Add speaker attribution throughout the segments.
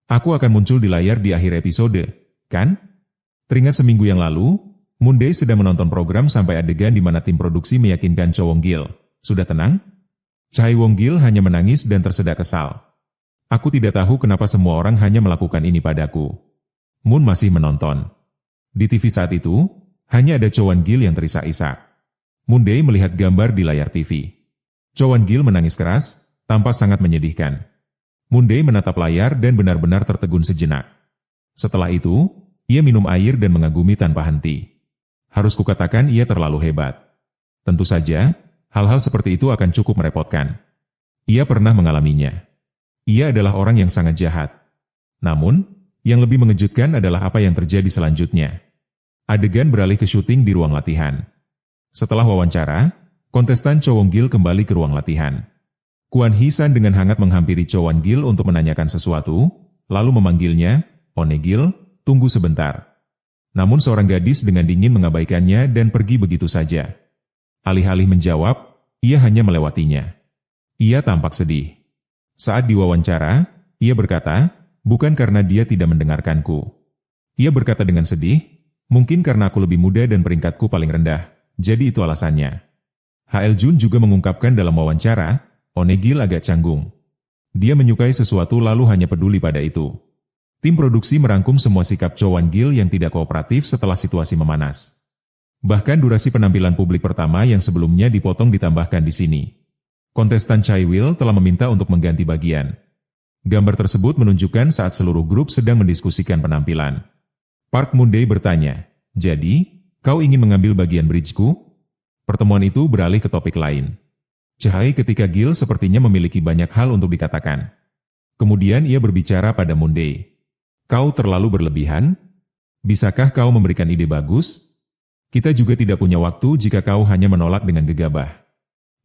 Speaker 1: Aku akan muncul di layar di akhir episode, kan? Teringat seminggu yang lalu, Moonday sedang menonton program sampai adegan di mana tim produksi meyakinkan Cho Won-gil. Sudah tenang? Chae Won-gil hanya menangis dan tersedak kesal. Aku tidak tahu kenapa semua orang hanya melakukan ini padaku. Moon masih menonton. Di TV saat itu, hanya ada Cho Won-gil yang terisak-isak. Moonday melihat gambar di layar TV. Cho Won-gil menangis keras, tampak sangat menyedihkan. Moonday menatap layar dan benar-benar tertegun sejenak. Setelah itu, ia minum air dan mengagumi tanpa henti. Harus kukatakan ia terlalu hebat. Tentu saja, hal-hal seperti itu akan cukup merepotkan. Ia pernah mengalaminya. Ia adalah orang yang sangat jahat. Namun, yang lebih mengejutkan adalah apa yang terjadi selanjutnya. Adegan beralih ke syuting di ruang latihan. Setelah wawancara, kontestan Cho Won-gil kembali ke ruang latihan. Kwon Hee-san dengan hangat menghampiri Cho Won-gil untuk menanyakan sesuatu, lalu memanggilnya, "One-gil, tunggu sebentar." Namun seorang gadis dengan dingin mengabaikannya dan pergi begitu saja. Alih-alih menjawab, ia hanya melewatinya. Ia tampak sedih. Saat diwawancara, ia berkata, "Bukan karena dia tidak mendengarkanku." Ia berkata dengan sedih, "Mungkin karena aku lebih muda dan peringkatku paling rendah, jadi itu alasannya." HL Jun juga mengungkapkan dalam wawancara, One-gil agak canggung. Dia menyukai sesuatu lalu hanya peduli pada itu. Tim produksi merangkum semua sikap Cho Won-gil yang tidak kooperatif setelah situasi memanas. Bahkan durasi penampilan publik pertama yang sebelumnya dipotong ditambahkan di sini. Kontestan Chae Will telah meminta untuk mengganti bagian. Gambar tersebut menunjukkan saat seluruh grup sedang mendiskusikan penampilan. Park Moon-dae bertanya, "Jadi, kau ingin mengambil bagian bridgeku?" Pertemuan itu beralih ke topik lain. Cahaya ketika Gil sepertinya memiliki banyak hal untuk dikatakan. Kemudian ia berbicara pada Moon-dae. "Kau terlalu berlebihan? Bisakah kau memberikan ide bagus? Kita juga tidak punya waktu jika kau hanya menolak dengan gegabah."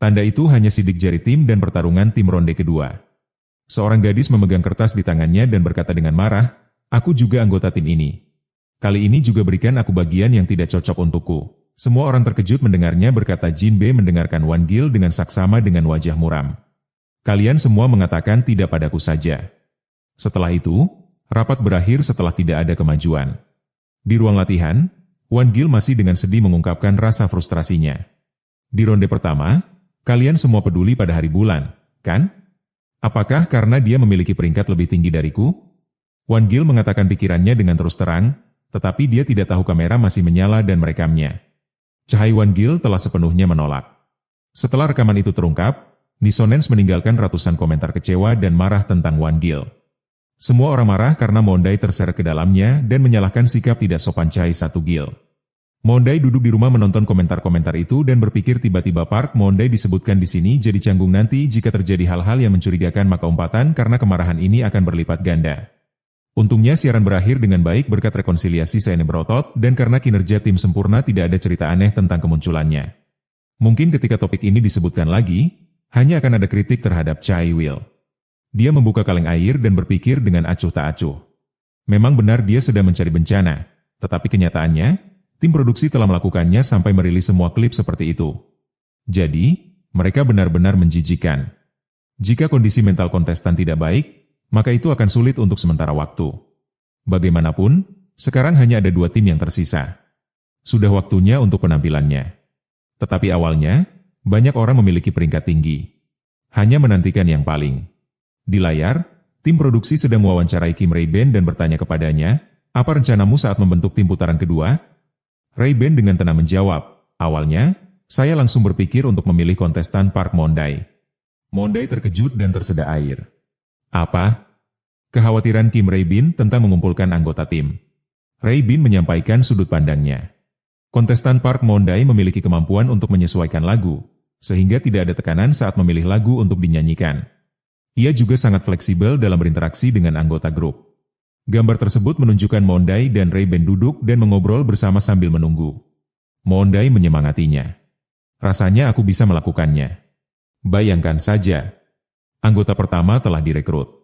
Speaker 1: Tanda itu hanya sidik jari tim dan pertarungan tim ronde kedua. Seorang gadis memegang kertas di tangannya dan berkata dengan marah, "Aku juga anggota tim ini. Kali ini juga berikan aku bagian yang tidak cocok untukku." Semua orang terkejut mendengarnya, berkata Jin Be mendengarkan Won-gil dengan saksama dengan wajah muram. "Kalian semua mengatakan tidak padaku saja." Setelah itu, rapat berakhir setelah tidak ada kemajuan. Di ruang latihan, Won-gil masih dengan sedih mengungkapkan rasa frustrasinya. "Di ronde pertama, kalian semua peduli pada hari bulan, kan? Apakah karena dia memiliki peringkat lebih tinggi dariku?" Won-gil mengatakan pikirannya dengan terus terang, tetapi dia tidak tahu kamera masih menyala dan merekamnya. Cahaya Won-gil telah sepenuhnya menolak. Setelah rekaman itu terungkap, Nisonens meninggalkan ratusan komentar kecewa dan marah tentang Won-gil. Semua orang marah karena Moon-dae terseret ke dalamnya dan menyalahkan sikap tidak sopan Chae Satu-gil. Moon-dae duduk di rumah menonton komentar-komentar itu dan berpikir tiba-tiba Park Moon-dae disebutkan di sini jadi canggung nanti jika terjadi hal-hal yang mencurigakan, maka umpatan karena kemarahan ini akan berlipat ganda. Untungnya siaran berakhir dengan baik berkat rekonsiliasi Seine berotot dan karena kinerja tim sempurna tidak ada cerita aneh tentang kemunculannya. Mungkin ketika topik ini disebutkan lagi, hanya akan ada kritik terhadap Chae Will. Dia membuka kaleng air dan berpikir dengan acuh tak acuh. Memang benar dia sedang mencari bencana, tetapi kenyataannya, tim produksi telah melakukannya sampai merilis semua klip seperti itu. Jadi, mereka benar-benar menjijikan. Jika kondisi mental kontestan tidak baik, maka itu akan sulit untuk sementara waktu. Bagaimanapun, sekarang hanya ada 2 tim yang tersisa. Sudah waktunya untuk penampilannya. Tetapi awalnya, banyak orang memiliki peringkat tinggi. Hanya menantikan yang paling. Di layar, tim produksi sedang mewawancarai Kim Ray-ben dan bertanya kepadanya, "Apa rencanamu saat membentuk tim putaran kedua?" Ray-ben dengan tenang menjawab, "Awalnya, saya langsung berpikir untuk memilih kontestan Park Moon-dae." Moon-dae terkejut dan tersedak air. "Apa?" Kekhawatiran Kim Ray-bin tentang mengumpulkan anggota tim. Ray-bin menyampaikan sudut pandangnya. Kontestan Park Moon-dae memiliki kemampuan untuk menyesuaikan lagu, sehingga tidak ada tekanan saat memilih lagu untuk dinyanyikan. Ia juga sangat fleksibel dalam berinteraksi dengan anggota grup. Gambar tersebut menunjukkan Moon-dae dan Ray-ben duduk dan mengobrol bersama sambil menunggu. Moon-dae menyemangatinya. "Rasanya aku bisa melakukannya. Bayangkan saja. Anggota pertama telah direkrut."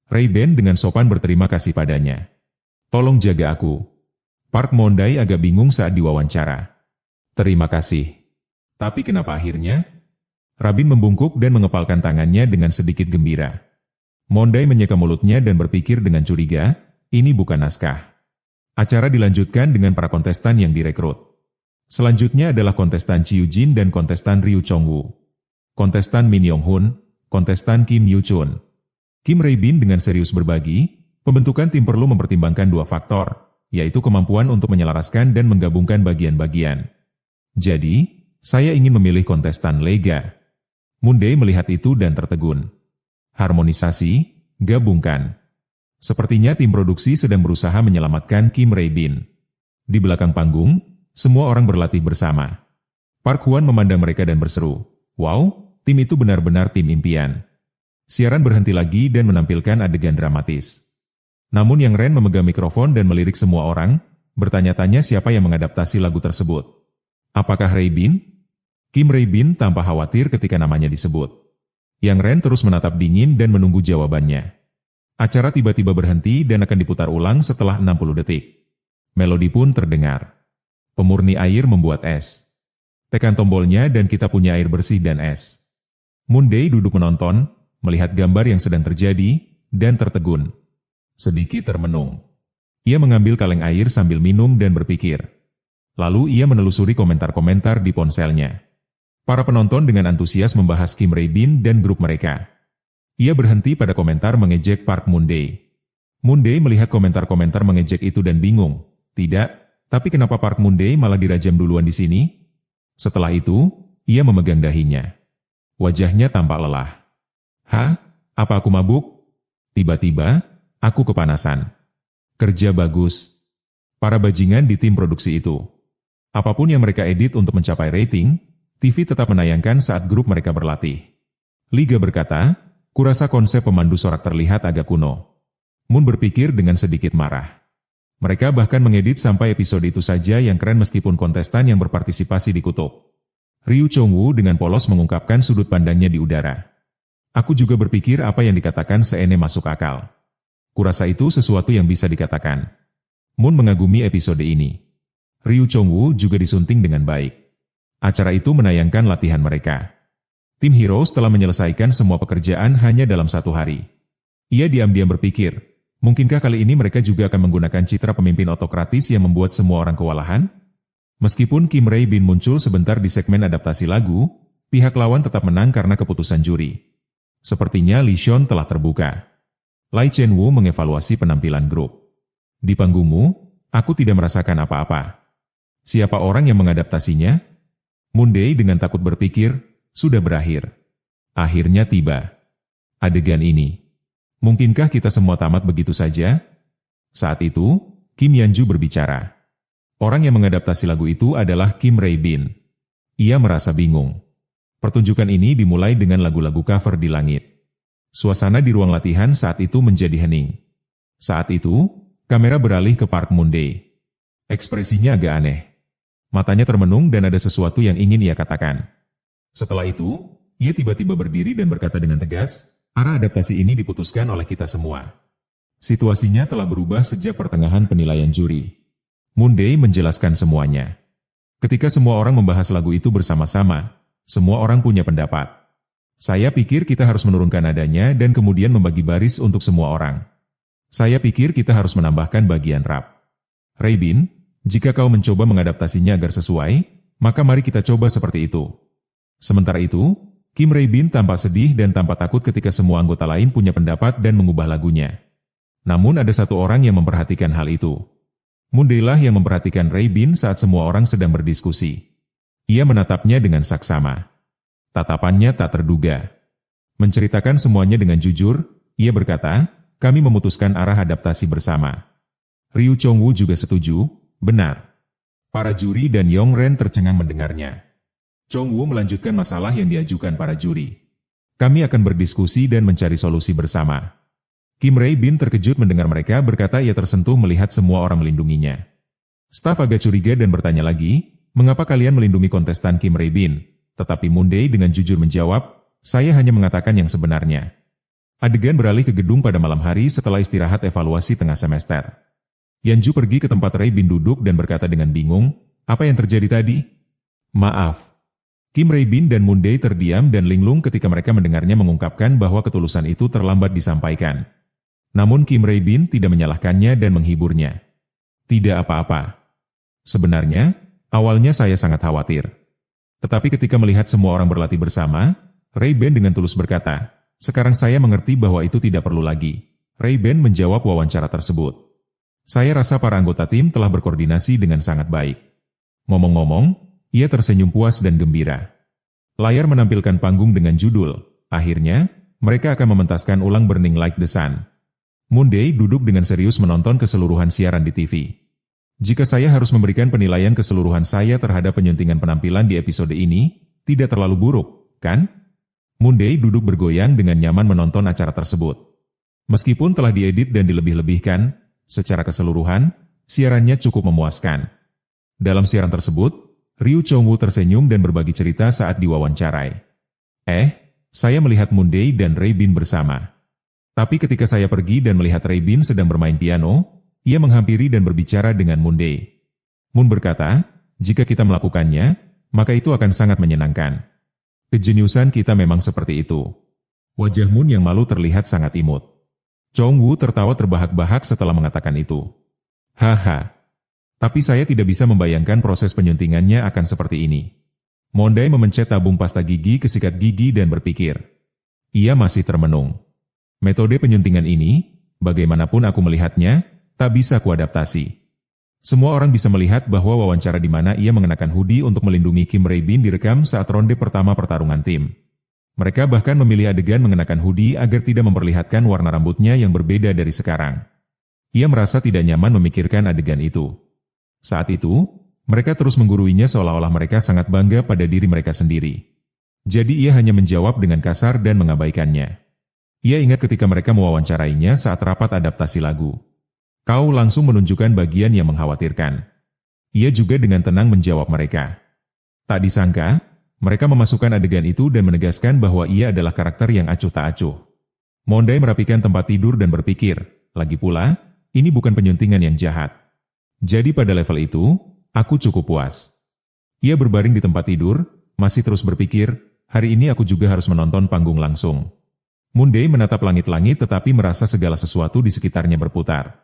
Speaker 1: Ray-ben dengan sopan berterima kasih padanya. "Tolong jaga aku." Park Moon-dae agak bingung saat diwawancara. "Terima kasih. Tapi kenapa akhirnya?" Rabin membungkuk dan mengepalkan tangannya dengan sedikit gembira. Monday menyeka mulutnya dan berpikir dengan curiga, ini bukan naskah. Acara dilanjutkan dengan para kontestan yang direkrut. Selanjutnya adalah kontestan Chiu Jin dan kontestan Ryu Chongwoo. Kontestan Min Yong Hun, kontestan Kim Yu Chun. Kim Rae Bin dengan serius berbagi, pembentukan tim perlu mempertimbangkan dua faktor, yaitu kemampuan untuk menyelaraskan dan menggabungkan bagian-bagian. Jadi, saya ingin memilih kontestan Lega. Monday melihat itu dan tertegun. Harmonisasi, gabungkan. Sepertinya tim produksi sedang berusaha menyelamatkan Kim Rae Bin. Di belakang panggung, semua orang berlatih bersama. Park Hwan memandang mereka dan berseru, "Wow, tim itu benar-benar tim impian." Siaran berhenti lagi dan menampilkan adegan dramatis. Namun Yang Ren memegang mikrofon dan melirik semua orang, bertanya-tanya siapa yang mengadaptasi lagu tersebut. Apakah Rae Bin? Kim Rae Bin tampak khawatir ketika namanya disebut. Yang Ren terus menatap dingin dan menunggu jawabannya. Acara tiba-tiba berhenti dan akan diputar ulang setelah 60 detik. Melodi pun terdengar. Pemurni air membuat es. Tekan tombolnya dan kita punya air bersih dan es. Monday duduk menonton, melihat gambar yang sedang terjadi, dan tertegun. Sedikit termenung. Ia mengambil kaleng air sambil minum dan berpikir. Lalu ia menelusuri komentar-komentar di ponselnya. Para penonton dengan antusias membahas Kim Rae Bin dan grup mereka. Ia berhenti pada komentar mengejek Park Monday. Monday melihat komentar-komentar mengejek itu dan bingung. Tidak, tapi kenapa Park Monday malah dirajam duluan di sini? Setelah itu, ia memegang dahinya. Wajahnya tampak lelah. Hah? Apa aku mabuk? Tiba-tiba, aku kepanasan. Kerja bagus. Para bajingan di tim produksi itu. Apapun yang mereka edit untuk mencapai rating, TV tetap menayangkan saat grup mereka berlatih. Liga berkata, kurasa konsep pemandu sorak terlihat agak kuno. Moon berpikir dengan sedikit marah. Mereka bahkan mengedit sampai episode itu saja yang keren meskipun kontestan yang berpartisipasi dikutuk. Ryu Chongwoo dengan polos mengungkapkan sudut pandangnya di udara. Aku juga berpikir apa yang dikatakan Seene masuk akal. Kurasa itu sesuatu yang bisa dikatakan. Moon mengagumi episode ini. Ryu Chongwoo juga disunting dengan baik. Acara itu menayangkan latihan mereka. Tim Heroes telah menyelesaikan semua pekerjaan hanya dalam 1 hari. Ia diam-diam berpikir, mungkinkah kali ini mereka juga akan menggunakan citra pemimpin otokratis yang membuat semua orang kewalahan? Meskipun Kim Rae Bin muncul sebentar di segmen adaptasi lagu, pihak lawan tetap menang karena keputusan juri. Sepertinya Lee Sean telah terbuka. Lai Chen-woo mengevaluasi penampilan grup. Di panggungmu, aku tidak merasakan apa-apa. Siapa orang yang mengadaptasinya? Monday dengan takut berpikir, sudah berakhir. Akhirnya tiba. Adegan ini. Mungkinkah kita semua tamat begitu saja? Saat itu, Kim Yanju berbicara. Orang yang mengadaptasi lagu itu adalah Kim Rae Bin. Ia merasa bingung. Pertunjukan ini dimulai dengan lagu-lagu cover di langit. Suasana di ruang latihan saat itu menjadi hening. Saat itu, kamera beralih ke Park Monday. Ekspresinya agak aneh. Matanya termenung dan ada sesuatu yang ingin ia katakan. Setelah itu, ia tiba-tiba berdiri dan berkata dengan tegas, arah adaptasi ini diputuskan oleh kita semua. Situasinya telah berubah sejak pertengahan penilaian juri. Monday menjelaskan semuanya. Ketika semua orang membahas lagu itu bersama-sama, semua orang punya pendapat. Saya pikir kita harus menurunkan nadanya dan kemudian membagi baris untuk semua orang. Saya pikir kita harus menambahkan bagian rap. Rae Bin, jika kau mencoba mengadaptasinya agar sesuai, maka mari kita coba seperti itu. Sementara itu, Kim Rae Bin tampak sedih dan tampak takut ketika semua anggota lain punya pendapat dan mengubah lagunya. Namun ada satu orang yang memperhatikan hal itu. Monday lah yang memperhatikan Rae Bin saat semua orang sedang berdiskusi. Ia menatapnya dengan saksama. Tatapannya tak terduga. Menceritakan semuanya dengan jujur, ia berkata, kami memutuskan arah adaptasi bersama. Ryu Chongwoo juga setuju, benar. Para juri dan Yong Ren tercengang mendengarnya. Chongwoo melanjutkan masalah yang diajukan para juri. Kami akan berdiskusi dan mencari solusi bersama. Kim Rae Bin terkejut mendengar mereka berkata ia tersentuh melihat semua orang melindunginya. Staf agak curiga dan bertanya lagi, mengapa kalian melindungi kontestan Kim Rae Bin? Tetapi Monday dengan jujur menjawab, saya hanya mengatakan yang sebenarnya. Adegan beralih ke gedung pada malam hari setelah istirahat evaluasi tengah semester. Yanju pergi ke tempat Rae Bin duduk dan berkata dengan bingung, apa yang terjadi tadi? Maaf. Kim Rae-bin dan Moon Dae terdiam dan linglung ketika mereka mendengarnya mengungkapkan bahwa ketulusan itu terlambat disampaikan. Namun Kim Rae-bin tidak menyalahkannya dan menghiburnya. Tidak apa-apa. Sebenarnya, awalnya saya sangat khawatir. Tetapi ketika melihat semua orang berlatih bersama, Rae-bin dengan tulus berkata, "Sekarang saya mengerti bahwa itu tidak perlu lagi." Rae-bin menjawab wawancara tersebut. "Saya rasa para anggota tim telah berkoordinasi dengan sangat baik." Ngomong-ngomong, ia tersenyum puas dan gembira. Layar menampilkan panggung dengan judul, "Akhirnya, mereka akan mementaskan ulang Burning Like the Sun." Moon Dae duduk dengan serius menonton keseluruhan siaran di TV. "Jika saya harus memberikan penilaian keseluruhan saya terhadap penyuntingan penampilan di episode ini, tidak terlalu buruk, kan?" Moon Dae duduk bergoyang dengan nyaman menonton acara tersebut. Meskipun telah diedit dan dilebih-lebihkan, secara keseluruhan, siarannya cukup memuaskan. Dalam siaran tersebut, Ryu Chong-woo tersenyum dan berbagi cerita saat diwawancarai. Saya melihat Moon Dae dan Rae-bin bersama. Tapi ketika saya pergi dan melihat Rae-bin sedang bermain piano, ia menghampiri dan berbicara dengan Moon Dae. Moon berkata, jika kita melakukannya, maka itu akan sangat menyenangkan. Kejeniusan kita memang seperti itu. Wajah Moon yang malu terlihat sangat imut. Chong-woo tertawa terbahak-bahak setelah mengatakan itu. Haha. Tapi saya tidak bisa membayangkan proses penyuntingannya akan seperti ini. Moon Dae memencet tabung pasta gigi ke sikat gigi dan berpikir. Ia masih termenung. Metode penyuntingan ini, bagaimanapun aku melihatnya, tak bisa kuadaptasi. Semua orang bisa melihat bahwa wawancara di mana ia mengenakan hoodie untuk melindungi Kim Rae-bin direkam saat ronde pertama pertarungan tim. Mereka bahkan memilih adegan mengenakan hoodie agar tidak memperlihatkan warna rambutnya yang berbeda dari sekarang. Ia merasa tidak nyaman memikirkan adegan itu. Saat itu, mereka terus mengguruinya seolah-olah mereka sangat bangga pada diri mereka sendiri. Jadi ia hanya menjawab dengan kasar dan mengabaikannya. Ia ingat ketika mereka mewawancarainya saat rapat adaptasi lagu. Kau langsung menunjukkan bagian yang mengkhawatirkan. Ia juga dengan tenang menjawab mereka. Tak disangka, mereka memasukkan adegan itu dan menegaskan bahwa ia adalah karakter yang acuh tak acuh. Moon Dae merapikan tempat tidur dan berpikir, lagi pula, ini bukan penyuntingan yang jahat. Jadi pada level itu, aku cukup puas. Ia berbaring di tempat tidur, masih terus berpikir, hari ini aku juga harus menonton panggung langsung. Moon Dae menatap langit-langit tetapi merasa segala sesuatu di sekitarnya berputar.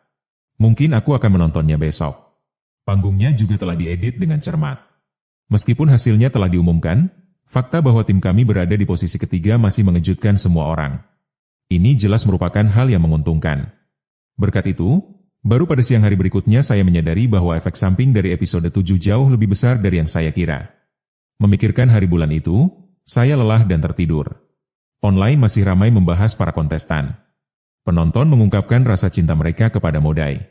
Speaker 1: Mungkin aku akan menontonnya besok. Panggungnya juga telah diedit dengan cermat. Meskipun hasilnya telah diumumkan, fakta bahwa tim kami berada di posisi ketiga masih mengejutkan semua orang. Ini jelas merupakan hal yang menguntungkan. Berkat itu, baru pada siang hari berikutnya saya menyadari bahwa efek samping dari episode 7 jauh lebih besar dari yang saya kira. Memikirkan hari bulan itu, saya lelah dan tertidur. Online masih ramai membahas para kontestan. Penonton mengungkapkan rasa cinta mereka kepada Moon Dae.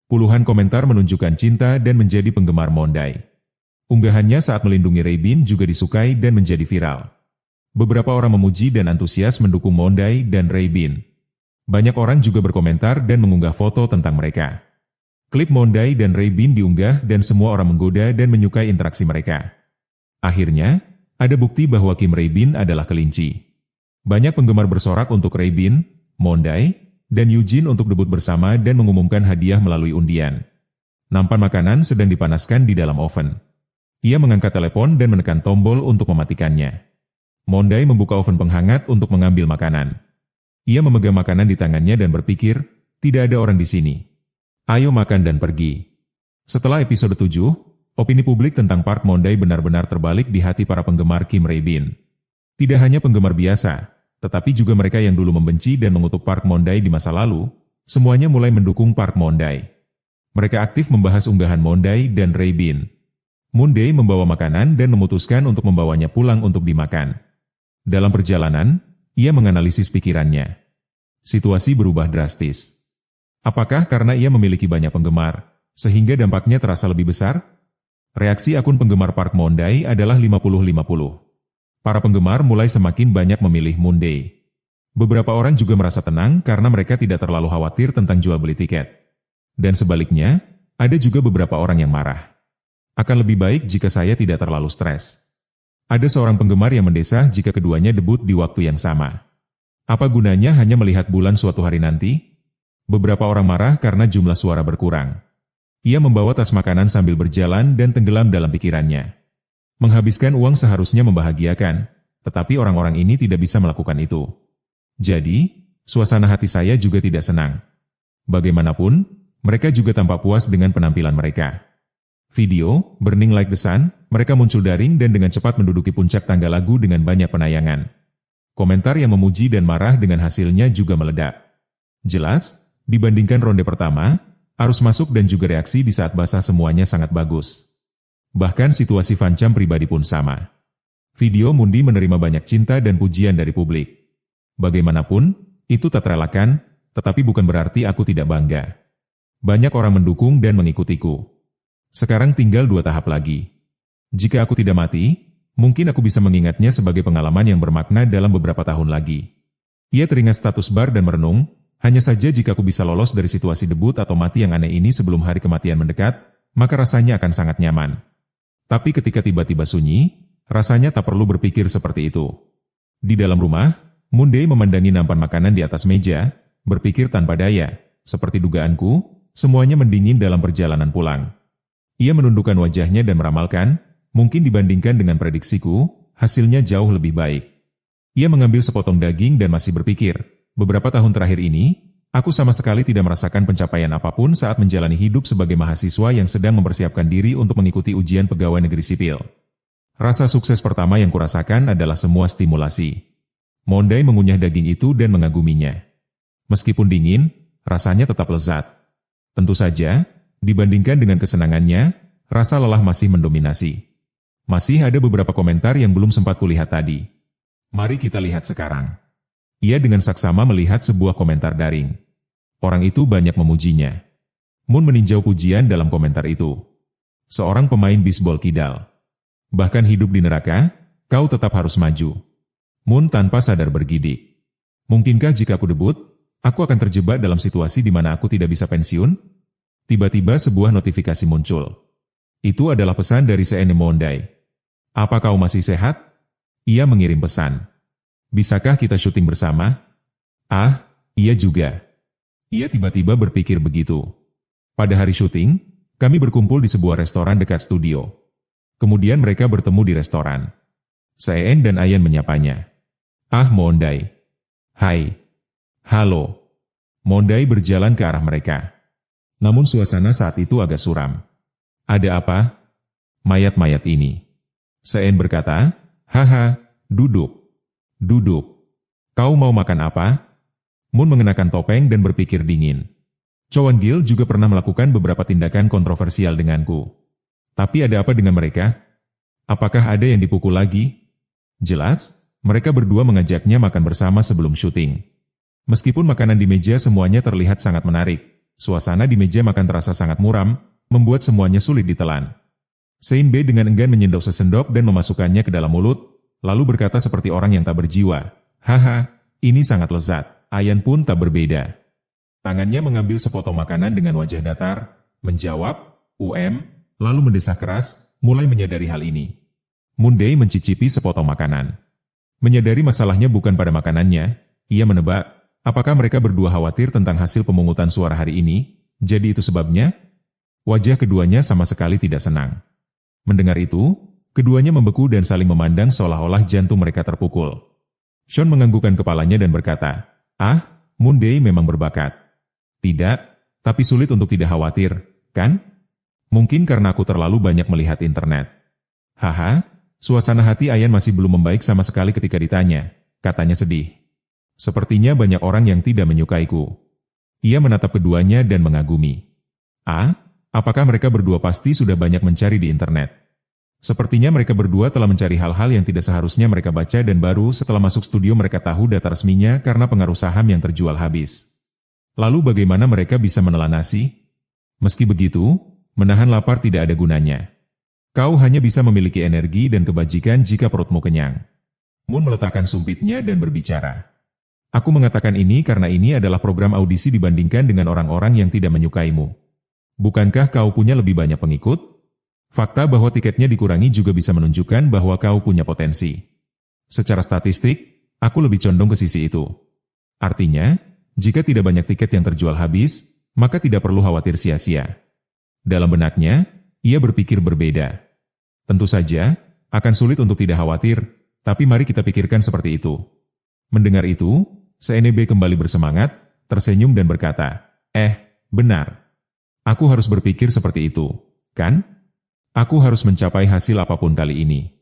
Speaker 1: Puluhan komentar menunjukkan cinta dan menjadi penggemar Moon Dae. Unggahannya saat melindungi Rae-bin juga disukai dan menjadi viral. Beberapa orang memuji dan antusias mendukung Moon Dae dan Rae-bin. Banyak orang juga berkomentar dan mengunggah foto tentang mereka. Klip Moon Dae dan Rae-bin diunggah dan semua orang menggoda dan menyukai interaksi mereka. Akhirnya, ada bukti bahwa Kim Rae-bin adalah kelinci. Banyak penggemar bersorak untuk Rae-bin, Moon Dae, dan Eugene untuk debut bersama dan mengumumkan hadiah melalui undian. Nampan makanan sedang dipanaskan di dalam oven. Ia mengangkat telepon dan menekan tombol untuk mematikannya. Moon Dae membuka oven penghangat untuk mengambil makanan. Ia memegang makanan di tangannya dan berpikir, tidak ada orang di sini. Ayo makan dan pergi. Setelah episode 7, opini publik tentang Park Moon Dae benar-benar terbalik di hati para penggemar Kim Rae-bin. Tidak hanya penggemar biasa, tetapi juga mereka yang dulu membenci dan mengutuk Park Moon Dae di masa lalu, semuanya mulai mendukung Park Moon Dae. Mereka aktif membahas unggahan Moon Dae dan Rae-bin. Moon Dae membawa makanan dan memutuskan untuk membawanya pulang untuk dimakan. Dalam perjalanan, ia menganalisis pikirannya. Situasi berubah drastis. Apakah karena ia memiliki banyak penggemar, sehingga dampaknya terasa lebih besar? Reaksi akun penggemar Park Moon Dae adalah 50-50. Para penggemar mulai semakin banyak memilih Moon Dae. Beberapa orang juga merasa tenang karena mereka tidak terlalu khawatir tentang jual beli tiket. Dan sebaliknya, ada juga beberapa orang yang marah. Akan lebih baik jika saya tidak terlalu stres. Ada seorang penggemar yang mendesah jika keduanya debut di waktu yang sama. Apa gunanya hanya melihat bulan suatu hari nanti? Beberapa orang marah karena jumlah suara berkurang. Ia membawa tas makanan sambil berjalan dan tenggelam dalam pikirannya. Menghabiskan uang seharusnya membahagiakan, tetapi orang-orang ini tidak bisa melakukan itu. Jadi, suasana hati saya juga tidak senang. Bagaimanapun, mereka juga tampak puas dengan penampilan mereka. Video, Burning Like the Sun, mereka muncul daring dan dengan cepat menduduki puncak tangga lagu dengan banyak penayangan. Komentar yang memuji dan marah dengan hasilnya juga meledak. Jelas, dibandingkan ronde pertama, arus masuk dan juga reaksi di saat basah semuanya sangat bagus. Bahkan situasi fancam pribadi pun sama. Video Mundi menerima banyak cinta dan pujian dari publik. Bagaimanapun, itu tak terelakkan, tetapi bukan berarti aku tidak bangga. Banyak orang mendukung dan mengikutiku. Sekarang tinggal 2 tahap lagi. Jika aku tidak mati, mungkin aku bisa mengingatnya sebagai pengalaman yang bermakna dalam beberapa tahun lagi. Ia teringat status bar dan merenung, hanya saja jika aku bisa lolos dari situasi debut atau mati yang aneh ini sebelum hari kematian mendekat, maka rasanya akan sangat nyaman. Tapi ketika tiba-tiba sunyi, rasanya tak perlu berpikir seperti itu. Di dalam rumah, Moon-dae memandangi nampan makanan di atas meja, berpikir tanpa daya, seperti dugaanku, semuanya mendingin dalam perjalanan pulang. Ia menundukkan wajahnya dan meramalkan, mungkin dibandingkan dengan prediksiku, hasilnya jauh lebih baik. Ia mengambil sepotong daging dan masih berpikir, beberapa tahun terakhir ini, aku sama sekali tidak merasakan pencapaian apapun saat menjalani hidup sebagai mahasiswa yang sedang mempersiapkan diri untuk mengikuti ujian pegawai negeri sipil. Rasa sukses pertama yang kurasakan adalah semua stimulasi. Moon-dae mengunyah daging itu dan mengaguminya. Meskipun dingin, rasanya tetap lezat. Tentu saja, dibandingkan dengan kesenangannya, rasa lelah masih mendominasi. Masih ada beberapa komentar yang belum sempat kulihat tadi. Mari kita lihat sekarang. Ia dengan saksama melihat sebuah komentar daring. Orang itu banyak memujinya. Moon meninjau pujian dalam komentar itu. Seorang pemain bisbol kidal. Bahkan hidup di neraka, kau tetap harus maju. Moon tanpa sadar bergidik. Mungkinkah jika aku debut, aku akan terjebak dalam situasi di mana aku tidak bisa pensiun? Tiba-tiba sebuah notifikasi muncul. Itu adalah pesan dari Seene Moon-dae. Apa kau masih sehat? Ia mengirim pesan. Bisakah kita syuting bersama? Ah, iya juga. Ia tiba-tiba berpikir begitu. Pada hari syuting, kami berkumpul di sebuah restoran dekat studio. Kemudian mereka bertemu di restoran. Seen dan Ayan menyapanya. Ah, Moon-dae. Hai. Halo. Moon-dae berjalan ke arah mereka. Namun suasana saat itu agak suram. Ada apa? Mayat-mayat ini. Seen berkata, haha, duduk. Duduk. Kau mau makan apa? Moon mengenakan topeng dan berpikir dingin. Chowon-gil juga pernah melakukan beberapa tindakan kontroversial denganku. Tapi ada apa dengan mereka? Apakah ada yang dipukul lagi? Jelas, mereka berdua mengajaknya makan bersama sebelum syuting. Meskipun makanan di meja semuanya terlihat sangat menarik, suasana di meja makan terasa sangat muram, membuat semuanya sulit ditelan. Sein Bei dengan enggan menyendok sesendok dan memasukkannya ke dalam mulut, lalu berkata seperti orang yang tak berjiwa, haha, ini sangat lezat. Ayan pun tak berbeda. Tangannya mengambil sepotong makanan dengan wajah datar, menjawab, lalu mendesah keras, mulai menyadari hal ini. Moon-dae mencicipi sepotong makanan. Menyadari masalahnya bukan pada makanannya, ia menebak, apakah mereka berdua khawatir tentang hasil pemungutan suara hari ini, jadi itu sebabnya? Wajah keduanya sama sekali tidak senang. Mendengar itu, keduanya membeku dan saling memandang seolah-olah jantung mereka terpukul. Sean menganggukkan kepalanya dan berkata, ah, Moon-dae memang berbakat. Tidak, tapi sulit untuk tidak khawatir, kan? Mungkin karena aku terlalu banyak melihat internet. Haha, suasana hati Ayan masih belum membaik sama sekali ketika ditanya, katanya sedih. Sepertinya banyak orang yang tidak menyukaiku. Ia menatap keduanya dan mengagumi. Ah, apakah mereka berdua pasti sudah banyak mencari di internet? Sepertinya mereka berdua telah mencari hal-hal yang tidak seharusnya mereka baca dan baru setelah masuk studio mereka tahu data resminya karena pengaruh saham yang terjual habis. Lalu bagaimana mereka bisa menelan nasi? Meski begitu, menahan lapar tidak ada gunanya. Kau hanya bisa memiliki energi dan kebajikan jika perutmu kenyang. Moon meletakkan sumpitnya dan berbicara. Aku mengatakan ini karena ini adalah program audisi dibandingkan dengan orang-orang yang tidak menyukaimu. Bukankah kau punya lebih banyak pengikut? Fakta bahwa tiketnya dikurangi juga bisa menunjukkan bahwa kau punya potensi. Secara statistik, aku lebih condong ke sisi itu. Artinya, jika tidak banyak tiket yang terjual habis, maka tidak perlu khawatir sia-sia. Dalam benaknya, ia berpikir berbeda. Tentu saja, akan sulit untuk tidak khawatir, tapi mari kita pikirkan seperti itu. Mendengar itu, Senebe kembali bersemangat, tersenyum dan berkata, benar. Aku harus berpikir seperti itu, kan? Aku harus mencapai hasil apapun kali ini.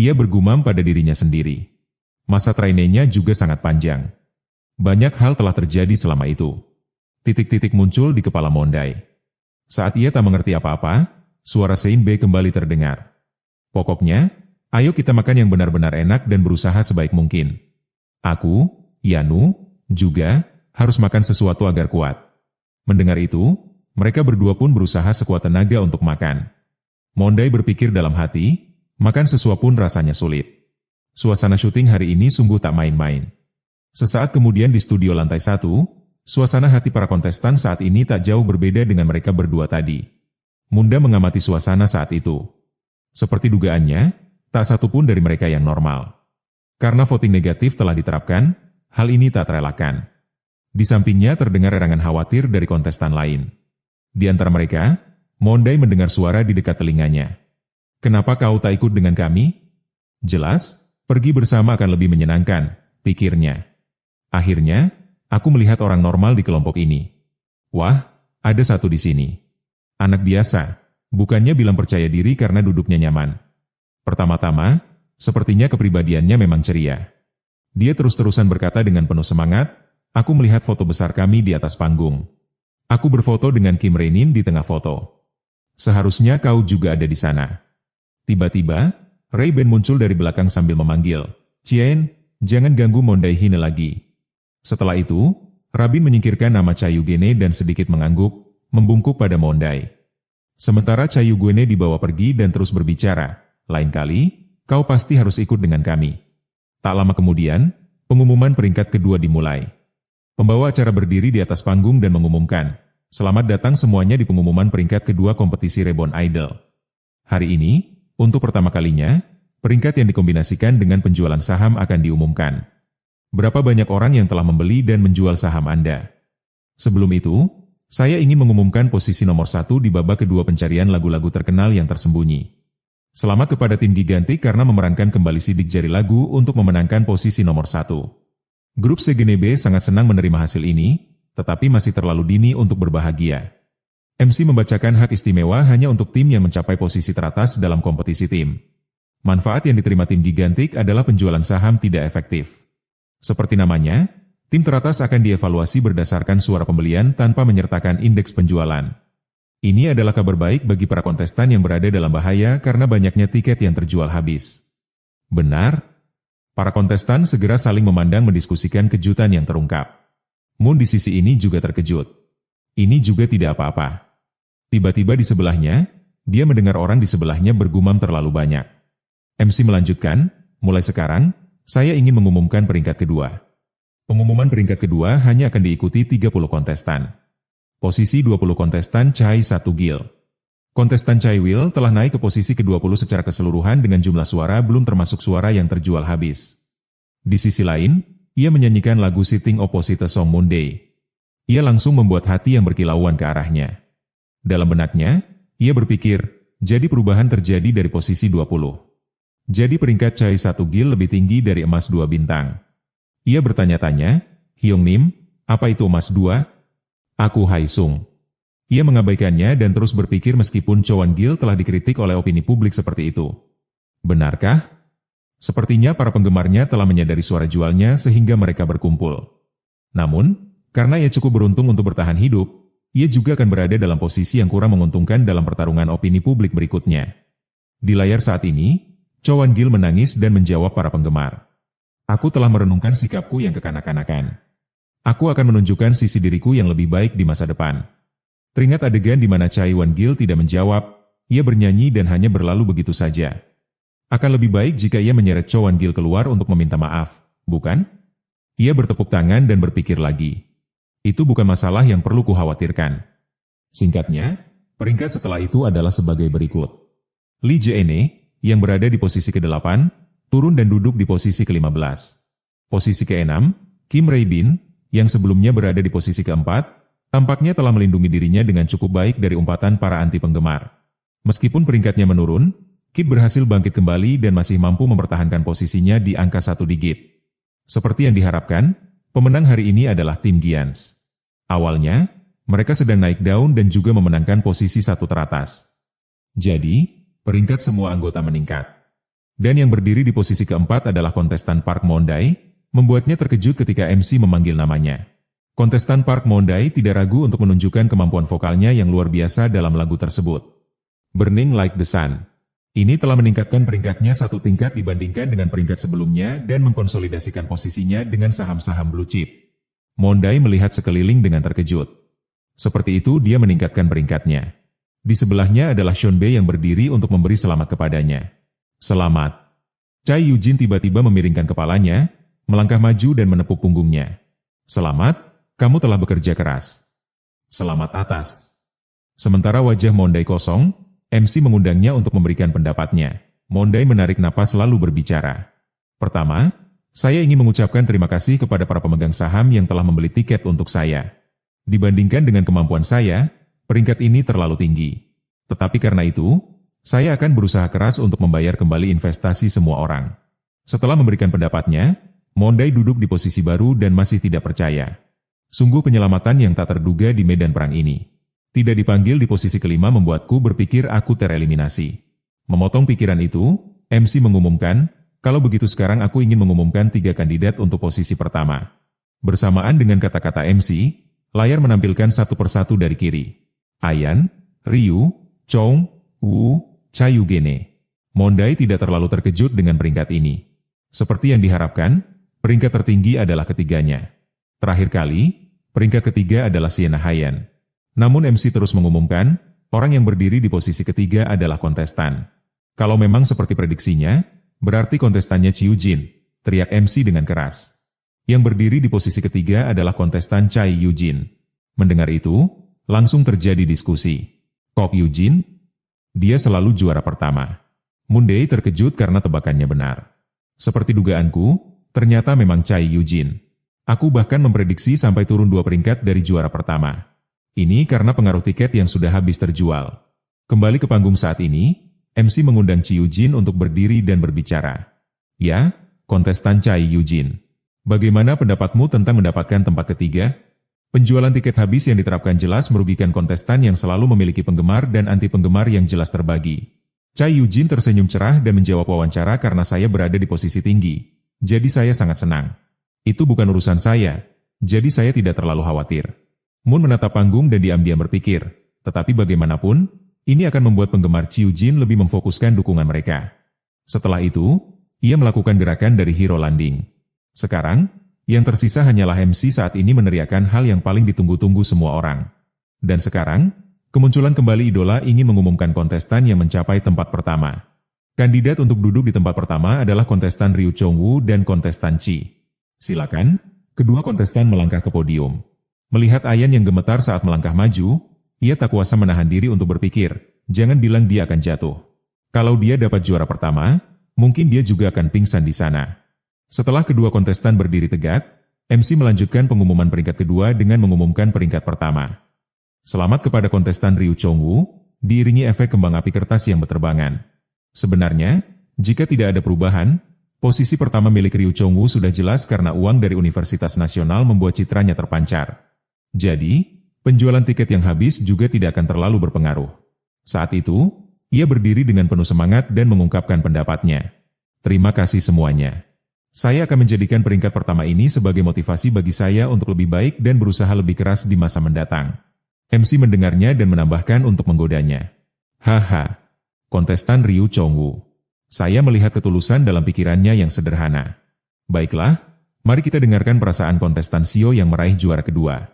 Speaker 1: Ia bergumam pada dirinya sendiri. Masa trainingnya juga sangat panjang. Banyak hal telah terjadi selama itu. Titik-titik muncul di kepala Mondai. Saat ia tak mengerti apa-apa, suara Senbe kembali terdengar. Pokoknya, ayo kita makan yang benar-benar enak dan berusaha sebaik mungkin. Aku, Yanu, juga harus makan sesuatu agar kuat. Mendengar itu, mereka berdua pun berusaha sekuat tenaga untuk makan. Mondai berpikir dalam hati, makan sesuatu pun rasanya sulit. Suasana syuting hari ini sungguh tak main-main. Sesaat kemudian di studio lantai 1, suasana hati para kontestan saat ini tak jauh berbeda dengan mereka berdua tadi. Munda mengamati suasana saat itu. Seperti dugaannya, tak satu pun dari mereka yang normal. Karena voting negatif telah diterapkan, hal ini tak terelakkan. Di sampingnya terdengar erangan khawatir dari kontestan lain. Di antara mereka, Mondai mendengar suara di dekat telinganya. Kenapa kau tak ikut dengan kami? Jelas, pergi bersama akan lebih menyenangkan, pikirnya. Akhirnya, aku melihat orang normal di kelompok ini. Wah, ada satu di sini. Anak biasa. Bukannya bilang percaya diri karena duduknya nyaman. Pertama-tama, sepertinya kepribadiannya memang ceria. Dia terus-terusan berkata dengan penuh semangat, aku melihat foto besar kami di atas panggung. Aku berfoto dengan Kim Reinin di tengah foto. Seharusnya kau juga ada di sana. Tiba-tiba, Ray Ben muncul dari belakang sambil memanggil, Chien, jangan ganggu Mondai Hine lagi. Setelah itu, Rabin menyingkirkan nama Chayugene dan sedikit mengangguk, membungkuk pada Mondai. Sementara Chayugene dibawa pergi dan terus berbicara, lain kali, kau pasti harus ikut dengan kami. Tak lama kemudian, pengumuman peringkat kedua dimulai. Pembawa acara berdiri di atas panggung dan mengumumkan, selamat datang semuanya di pengumuman peringkat kedua kompetisi Reborn Idol. Hari ini, untuk pertama kalinya, peringkat yang dikombinasikan dengan penjualan saham akan diumumkan. Berapa banyak orang yang telah membeli dan menjual saham Anda? Sebelum itu, saya ingin mengumumkan posisi nomor 1 di babak kedua pencarian lagu-lagu terkenal yang tersembunyi. Selamat kepada tim Gigantik karena memerankan kembali sidik jari lagu untuk memenangkan posisi nomor 1. Grup CGNB sangat senang menerima hasil ini, tetapi masih terlalu dini untuk berbahagia. MC membacakan hak istimewa hanya untuk tim yang mencapai posisi teratas dalam kompetisi tim. Manfaat yang diterima tim Gigantik adalah penjualan saham tidak efektif. Seperti namanya, tim teratas akan dievaluasi berdasarkan suara pembelian tanpa menyertakan indeks penjualan. Ini adalah kabar baik bagi para kontestan yang berada dalam bahaya karena banyaknya tiket yang terjual habis. Benar? Para kontestan segera saling memandang mendiskusikan kejutan yang terungkap. Moon di sisi ini juga terkejut. Ini juga tidak apa-apa. Tiba-tiba di sebelahnya, dia mendengar orang di sebelahnya bergumam terlalu banyak. MC melanjutkan, mulai sekarang, saya ingin mengumumkan peringkat kedua. Pengumuman peringkat kedua hanya akan diikuti 30 kontestan. Posisi 20 kontestan Chai 1 Gil. Kontestan Chai Will telah naik ke posisi ke-20 secara keseluruhan dengan jumlah suara belum termasuk suara yang terjual habis. Di sisi lain, ia menyanyikan lagu Sitting Opposite Song Monday. Ia langsung membuat hati yang berkilauan ke arahnya. Dalam benaknya, ia berpikir, jadi perubahan terjadi dari posisi 20. Jadi peringkat Chai 1 Gil lebih tinggi dari emas 2 bintang. Ia bertanya-tanya, Hyung Nim, apa itu emas 2? Aku Hai Sung. Ia mengabaikannya dan terus berpikir meskipun Chowan Gil telah dikritik oleh opini publik seperti itu. Benarkah? Sepertinya para penggemarnya telah menyadari suara jualnya sehingga mereka berkumpul. Namun, karena ia cukup beruntung untuk bertahan hidup, ia juga akan berada dalam posisi yang kurang menguntungkan dalam pertarungan opini publik berikutnya. Di layar saat ini, Chowan Gil menangis dan menjawab para penggemar. Aku telah merenungkan sikapku yang kekanak-kanakan. Aku akan menunjukkan sisi diriku yang lebih baik di masa depan. Teringat adegan di mana Chai Wan Gil tidak menjawab, ia bernyanyi dan hanya berlalu begitu saja. Akan lebih baik jika ia menyeret Chowan Gil keluar untuk meminta maaf, bukan? Ia bertepuk tangan dan berpikir lagi. Itu bukan masalah yang perlu kukhawatirkan. Singkatnya, peringkat setelah itu adalah sebagai berikut. Lee Jae-ne, yang berada di posisi ke-8, turun dan duduk di posisi ke-15. Posisi ke-6, Kim Rae-bin, yang sebelumnya berada di posisi ke-4, tampaknya telah melindungi dirinya dengan cukup baik dari umpatan para anti penggemar. Meskipun peringkatnya menurun, Kip berhasil bangkit kembali dan masih mampu mempertahankan posisinya di angka 1 digit. Seperti yang diharapkan, pemenang hari ini adalah tim Giants. Awalnya, mereka sedang naik daun dan juga memenangkan posisi 1 teratas. Jadi, peringkat semua anggota meningkat. Dan yang berdiri di posisi keempat adalah kontestan Park Mondai, membuatnya terkejut ketika MC memanggil namanya. Kontestan Park Mondai tidak ragu untuk menunjukkan kemampuan vokalnya yang luar biasa dalam lagu tersebut. Burning Like the Sun. Ini telah meningkatkan peringkatnya 1 tingkat dibandingkan dengan peringkat sebelumnya dan mengkonsolidasikan posisinya dengan saham-saham blue chip. Mondai melihat sekeliling dengan terkejut. Seperti itu dia meningkatkan peringkatnya. Di sebelahnya adalah Sean Bae yang berdiri untuk memberi selamat kepadanya. Selamat. Chai Yujin tiba-tiba memiringkan kepalanya, melangkah maju dan menepuk punggungnya. Selamat, kamu telah bekerja keras. Selamat atas. Sementara wajah Mondai kosong, MC mengundangnya untuk memberikan pendapatnya. Mondai menarik napas lalu berbicara. Pertama, saya ingin mengucapkan terima kasih kepada para pemegang saham yang telah membeli tiket untuk saya. Dibandingkan dengan kemampuan saya, peringkat ini terlalu tinggi. Tetapi karena itu, saya akan berusaha keras untuk membayar kembali investasi semua orang. Setelah memberikan pendapatnya, Mondai duduk di posisi baru dan masih tidak percaya. Sungguh penyelamatan yang tak terduga di medan perang ini. Tidak dipanggil di posisi kelima membuatku berpikir aku tereliminasi. Memotong pikiran itu, MC mengumumkan, kalau begitu sekarang aku ingin mengumumkan 3 kandidat untuk posisi pertama. Bersamaan dengan kata-kata MC, layar menampilkan satu persatu dari kiri. Ayan, Ryu, Chong, Wu, Chai Yugene. Mondai tidak terlalu terkejut dengan peringkat ini. Seperti yang diharapkan, peringkat tertinggi adalah ketiganya. Terakhir kali, peringkat ketiga adalah Sienna Hayan. Namun MC terus mengumumkan, orang yang berdiri di posisi ketiga adalah kontestan. Kalau memang seperti prediksinya, berarti kontestannya Chiu Jin, teriak MC dengan keras. Yang berdiri di posisi ketiga adalah kontestan Chai Yujin. Mendengar itu, langsung terjadi diskusi. Kok Yujin? Dia selalu juara pertama. Mondai terkejut karena tebakannya benar. Seperti dugaanku, ternyata memang Chai Yujin. Aku bahkan memprediksi sampai turun 2 peringkat dari juara pertama. Ini karena pengaruh tiket yang sudah habis terjual. Kembali ke panggung saat ini, MC mengundang Chi Yujin untuk berdiri dan berbicara. Ya, kontestan Chai Yujin. Bagaimana pendapatmu tentang mendapatkan tempat ketiga? Penjualan tiket habis yang diterapkan jelas merugikan kontestan yang selalu memiliki penggemar dan anti-penggemar yang jelas terbagi. Chai Yujin tersenyum cerah dan menjawab wawancara karena saya berada di posisi tinggi. Jadi saya sangat senang. Itu bukan urusan saya, jadi saya tidak terlalu khawatir. Moon menatap panggung dan diam-diam berpikir, tetapi bagaimanapun, ini akan membuat penggemar Chiu Jin lebih memfokuskan dukungan mereka. Setelah itu, ia melakukan gerakan dari hero landing. Sekarang, yang tersisa hanyalah MC saat ini meneriakan hal yang paling ditunggu-tunggu semua orang. Dan sekarang, kemunculan kembali idola ingin mengumumkan kontestan yang mencapai tempat pertama. Kandidat untuk duduk di tempat pertama adalah kontestan Ryu Chongwoo dan kontestan Chi. Silakan, kedua kontestan melangkah ke podium. Melihat Ayan yang gemetar saat melangkah maju, ia tak kuasa menahan diri untuk berpikir, jangan bilang dia akan jatuh. Kalau dia dapat juara pertama, mungkin dia juga akan pingsan di sana. Setelah kedua kontestan berdiri tegak, MC melanjutkan pengumuman peringkat kedua dengan mengumumkan peringkat pertama. Selamat kepada kontestan Ryu Chongwoo, diiringi efek kembang api kertas yang berterbangan. Sebenarnya, jika tidak ada perubahan, posisi pertama milik Ryu Chongwoo sudah jelas karena uang dari Universitas Nasional membuat citranya terpancar. Jadi, penjualan tiket yang habis juga tidak akan terlalu berpengaruh. Saat itu, ia berdiri dengan penuh semangat dan mengungkapkan pendapatnya. Terima kasih semuanya. Saya akan menjadikan peringkat pertama ini sebagai motivasi bagi saya untuk lebih baik dan berusaha lebih keras di masa mendatang. MC mendengarnya dan menambahkan untuk menggodanya. Haha, kontestan Ryu Chongwoo. Saya melihat ketulusan dalam pikirannya yang sederhana. Baiklah, mari kita dengarkan perasaan kontestan Sio yang meraih juara kedua.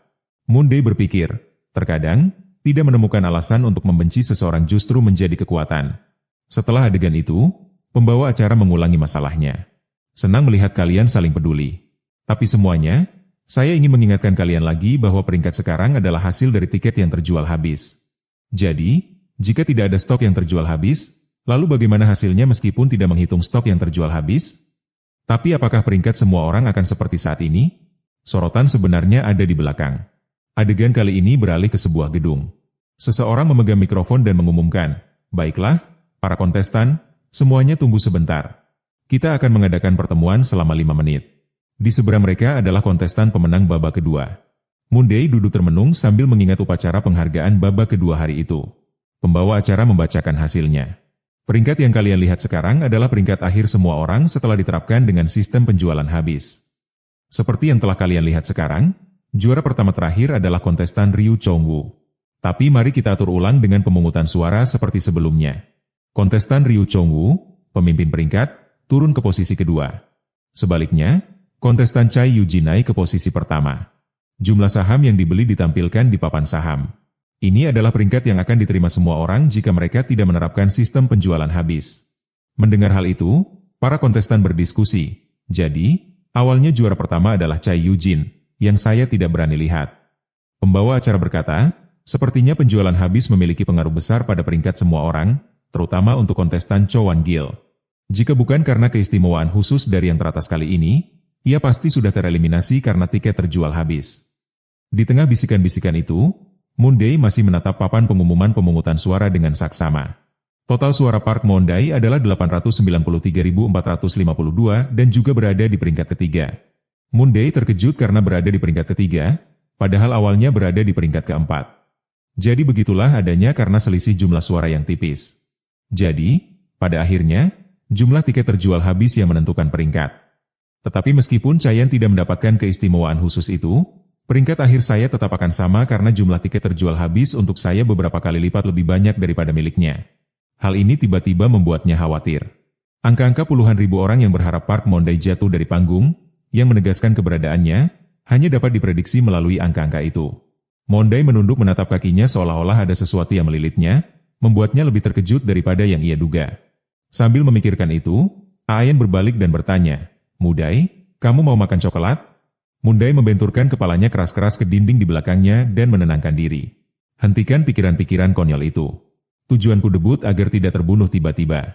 Speaker 1: Mondai berpikir, terkadang, tidak menemukan alasan untuk membenci seseorang justru menjadi kekuatan. Setelah adegan itu, pembawa acara mengulangi masalahnya. Senang melihat kalian saling peduli. Tapi semuanya, saya ingin mengingatkan kalian lagi bahwa peringkat sekarang adalah hasil dari tiket yang terjual habis. Jadi, jika tidak ada stok yang terjual habis, lalu bagaimana hasilnya meskipun tidak menghitung stok yang terjual habis? Tapi apakah peringkat semua orang akan seperti saat ini? Sorotan sebenarnya ada di belakang. Adegan kali ini beralih ke sebuah gedung. Seseorang memegang mikrofon dan mengumumkan, baiklah, para kontestan, Semuanya tunggu sebentar. Kita akan mengadakan pertemuan selama 5 menit. Di seberang mereka adalah kontestan pemenang babak kedua. Moon Dae duduk termenung sambil mengingat upacara penghargaan babak kedua hari itu. Pembawa acara membacakan hasilnya. Peringkat yang kalian lihat sekarang adalah peringkat akhir semua orang setelah diterapkan dengan sistem penjualan habis. Seperti yang telah kalian lihat sekarang, juara pertama terakhir adalah kontestan Ryu Chong-woo. Tapi mari kita atur ulang dengan pemungutan suara seperti sebelumnya. Kontestan Ryu Chong-woo, pemimpin peringkat, turun ke posisi kedua. Sebaliknya, kontestan Chai Yu-ji naik ke posisi pertama. Jumlah saham yang dibeli ditampilkan di papan saham. Ini adalah peringkat yang akan diterima semua orang jika mereka tidak menerapkan sistem penjualan habis. Mendengar hal itu, para kontestan berdiskusi. Jadi, awalnya juara pertama adalah Chai Yu-jin, yang saya tidak berani lihat. Pembawa acara berkata, sepertinya penjualan habis memiliki pengaruh besar pada peringkat semua orang, terutama untuk kontestan Cho Wan-gil. Jika bukan karena keistimewaan khusus dari yang teratas kali ini, ia pasti sudah tereliminasi karena tiket terjual habis. Di tengah bisikan-bisikan itu, Moon Dae masih menatap papan pengumuman pemungutan suara dengan saksama. Total suara Park Moon-dae adalah 893.452 dan juga berada di peringkat ketiga. Moon Dae terkejut karena berada di peringkat ketiga, padahal awalnya berada di peringkat keempat. Jadi begitulah adanya karena selisih jumlah suara yang tipis. Jadi, pada akhirnya, jumlah tiket terjual habis yang menentukan peringkat. Tetapi meskipun Chayan tidak mendapatkan keistimewaan khusus itu, peringkat akhir saya tetap akan sama karena jumlah tiket terjual habis untuk saya beberapa kali lipat lebih banyak daripada miliknya. Hal ini tiba-tiba membuatnya khawatir. Angka-angka puluhan ribu orang yang berharap Park Moon-dae jatuh dari panggung, yang menegaskan keberadaannya, hanya dapat diprediksi melalui angka-angka itu. Moon-dae menunduk menatap kakinya seolah-olah ada sesuatu yang melilitnya, membuatnya lebih terkejut daripada yang ia duga. Sambil memikirkan itu, Ayan berbalik dan bertanya, "Moon-dae, kamu mau makan coklat?" Moon Dae membenturkan kepalanya keras-keras ke dinding di belakangnya dan menenangkan diri. Hentikan pikiran-pikiran konyol itu. Tujuanku debut agar tidak terbunuh tiba-tiba.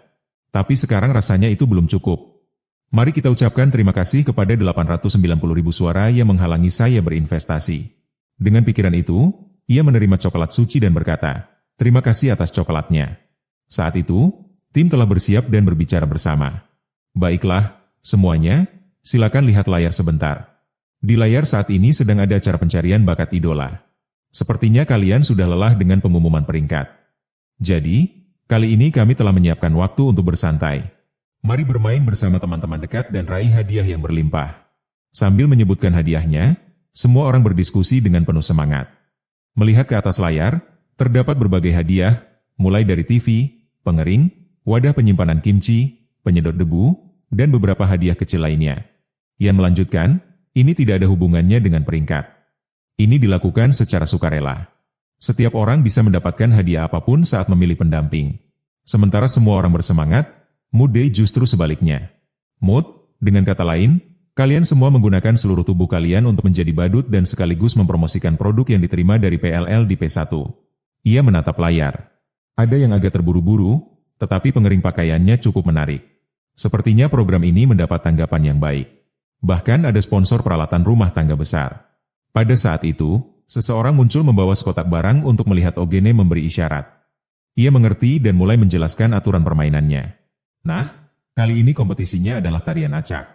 Speaker 1: Tapi sekarang rasanya itu belum cukup. Mari kita ucapkan terima kasih kepada 890.000 suara yang menghalangi saya berinvestasi. Dengan pikiran itu, ia menerima coklat suci dan berkata, "Terima kasih atas coklatnya." Saat itu, tim telah bersiap dan berbicara bersama. "Baiklah, semuanya, silakan lihat layar sebentar. Di layar saat ini sedang ada acara pencarian bakat idola. Sepertinya kalian sudah lelah dengan pengumuman peringkat. Jadi, kali ini kami telah menyiapkan waktu untuk bersantai. Mari bermain bersama teman-teman dekat dan raih hadiah yang berlimpah." Sambil menyebutkan hadiahnya, semua orang berdiskusi dengan penuh semangat. Melihat ke atas layar, terdapat berbagai hadiah, mulai dari TV, pengering, wadah penyimpanan kimchi, penyedot debu, dan beberapa hadiah kecil lainnya. Ian melanjutkan, ini tidak ada hubungannya dengan peringkat. Ini dilakukan secara sukarela. Setiap orang bisa mendapatkan hadiah apapun saat memilih pendamping. Sementara semua orang bersemangat, Moon Dae justru sebaliknya. Mood, dengan kata lain, kalian semua menggunakan seluruh tubuh kalian untuk menjadi badut dan sekaligus mempromosikan produk yang diterima dari PLL di P1. Ia menatap layar. Ada yang agak terburu-buru, tetapi pengering pakaiannya cukup menarik. Sepertinya program ini mendapat tanggapan yang baik. Bahkan ada sponsor peralatan rumah tangga besar. Pada saat itu, seseorang muncul membawa sekotak barang untuk melihat Ogene memberi isyarat. Ia mengerti dan mulai menjelaskan aturan permainannya. Nah, kali ini kompetisinya adalah tarian acak.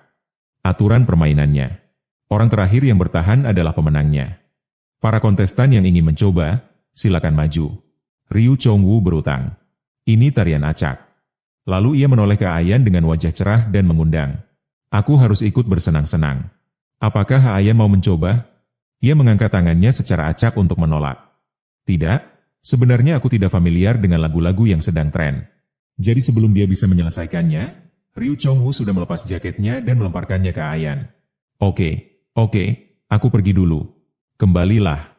Speaker 1: Aturan permainannya. Orang terakhir yang bertahan adalah pemenangnya. Para kontestan yang ingin mencoba, silakan maju. Ryu Chong-woo berutang. Ini tarian acak. Lalu ia menoleh ke Ayan dengan wajah cerah dan mengundang. Aku harus ikut bersenang-senang. Apakah Ayan mau mencoba? Ia mengangkat tangannya secara acak untuk menolak. Tidak, sebenarnya aku tidak familiar dengan lagu-lagu yang sedang tren. Jadi sebelum dia bisa menyelesaikannya, Ryu Chong-woo sudah melepas jaketnya dan melemparkannya ke Ayan. Oke, aku pergi dulu. Kembalilah.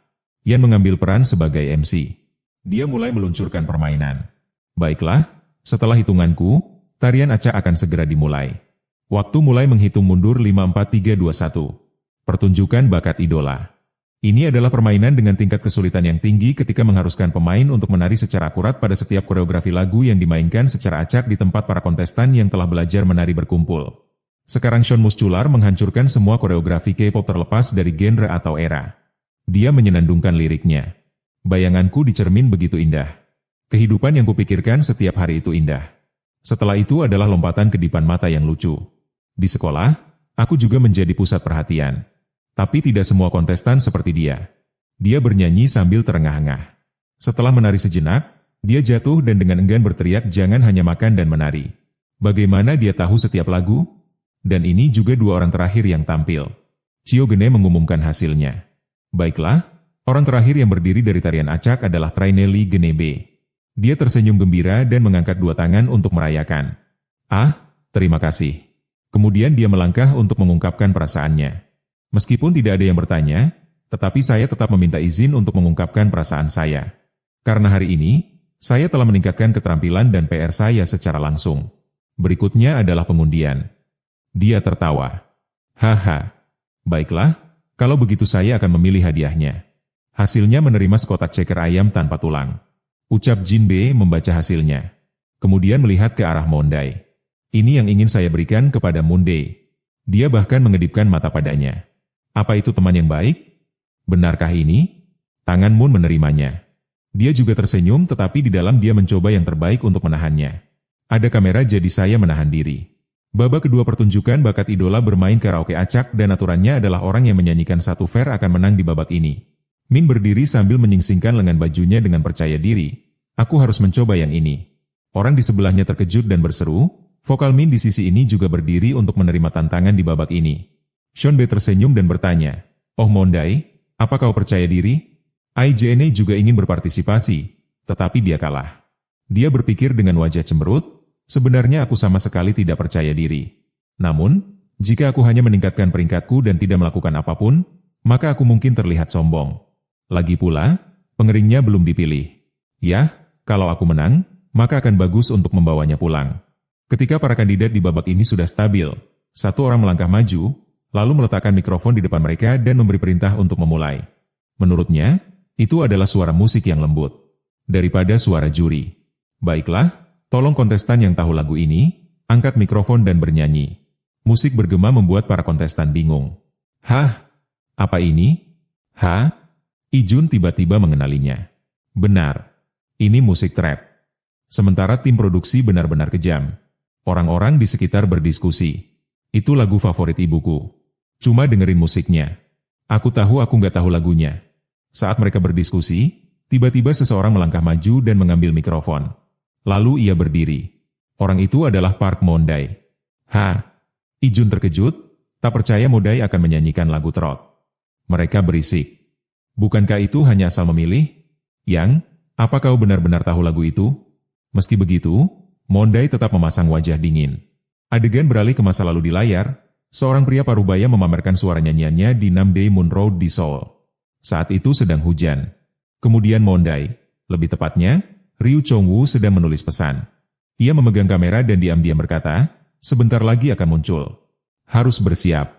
Speaker 1: Ian mengambil peran sebagai MC. Dia mulai meluncurkan permainan. Baiklah, setelah hitunganku, tarian acak akan segera dimulai. Waktu mulai menghitung mundur 5, 4, 3, 2, 1. Pertunjukan bakat idola. Ini adalah permainan dengan tingkat kesulitan yang tinggi ketika mengharuskan pemain untuk menari secara akurat pada setiap koreografi lagu yang dimainkan secara acak di tempat para kontestan yang telah belajar menari berkumpul. Sekarang Sean Muscular menghancurkan semua koreografi K-pop terlepas dari genre atau era. Dia menyenandungkan liriknya. Bayanganku di cermin begitu indah. Kehidupan yang kupikirkan setiap hari itu indah. Setelah itu adalah lompatan kedipan mata yang lucu. Di sekolah, aku juga menjadi pusat perhatian. Tapi tidak semua kontestan seperti dia. Dia bernyanyi sambil terengah-engah. Setelah menari sejenak, dia jatuh dan dengan enggan berteriak jangan hanya makan dan menari. Bagaimana dia tahu setiap lagu? Dan ini juga dua orang terakhir yang tampil. Cio Gene mengumumkan hasilnya. Baiklah, orang terakhir yang berdiri dari tarian acak adalah Trainelli Genebe. Dia tersenyum gembira dan mengangkat dua tangan untuk merayakan. Ah, terima kasih. Kemudian dia melangkah untuk mengungkapkan perasaannya. Meskipun tidak ada yang bertanya, tetapi saya tetap meminta izin untuk mengungkapkan perasaan saya. Karena hari ini, saya telah meningkatkan keterampilan dan PR saya secara langsung. Berikutnya adalah pengundian. Dia tertawa. Haha. Baiklah, kalau begitu saya akan memilih hadiahnya. Hasilnya menerima sekotak ceker ayam tanpa tulang. Ucap Jinbe membaca hasilnya. Kemudian melihat ke arah Mondai. Ini yang ingin saya berikan kepada Mondai. Dia bahkan mengedipkan mata padanya. Apa itu teman yang baik? Benarkah ini? Tangan Moon menerimanya. Dia juga tersenyum tetapi di dalam dia mencoba yang terbaik untuk menahannya. Ada kamera jadi saya menahan diri. Babak kedua pertunjukan bakat idola bermain karaoke acak dan aturannya adalah orang yang menyanyikan satu ver akan menang di babak ini. Min berdiri sambil menyingsingkan lengan bajunya dengan percaya diri. Aku harus mencoba yang ini. Orang di sebelahnya terkejut dan berseru. Vokal Min di sisi ini juga berdiri untuk menerima tantangan di babak ini. Seonbe tersenyum dan bertanya, "Oh Mondai, apa kau percaya diri?" IJNE juga ingin berpartisipasi, tetapi dia kalah. Dia berpikir dengan wajah cemberut, sebenarnya aku sama sekali tidak percaya diri. Namun, jika aku hanya meningkatkan peringkatku dan tidak melakukan apapun, maka aku mungkin terlihat sombong. Lagi pula, pengeringnya belum dipilih. Ya, kalau aku menang, maka akan bagus untuk membawanya pulang. Ketika para kandidat di babak ini sudah stabil, satu orang melangkah maju, lalu meletakkan mikrofon di depan mereka dan memberi perintah untuk memulai. Menurutnya, itu adalah suara musik yang lembut, daripada suara juri. Baiklah, tolong kontestan yang tahu lagu ini, angkat mikrofon dan bernyanyi. Musik bergema membuat para kontestan bingung. Hah? Apa ini? Hah? Ijun tiba-tiba mengenalinya. Benar, ini musik trap. Sementara tim produksi benar-benar kejam. Orang-orang di sekitar berdiskusi. Itu lagu favorit ibuku. Cuma dengerin musiknya. Aku tahu aku nggak tahu lagunya. Saat mereka berdiskusi, tiba-tiba seseorang melangkah maju dan mengambil mikrofon. Lalu ia berdiri. Orang itu adalah Park Mondai. Ijun terkejut, tak percaya Mondai akan menyanyikan lagu trot. Mereka berisik. Bukankah itu hanya asal memilih? Yang, apa kau benar-benar tahu lagu itu? Meski begitu, Mondai tetap memasang wajah dingin. Adegan beralih ke masa lalu di layar, seorang pria parubaya memamerkan suara nyanyiannya di Namdae Moon Road di Seoul. Saat itu sedang hujan. Kemudian Mondai, lebih tepatnya, Ryu Chongwoo sedang menulis pesan. Ia memegang kamera dan diam-diam berkata, sebentar lagi akan muncul. Harus bersiap.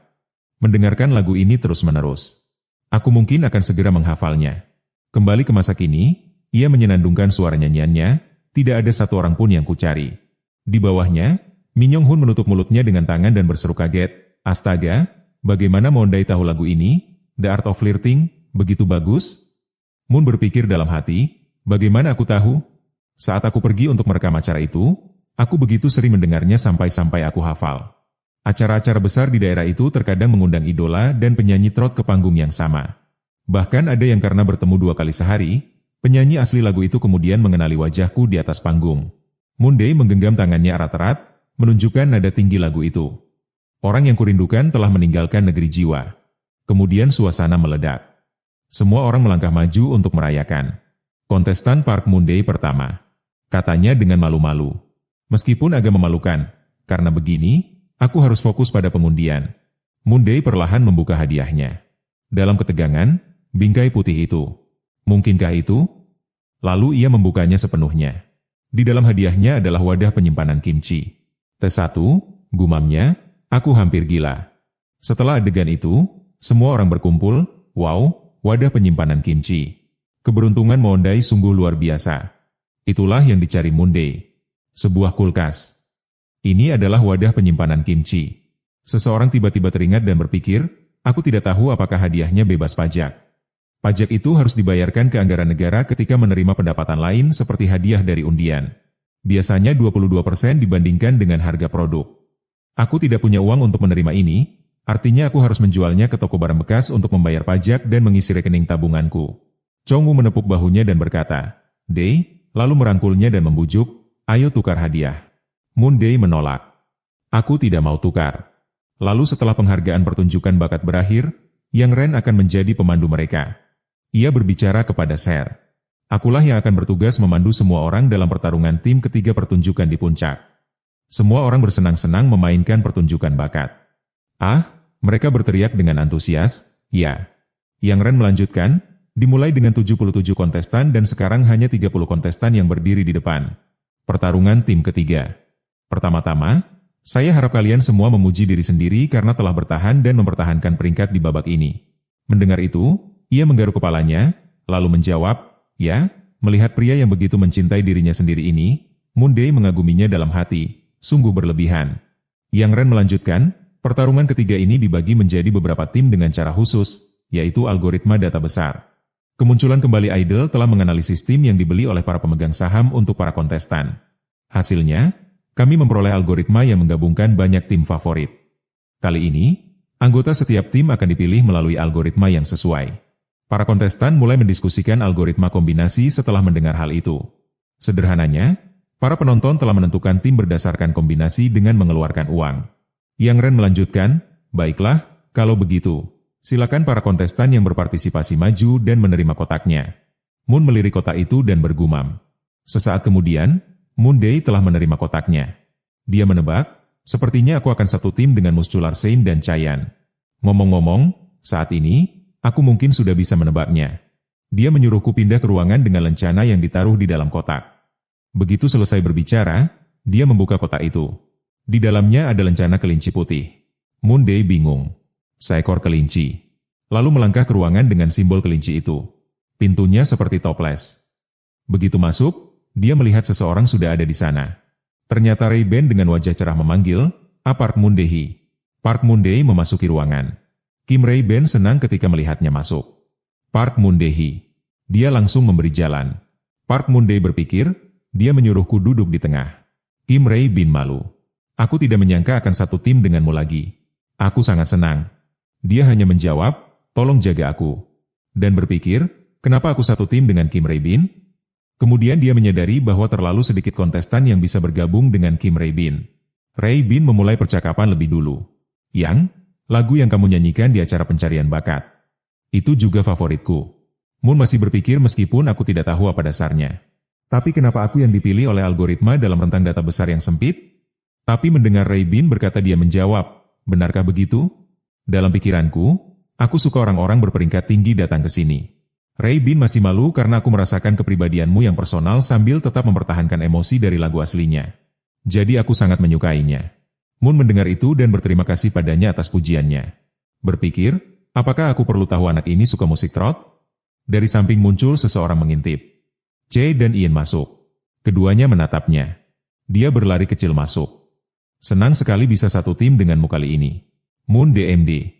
Speaker 1: Mendengarkan lagu ini terus-menerus. Aku mungkin akan segera menghafalnya. Kembali ke masa kini, ia menyenandungkan suara nyanyiannya, tidak ada satu orang pun yang kucari. Di bawahnya, Min Young Hoon menutup mulutnya dengan tangan dan berseru kaget, astaga, bagaimana Mondai tahu lagu ini? The Art of Flirting, begitu bagus? Moon berpikir dalam hati, bagaimana aku tahu? Saat aku pergi untuk merekam acara itu, aku begitu sering mendengarnya sampai-sampai aku hafal. Acara-acara besar di daerah itu terkadang mengundang idola dan penyanyi trot ke panggung yang sama. Bahkan ada yang karena bertemu 2 kali sehari, penyanyi asli lagu itu kemudian mengenali wajahku di atas panggung. Mondai menggenggam tangannya erat-erat, menunjukkan nada tinggi lagu itu. Orang yang kurindukan telah meninggalkan negeri jiwa. Kemudian suasana meledak. Semua orang melangkah maju untuk merayakan. Kontestan Park Mondai pertama. Katanya dengan malu-malu. Meskipun agak memalukan, karena begini, aku harus fokus pada pengundian. Mondai perlahan membuka hadiahnya. Dalam ketegangan, bingkai putih itu. Mungkinkah itu? Lalu ia membukanya sepenuhnya. Di dalam hadiahnya adalah wadah penyimpanan kimchi. T1, gumamnya, aku hampir gila. Setelah adegan itu, semua orang berkumpul, wow, wadah penyimpanan kimchi. Keberuntungan Mondai sungguh luar biasa. Itulah yang dicari Mondai. Sebuah kulkas. Ini adalah wadah penyimpanan kimchi. Seseorang tiba-tiba teringat dan berpikir, aku tidak tahu apakah hadiahnya bebas pajak. Pajak itu harus dibayarkan ke anggaran negara ketika menerima pendapatan lain seperti hadiah dari undian. Biasanya 22% dibandingkan dengan harga produk. Aku tidak punya uang untuk menerima ini, artinya aku harus menjualnya ke toko barang bekas untuk membayar pajak dan mengisi rekening tabunganku. Chongwu menepuk bahunya dan berkata, Dei, lalu merangkulnya dan membujuk, ayo tukar hadiah. Moon Dei menolak. Aku tidak mau tukar. Lalu setelah penghargaan pertunjukan bakat berakhir, Yang Ren akan menjadi pemandu mereka. Ia berbicara kepada Ser. Akulah yang akan bertugas memandu semua orang dalam pertarungan tim ketiga pertunjukan di puncak. Semua orang bersenang-senang memainkan pertunjukan bakat. Ah, mereka berteriak dengan antusias, ya. Yang Ren melanjutkan, dimulai dengan 77 kontestan dan sekarang hanya 30 kontestan yang berdiri di depan. Pertarungan tim ketiga. Pertama-tama, saya harap kalian semua memuji diri sendiri karena telah bertahan dan mempertahankan peringkat di babak ini. Mendengar itu, ia menggaruk kepalanya, lalu menjawab, ya, melihat pria yang begitu mencintai dirinya sendiri ini, Moon Dei mengaguminya dalam hati, sungguh berlebihan. Yang Ren melanjutkan, pertarungan ketiga ini dibagi menjadi beberapa tim dengan cara khusus, yaitu algoritma data besar. Kemunculan kembali Idol telah menganalisis tim yang dibeli oleh para pemegang saham untuk para kontestan. Hasilnya, kami memperoleh algoritma yang menggabungkan banyak tim favorit. Kali ini, anggota setiap tim akan dipilih melalui algoritma yang sesuai. Para kontestan mulai mendiskusikan algoritma kombinasi setelah mendengar hal itu. Sederhananya, para penonton telah menentukan tim berdasarkan kombinasi dengan mengeluarkan uang. Yang Ren melanjutkan, baiklah, kalau begitu, silakan para kontestan yang berpartisipasi maju dan menerima kotaknya. Moon melirik kotak itu dan bergumam. Sesaat kemudian, Moon Dei telah menerima kotaknya. Dia menebak, sepertinya aku akan satu tim dengan Muscular Saint dan Chayan. Ngomong-ngomong, saat ini, aku mungkin sudah bisa menebaknya. Dia menyuruhku pindah ke ruangan dengan lencana yang ditaruh di dalam kotak. Begitu selesai berbicara, dia membuka kotak itu. Di dalamnya ada lencana kelinci putih. Moon Dei bingung. Seekor kelinci. Lalu melangkah ke ruangan dengan simbol kelinci itu. Pintunya seperti toples. Begitu masuk, dia melihat seseorang sudah ada di sana. Ternyata Ray Ben dengan wajah cerah memanggil, Park Moon Dei. Park Moon Dei memasuki ruangan. Kim Ray Ben senang ketika melihatnya masuk. Park Moon Dei. Dia langsung memberi jalan. Park Moon Dei berpikir, dia menyuruhku duduk di tengah. Kim Ray Ben malu. Aku tidak menyangka akan satu tim denganmu lagi. Aku sangat senang. Dia hanya menjawab, tolong jaga aku. Dan berpikir, kenapa aku satu tim dengan Kim Ray Ben? Kemudian dia menyadari bahwa terlalu sedikit kontestan yang bisa bergabung dengan Kim Ray Ben. Ray Ben memulai percakapan lebih dulu. Yang, lagu yang kamu nyanyikan di acara pencarian bakat. Itu juga favoritku. Moon masih berpikir meskipun aku tidak tahu apa dasarnya. Tapi kenapa aku yang dipilih oleh algoritma dalam rentang data besar yang sempit? Tapi mendengar Ray Ben berkata dia menjawab, benarkah begitu? Dalam pikiranku, aku suka orang-orang berperingkat tinggi datang ke sini. Ray Ben masih malu karena aku merasakan kepribadianmu yang personal sambil tetap mempertahankan emosi dari lagu aslinya. Jadi aku sangat menyukainya. Moon mendengar itu dan berterima kasih padanya atas pujiannya. Berpikir, apakah aku perlu tahu anak ini suka musik trot? Dari samping muncul seseorang mengintip. Che dan Ian masuk. Keduanya menatapnya. Dia berlari kecil masuk. Senang sekali bisa satu tim denganmu kali ini. Moon DMD.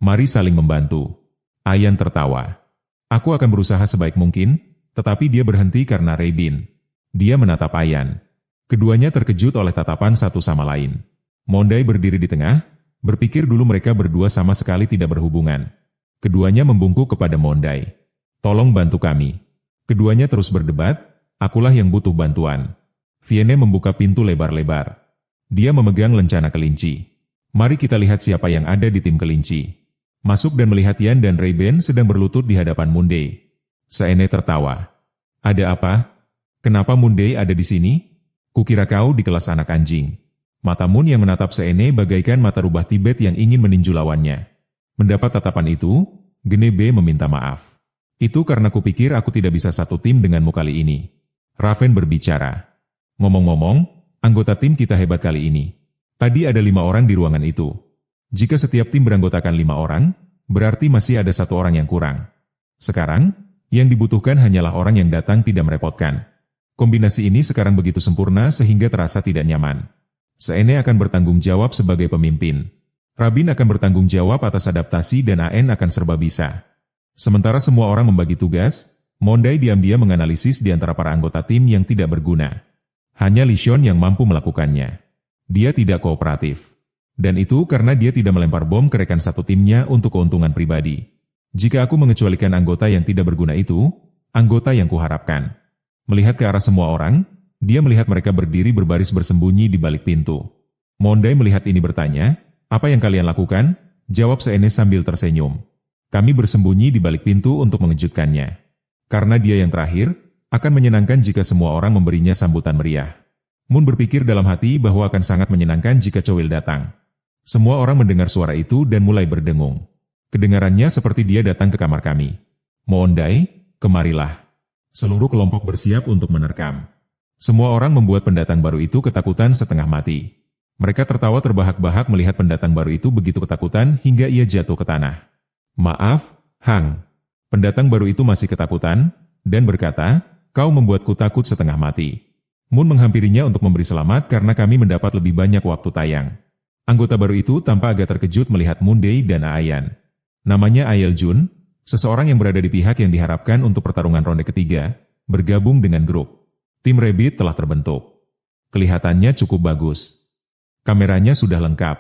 Speaker 1: Mari saling membantu. Ayan tertawa. Aku akan berusaha sebaik mungkin, tetapi dia berhenti karena Ray Ben. Dia menatap Ayan. Keduanya terkejut oleh tatapan satu sama lain. Mondai berdiri di tengah, berpikir dulu mereka berdua sama sekali tidak berhubungan. Keduanya membungkuk kepada Mondai. Tolong bantu kami. Keduanya terus berdebat, akulah yang butuh bantuan. Vienne membuka pintu lebar-lebar. Dia memegang lencana kelinci. Mari kita lihat siapa yang ada di tim kelinci. Masuk dan melihat Yan dan Ray Ben sedang berlutut di hadapan Moon-Dei. Seene tertawa. Ada apa? Kenapa Moon-Dei ada di sini? Kukira kau di kelas anak anjing. Mata Moon yang menatap Seene bagaikan mata rubah Tibet yang ingin meninju lawannya. Mendapat tatapan itu, Gene B meminta maaf. Itu karena kupikir aku tidak bisa satu tim denganmu kali ini. Raven berbicara. Ngomong-ngomong, anggota tim kita hebat kali ini. Tadi ada 5 orang di ruangan itu. Jika setiap tim beranggotakan 5 orang, berarti masih ada 1 orang yang kurang. Sekarang, yang dibutuhkan hanyalah orang yang datang tidak merepotkan. Kombinasi ini sekarang begitu sempurna sehingga terasa tidak nyaman. Seene akan bertanggung jawab sebagai pemimpin. Rabin akan bertanggung jawab atas adaptasi dan AN akan serba bisa. Sementara semua orang membagi tugas, Mondai diam-diam menganalisis di antara para anggota tim yang tidak berguna. Hanya Li Xion yang mampu melakukannya. Dia tidak kooperatif. Dan itu karena dia tidak melempar bom ke rekan satu timnya untuk keuntungan pribadi. Jika aku mengecualikan anggota yang tidak berguna itu, anggota yang kuharapkan. Melihat ke arah semua orang, dia melihat mereka berdiri berbaris bersembunyi di balik pintu. Mondai melihat ini bertanya, "Apa yang kalian lakukan?" Jawab Seene sambil tersenyum. "Kami bersembunyi di balik pintu untuk mengejutkannya. Karena dia yang terakhir, akan menyenangkan jika semua orang memberinya sambutan meriah." Moon berpikir dalam hati bahwa akan sangat menyenangkan jika Chowil datang. Semua orang mendengar suara itu dan mulai berdengung. Kedengarannya seperti dia datang ke kamar kami. "Mondai, kemarilah." Seluruh kelompok bersiap untuk menerkam. Semua orang membuat pendatang baru itu ketakutan setengah mati. Mereka tertawa terbahak-bahak melihat pendatang baru itu begitu ketakutan hingga ia jatuh ke tanah. "Maaf, Hang." Pendatang baru itu masih ketakutan, dan berkata, "Kau membuatku takut setengah mati." Moon menghampirinya untuk memberi selamat karena kami mendapat lebih banyak waktu tayang. Anggota baru itu tampak agak terkejut melihat Moonday dan Ayan. Namanya Ael Jun, seseorang yang berada di pihak yang diharapkan untuk pertarungan ronde ketiga, bergabung dengan grup. Tim Rabbit telah terbentuk. Kelihatannya cukup bagus. Kameranya sudah lengkap.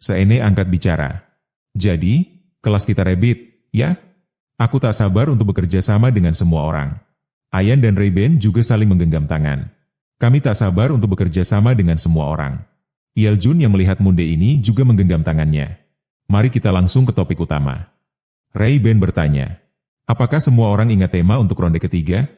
Speaker 1: Seene angkat bicara. "Jadi, kelas kita Rabbit, ya? Aku tak sabar untuk bekerja sama dengan semua orang." Ayan dan Rayben juga saling menggenggam tangan. "Kami tak sabar untuk bekerja sama dengan semua orang." Ael Jun yang melihat Moonday ini juga menggenggam tangannya. "Mari kita langsung ke topik utama." Rayben bertanya, "Apakah semua orang ingat tema untuk ronde ketiga?"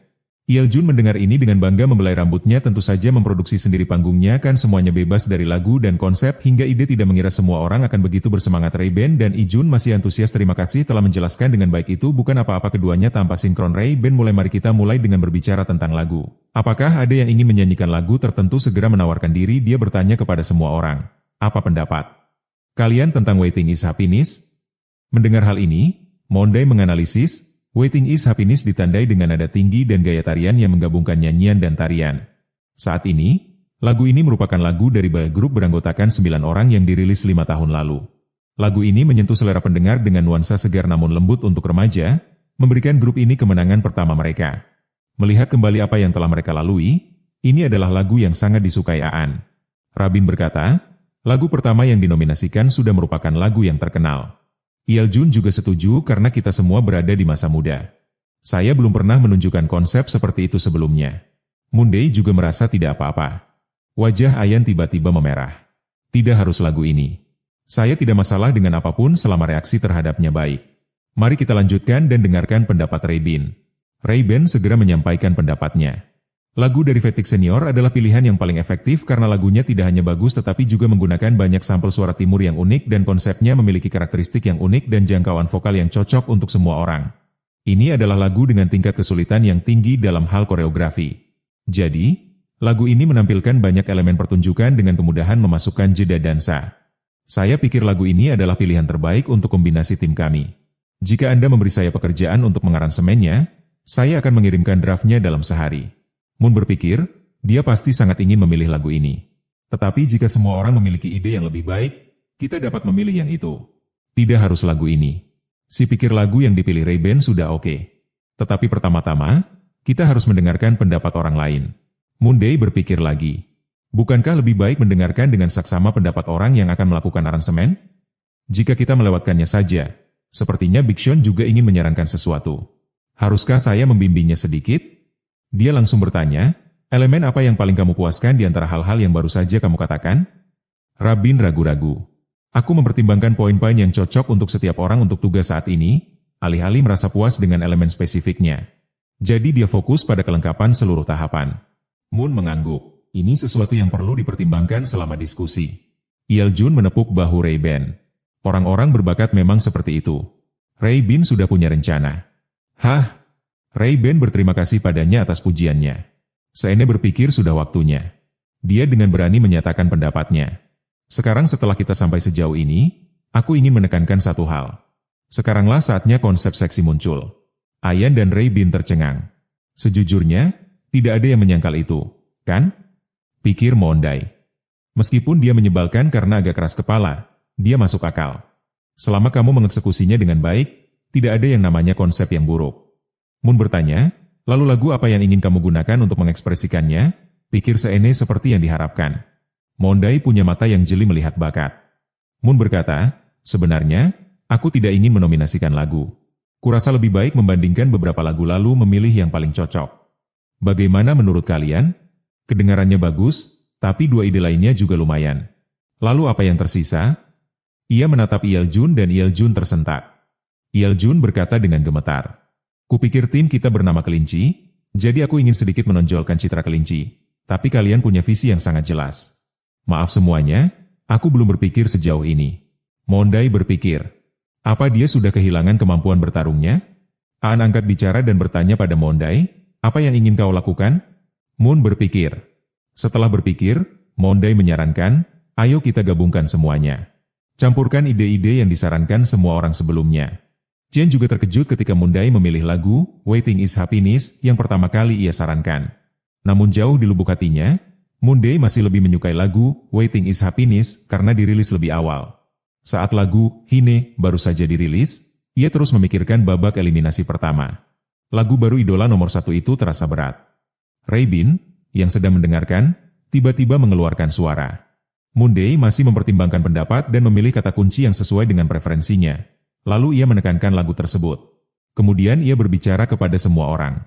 Speaker 1: Ael Jun mendengar ini dengan bangga membelai rambutnya, tentu saja memproduksi sendiri panggungnya kan semuanya bebas dari lagu dan konsep hingga ide, tidak mengira semua orang akan begitu bersemangat. Rayben dan Ijun masih antusias. "Terima kasih telah menjelaskan dengan baik, itu bukan apa-apa." Keduanya tanpa sinkron. Rayben mulai, "Mari kita mulai dengan berbicara tentang lagu. Apakah ada yang ingin menyanyikan lagu tertentu?" Segera menawarkan diri, dia bertanya kepada semua orang, "Apa pendapat kalian tentang Waiting is Happiness?" Mendengar hal ini, Mondai menganalisis. Waiting is Happiness ditandai dengan nada tinggi dan gaya tarian yang menggabungkan nyanyian dan tarian. Saat ini, lagu ini merupakan lagu dari boy group beranggotakan 9 orang yang dirilis 5 tahun lalu. Lagu ini menyentuh selera pendengar dengan nuansa segar namun lembut untuk remaja, memberikan grup ini kemenangan pertama mereka. Melihat kembali apa yang telah mereka lalui, ini adalah lagu yang sangat disukai Aan. Rabin berkata, lagu pertama yang dinominasikan sudah merupakan lagu yang terkenal. Ael Jun juga setuju karena kita semua berada di masa muda. Saya belum pernah menunjukkan konsep seperti itu sebelumnya. Moonday juga merasa tidak apa-apa. Wajah Ayan tiba-tiba memerah. Tidak harus lagu ini. Saya tidak masalah dengan apapun selama reaksi terhadapnya baik. Mari kita lanjutkan dan dengarkan pendapat Raybin. Rayben segera menyampaikan pendapatnya. Lagu dari Fatigue Senior adalah pilihan yang paling efektif karena lagunya tidak hanya bagus tetapi juga menggunakan banyak sampel suara timur yang unik dan konsepnya memiliki karakteristik yang unik dan jangkauan vokal yang cocok untuk semua orang. Ini adalah lagu dengan tingkat kesulitan yang tinggi dalam hal koreografi. Jadi, lagu ini menampilkan banyak elemen pertunjukan dengan kemudahan memasukkan jeda dansa. Saya pikir lagu ini adalah pilihan terbaik untuk kombinasi tim kami. Jika Anda memberi saya pekerjaan untuk mengaransemennya, saya akan mengirimkan draftnya dalam sehari. Moon berpikir, dia pasti sangat ingin memilih lagu ini. Tetapi jika semua orang memiliki ide yang lebih baik, kita dapat memilih yang itu. Tidak harus lagu ini. Si pikir lagu yang dipilih Rayben sudah oke. Tetapi pertama-tama, kita harus mendengarkan pendapat orang lain. Moonday berpikir lagi. Bukankah lebih baik mendengarkan dengan saksama pendapat orang yang akan melakukan aransemen? Jika kita melewatkannya saja, sepertinya Big Sean juga ingin menyarankan sesuatu. Haruskah saya membimbingnya sedikit? Dia langsung bertanya, elemen apa yang paling kamu puaskan di antara hal-hal yang baru saja kamu katakan? Rabin ragu-ragu. Aku mempertimbangkan poin-poin yang cocok untuk setiap orang untuk tugas saat ini, alih-alih merasa puas dengan elemen spesifiknya. Jadi dia fokus pada kelengkapan seluruh tahapan. Moon mengangguk. Ini sesuatu yang perlu dipertimbangkan selama diskusi. Ael Jun menepuk bahu Rayben. Orang-orang berbakat memang seperti itu. Raybin sudah punya rencana. Hah? Rayben berterima kasih padanya atas pujiannya. Seene berpikir sudah waktunya. Dia dengan berani menyatakan pendapatnya. Sekarang setelah kita sampai sejauh ini, aku ingin menekankan satu hal. Sekaranglah saatnya konsep seksi muncul. Ayan dan Raybin tercengang. Sejujurnya, tidak ada yang menyangkal itu, kan? Pikir Mondai. Meskipun dia menyebalkan karena agak keras kepala, dia masuk akal. Selama kamu mengeksekusinya dengan baik, tidak ada yang namanya konsep yang buruk. Moon bertanya, lalu lagu apa yang ingin kamu gunakan untuk mengekspresikannya? Pikir Seene seperti yang diharapkan. Mondai punya mata yang jeli melihat bakat. Moon berkata, sebenarnya, aku tidak ingin menominasikan lagu. Kurasa lebih baik membandingkan beberapa lagu lalu memilih yang paling cocok. Bagaimana menurut kalian? Kedengarannya bagus, tapi dua ide lainnya juga lumayan. Lalu apa yang tersisa? Ia menatap Yeoljun dan Yeoljun tersentak. Yeoljun berkata dengan gemetar. Kupikir tim kita bernama Kelinci, jadi aku ingin sedikit menonjolkan citra kelinci. Tapi kalian punya visi yang sangat jelas. Maaf semuanya, aku belum berpikir sejauh ini. Mondai berpikir. Apa dia sudah kehilangan kemampuan bertarungnya? Aan angkat bicara dan bertanya pada Mondai, apa yang ingin kau lakukan? Moon berpikir. Setelah berpikir, Mondai menyarankan, ayo kita gabungkan semuanya. Campurkan ide-ide yang disarankan semua orang sebelumnya. Chen juga terkejut ketika Mondai memilih lagu Waiting is Happiness yang pertama kali ia sarankan. Namun jauh di lubuk hatinya, Mondai masih lebih menyukai lagu Waiting is Happiness karena dirilis lebih awal. Saat lagu Hine baru saja dirilis, ia terus memikirkan babak eliminasi pertama. Lagu baru idola nomor 1 itu terasa berat. Raybin, yang sedang mendengarkan, tiba-tiba mengeluarkan suara. Mondai masih mempertimbangkan pendapat dan memilih kata kunci yang sesuai dengan preferensinya. Lalu ia menekankan lagu tersebut. Kemudian ia berbicara kepada semua orang.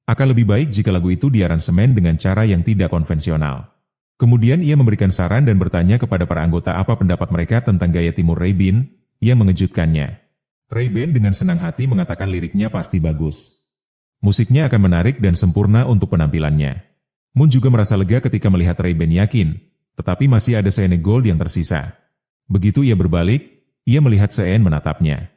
Speaker 1: Akan lebih baik jika lagu itu diaransemen dengan cara yang tidak konvensional. Kemudian ia memberikan saran dan bertanya kepada para anggota apa pendapat mereka tentang gaya timur Raybin yang mengejutkannya. Raybin dengan senang hati mengatakan liriknya pasti bagus. Musiknya akan menarik dan sempurna untuk penampilannya. Moon juga merasa lega ketika melihat Raybin yakin. Tetapi masih ada Seene Gold yang tersisa. Begitu ia berbalik, ia melihat Seene menatapnya.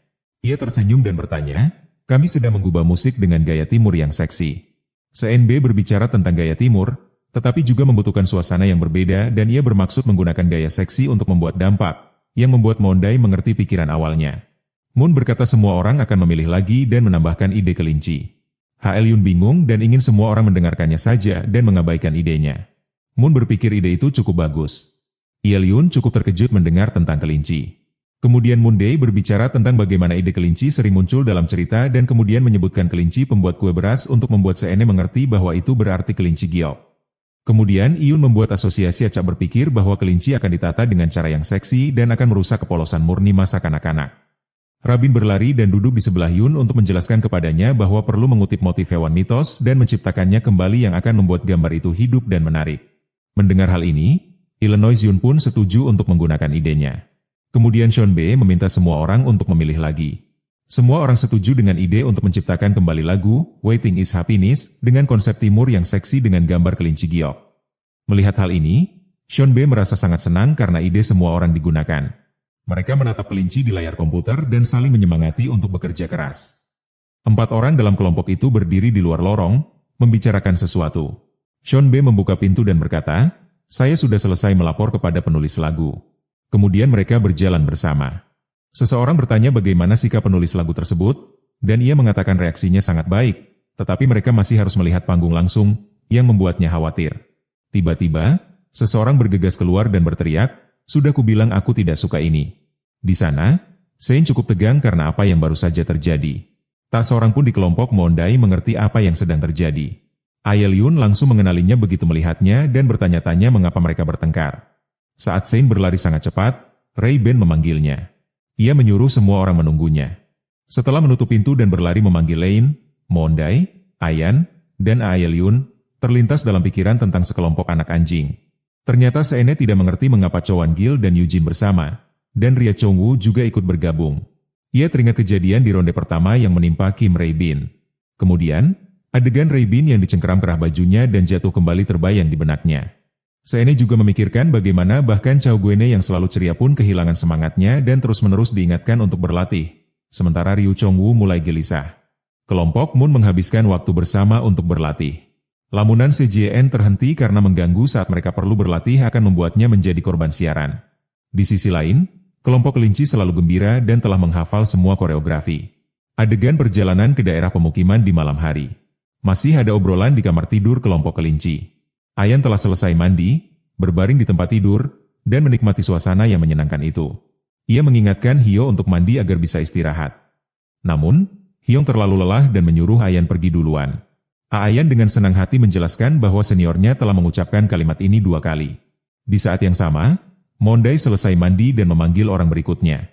Speaker 1: Ia tersenyum dan bertanya, kami sedang mengubah musik dengan gaya timur yang seksi. Seene berbicara tentang gaya timur, tetapi juga membutuhkan suasana yang berbeda dan ia bermaksud menggunakan gaya seksi untuk membuat dampak, yang membuat Mondai mengerti pikiran awalnya. Moon berkata semua orang akan memilih lagi dan menambahkan ide kelinci. Haelyun bingung dan ingin semua orang mendengarkannya saja dan mengabaikan idenya. Moon berpikir ide itu cukup bagus. Yeoljun cukup terkejut mendengar tentang kelinci. Kemudian Mondai berbicara tentang bagaimana ide kelinci sering muncul dalam cerita dan kemudian menyebutkan kelinci pembuat kue beras untuk membuat Seene mengerti bahwa itu berarti kelinci giok. Kemudian Iyun membuat asosiasi acak berpikir bahwa kelinci akan ditata dengan cara yang seksi dan akan merusak kepolosan murni masa kanak-kanak. Rabin berlari dan duduk di sebelah Yun untuk menjelaskan kepadanya bahwa perlu mengutip motif hewan mitos dan menciptakannya kembali yang akan membuat gambar itu hidup dan menarik. Mendengar hal ini, Illinois Yun pun setuju untuk menggunakan idenya. Kemudian Seonbae meminta semua orang untuk memilih lagi. Semua orang setuju dengan ide untuk menciptakan kembali lagu Waiting is Happiness dengan konsep timur yang seksi dengan gambar kelinci giok. Melihat hal ini, Seonbae merasa sangat senang karena ide semua orang digunakan. Mereka menatap kelinci di layar komputer dan saling menyemangati untuk bekerja keras. 4 orang dalam kelompok itu berdiri di luar lorong, membicarakan sesuatu. Seonbae membuka pintu dan berkata, saya sudah selesai melapor kepada penulis lagu. Kemudian mereka berjalan bersama. Seseorang bertanya bagaimana sikap penulis lagu tersebut, dan ia mengatakan reaksinya sangat baik, tetapi mereka masih harus melihat panggung langsung, yang membuatnya khawatir. Tiba-tiba, seseorang bergegas keluar dan berteriak, sudah kubilang aku tidak suka ini. Di sana, Sein cukup tegang karena apa yang baru saja terjadi. Tak seorang pun di kelompok Mondai mengerti apa yang sedang terjadi. Haelyun langsung mengenalinya begitu melihatnya dan bertanya-tanya mengapa mereka bertengkar. Saat Sein berlari sangat cepat, Raybin memanggilnya. Ia menyuruh semua orang menunggunya. Setelah menutup pintu dan berlari memanggil Lane, Mondai, Ayan, dan Haelyun, terlintas dalam pikiran tentang sekelompok anak anjing. Ternyata Seene tidak mengerti mengapa Chowan Gil dan Eugene bersama, dan Ria Chongwoo juga ikut bergabung. Ia teringat kejadian di ronde pertama yang menimpa Kim Raybin. Kemudian, adegan Raybin yang dicengkeram kerah bajunya dan jatuh kembali terbayang di benaknya. Seene juga memikirkan bagaimana bahkan Chow Guene yang selalu ceria pun kehilangan semangatnya dan terus-menerus diingatkan untuk berlatih, sementara Ryu Chongwoo mulai gelisah. Kelompok Moon menghabiskan waktu bersama untuk berlatih. Lamunan CJN terhenti karena mengganggu saat mereka perlu berlatih akan membuatnya menjadi korban siaran. Di sisi lain, kelompok kelinci selalu gembira dan telah menghafal semua koreografi. Adegan perjalanan ke daerah pemukiman di malam hari. Masih ada obrolan di kamar tidur kelompok kelinci. Ayan telah selesai mandi, berbaring di tempat tidur, dan menikmati suasana yang menyenangkan itu. Ia mengingatkan Hyo untuk mandi agar bisa istirahat. Namun, Hyung terlalu lelah dan menyuruh Ayan pergi duluan. Aayan dengan senang hati menjelaskan bahwa seniornya telah mengucapkan kalimat ini 2 kali. Di saat yang sama, Mondai selesai mandi dan memanggil orang berikutnya.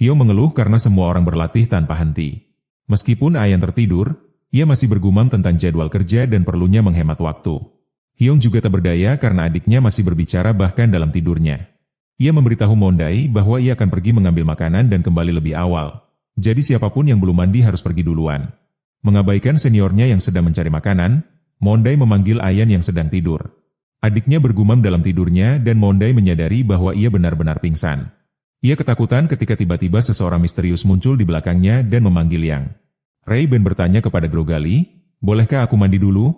Speaker 1: Hyong mengeluh karena semua orang berlatih tanpa henti. Meskipun Aayan tertidur, ia masih bergumam tentang jadwal kerja dan perlunya menghemat waktu. Hyong juga tak berdaya karena adiknya masih berbicara bahkan dalam tidurnya. Ia memberitahu Mondai bahwa ia akan pergi mengambil makanan dan kembali lebih awal. Jadi siapapun yang belum mandi harus pergi duluan. Mengabaikan seniornya yang sedang mencari makanan, Mondai memanggil Aayan yang sedang tidur. Adiknya bergumam dalam tidurnya dan Mondai menyadari bahwa ia benar-benar pingsan. Ia ketakutan ketika tiba-tiba seseorang misterius muncul di belakangnya dan memanggil Yang. Ray-ban bertanya kepada Grogali, "Bolehkah aku mandi dulu?"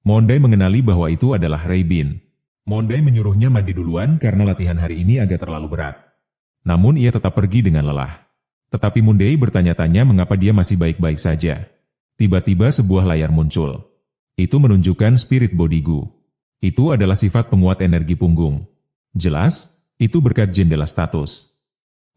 Speaker 1: Mondai mengenali bahwa itu adalah Ray-bin. Mondai menyuruhnya mandi duluan karena latihan hari ini agak terlalu berat. Namun ia tetap pergi dengan lelah. Tetapi Mondai bertanya-tanya mengapa dia masih baik-baik saja. Tiba-tiba sebuah layar muncul. Itu menunjukkan spirit body goo. Itu adalah sifat penguat energi punggung. Jelas, itu berkat jendela status.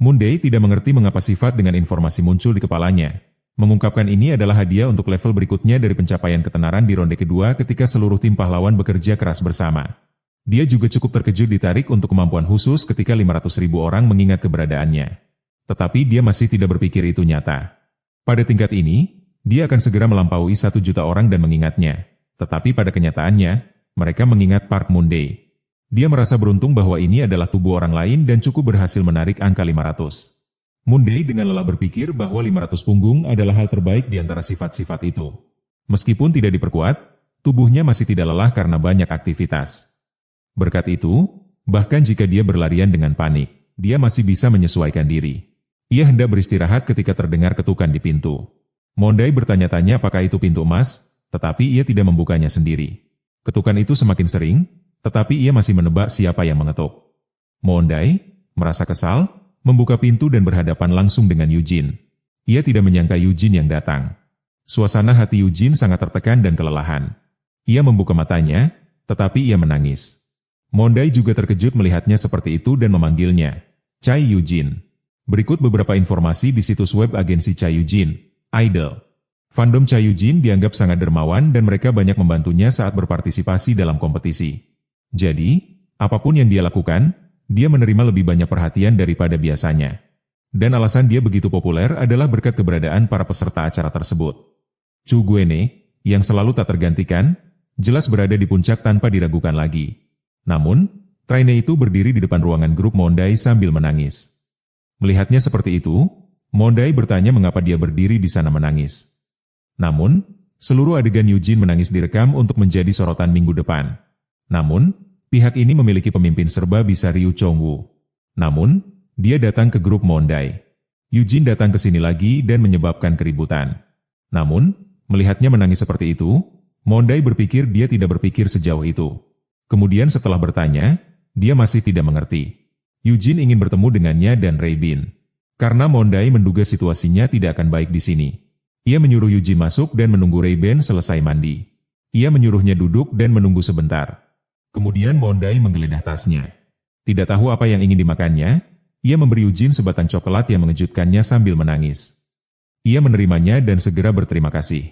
Speaker 1: Mondai tidak mengerti mengapa sifat dengan informasi muncul di kepalanya. Mengungkapkan ini adalah hadiah untuk level berikutnya dari pencapaian ketenaran di ronde kedua ketika seluruh tim pahlawan bekerja keras bersama. Dia juga cukup terkejut ditarik untuk kemampuan khusus ketika 500.000 orang mengingat keberadaannya. Tetapi dia masih tidak berpikir itu nyata. Pada tingkat ini, dia akan segera melampaui 1 juta orang dan mengingatnya. Tetapi pada kenyataannya, mereka mengingat Park Moon-dae. Dia merasa beruntung bahwa ini adalah tubuh orang lain dan cukup berhasil menarik angka 500. Moon-dae dengan lelah berpikir bahwa 500 punggung adalah hal terbaik di antara sifat-sifat itu. Meskipun tidak diperkuat, tubuhnya masih tidak lelah karena banyak aktivitas. Berkat itu, bahkan jika dia berlarian dengan panik, dia masih bisa menyesuaikan diri. Ia hendak beristirahat ketika terdengar ketukan di pintu. Mondai bertanya-tanya apakah itu pintu emas, tetapi ia tidak membukanya sendiri. Ketukan itu semakin sering, tetapi ia masih menebak siapa yang mengetuk. Mondai, merasa kesal, membuka pintu dan berhadapan langsung dengan Eugene. Ia tidak menyangka Eugene yang datang. Suasana hati Eugene sangat tertekan dan kelelahan. Ia membuka matanya, tetapi ia menangis. Mondai juga terkejut melihatnya seperti itu dan memanggilnya, Chai Eugene. Berikut beberapa informasi di situs web agensi Chai Eugene, Idol. Fandom Chai Eugene dianggap sangat dermawan dan mereka banyak membantunya saat berpartisipasi dalam kompetisi. Jadi, apapun yang dia lakukan, dia menerima lebih banyak perhatian daripada biasanya. Dan alasan dia begitu populer adalah berkat keberadaan para peserta acara tersebut. Chu Guene, yang selalu tak tergantikan, jelas berada di puncak tanpa diragukan lagi. Namun, trainer itu berdiri di depan ruangan grup Mondai sambil menangis. Melihatnya seperti itu, Mondai bertanya mengapa dia berdiri di sana menangis. Namun, seluruh adegan Eugene menangis direkam untuk menjadi sorotan minggu depan. Namun, pihak ini memiliki pemimpin serba bisa Ryu Chong-woo. Namun, dia datang ke grup Mondai. Eugene datang ke sini lagi dan menyebabkan keributan. Namun, melihatnya menangis seperti itu, Mondai berpikir dia tidak berpikir sejauh itu. Kemudian setelah bertanya, dia masih tidak mengerti. Eugene ingin bertemu dengannya dan Ray-bin. Karena Mondai menduga situasinya tidak akan baik di sini. Ia menyuruh Eugene masuk dan menunggu Ray-bin selesai mandi. Ia menyuruhnya duduk dan menunggu sebentar. Kemudian Mondai menggeledah tasnya. Tidak tahu apa yang ingin dimakannya, ia memberi Eugene sebatang coklat yang mengejutkannya sambil menangis. Ia menerimanya dan segera berterima kasih.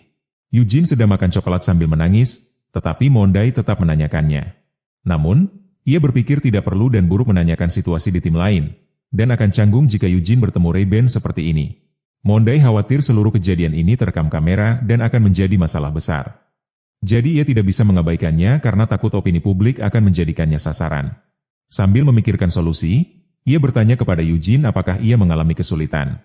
Speaker 1: Eugene sedang makan coklat sambil menangis, tetapi Mondai tetap menanyakannya. Namun, ia berpikir tidak perlu dan buruk menanyakan situasi di tim lain, dan akan canggung jika Eugene bertemu Ray-ban seperti ini. Mondai khawatir seluruh kejadian ini terekam kamera dan akan menjadi masalah besar. Jadi ia tidak bisa mengabaikannya karena takut opini publik akan menjadikannya sasaran. Sambil memikirkan solusi, ia bertanya kepada Eugene apakah ia mengalami kesulitan.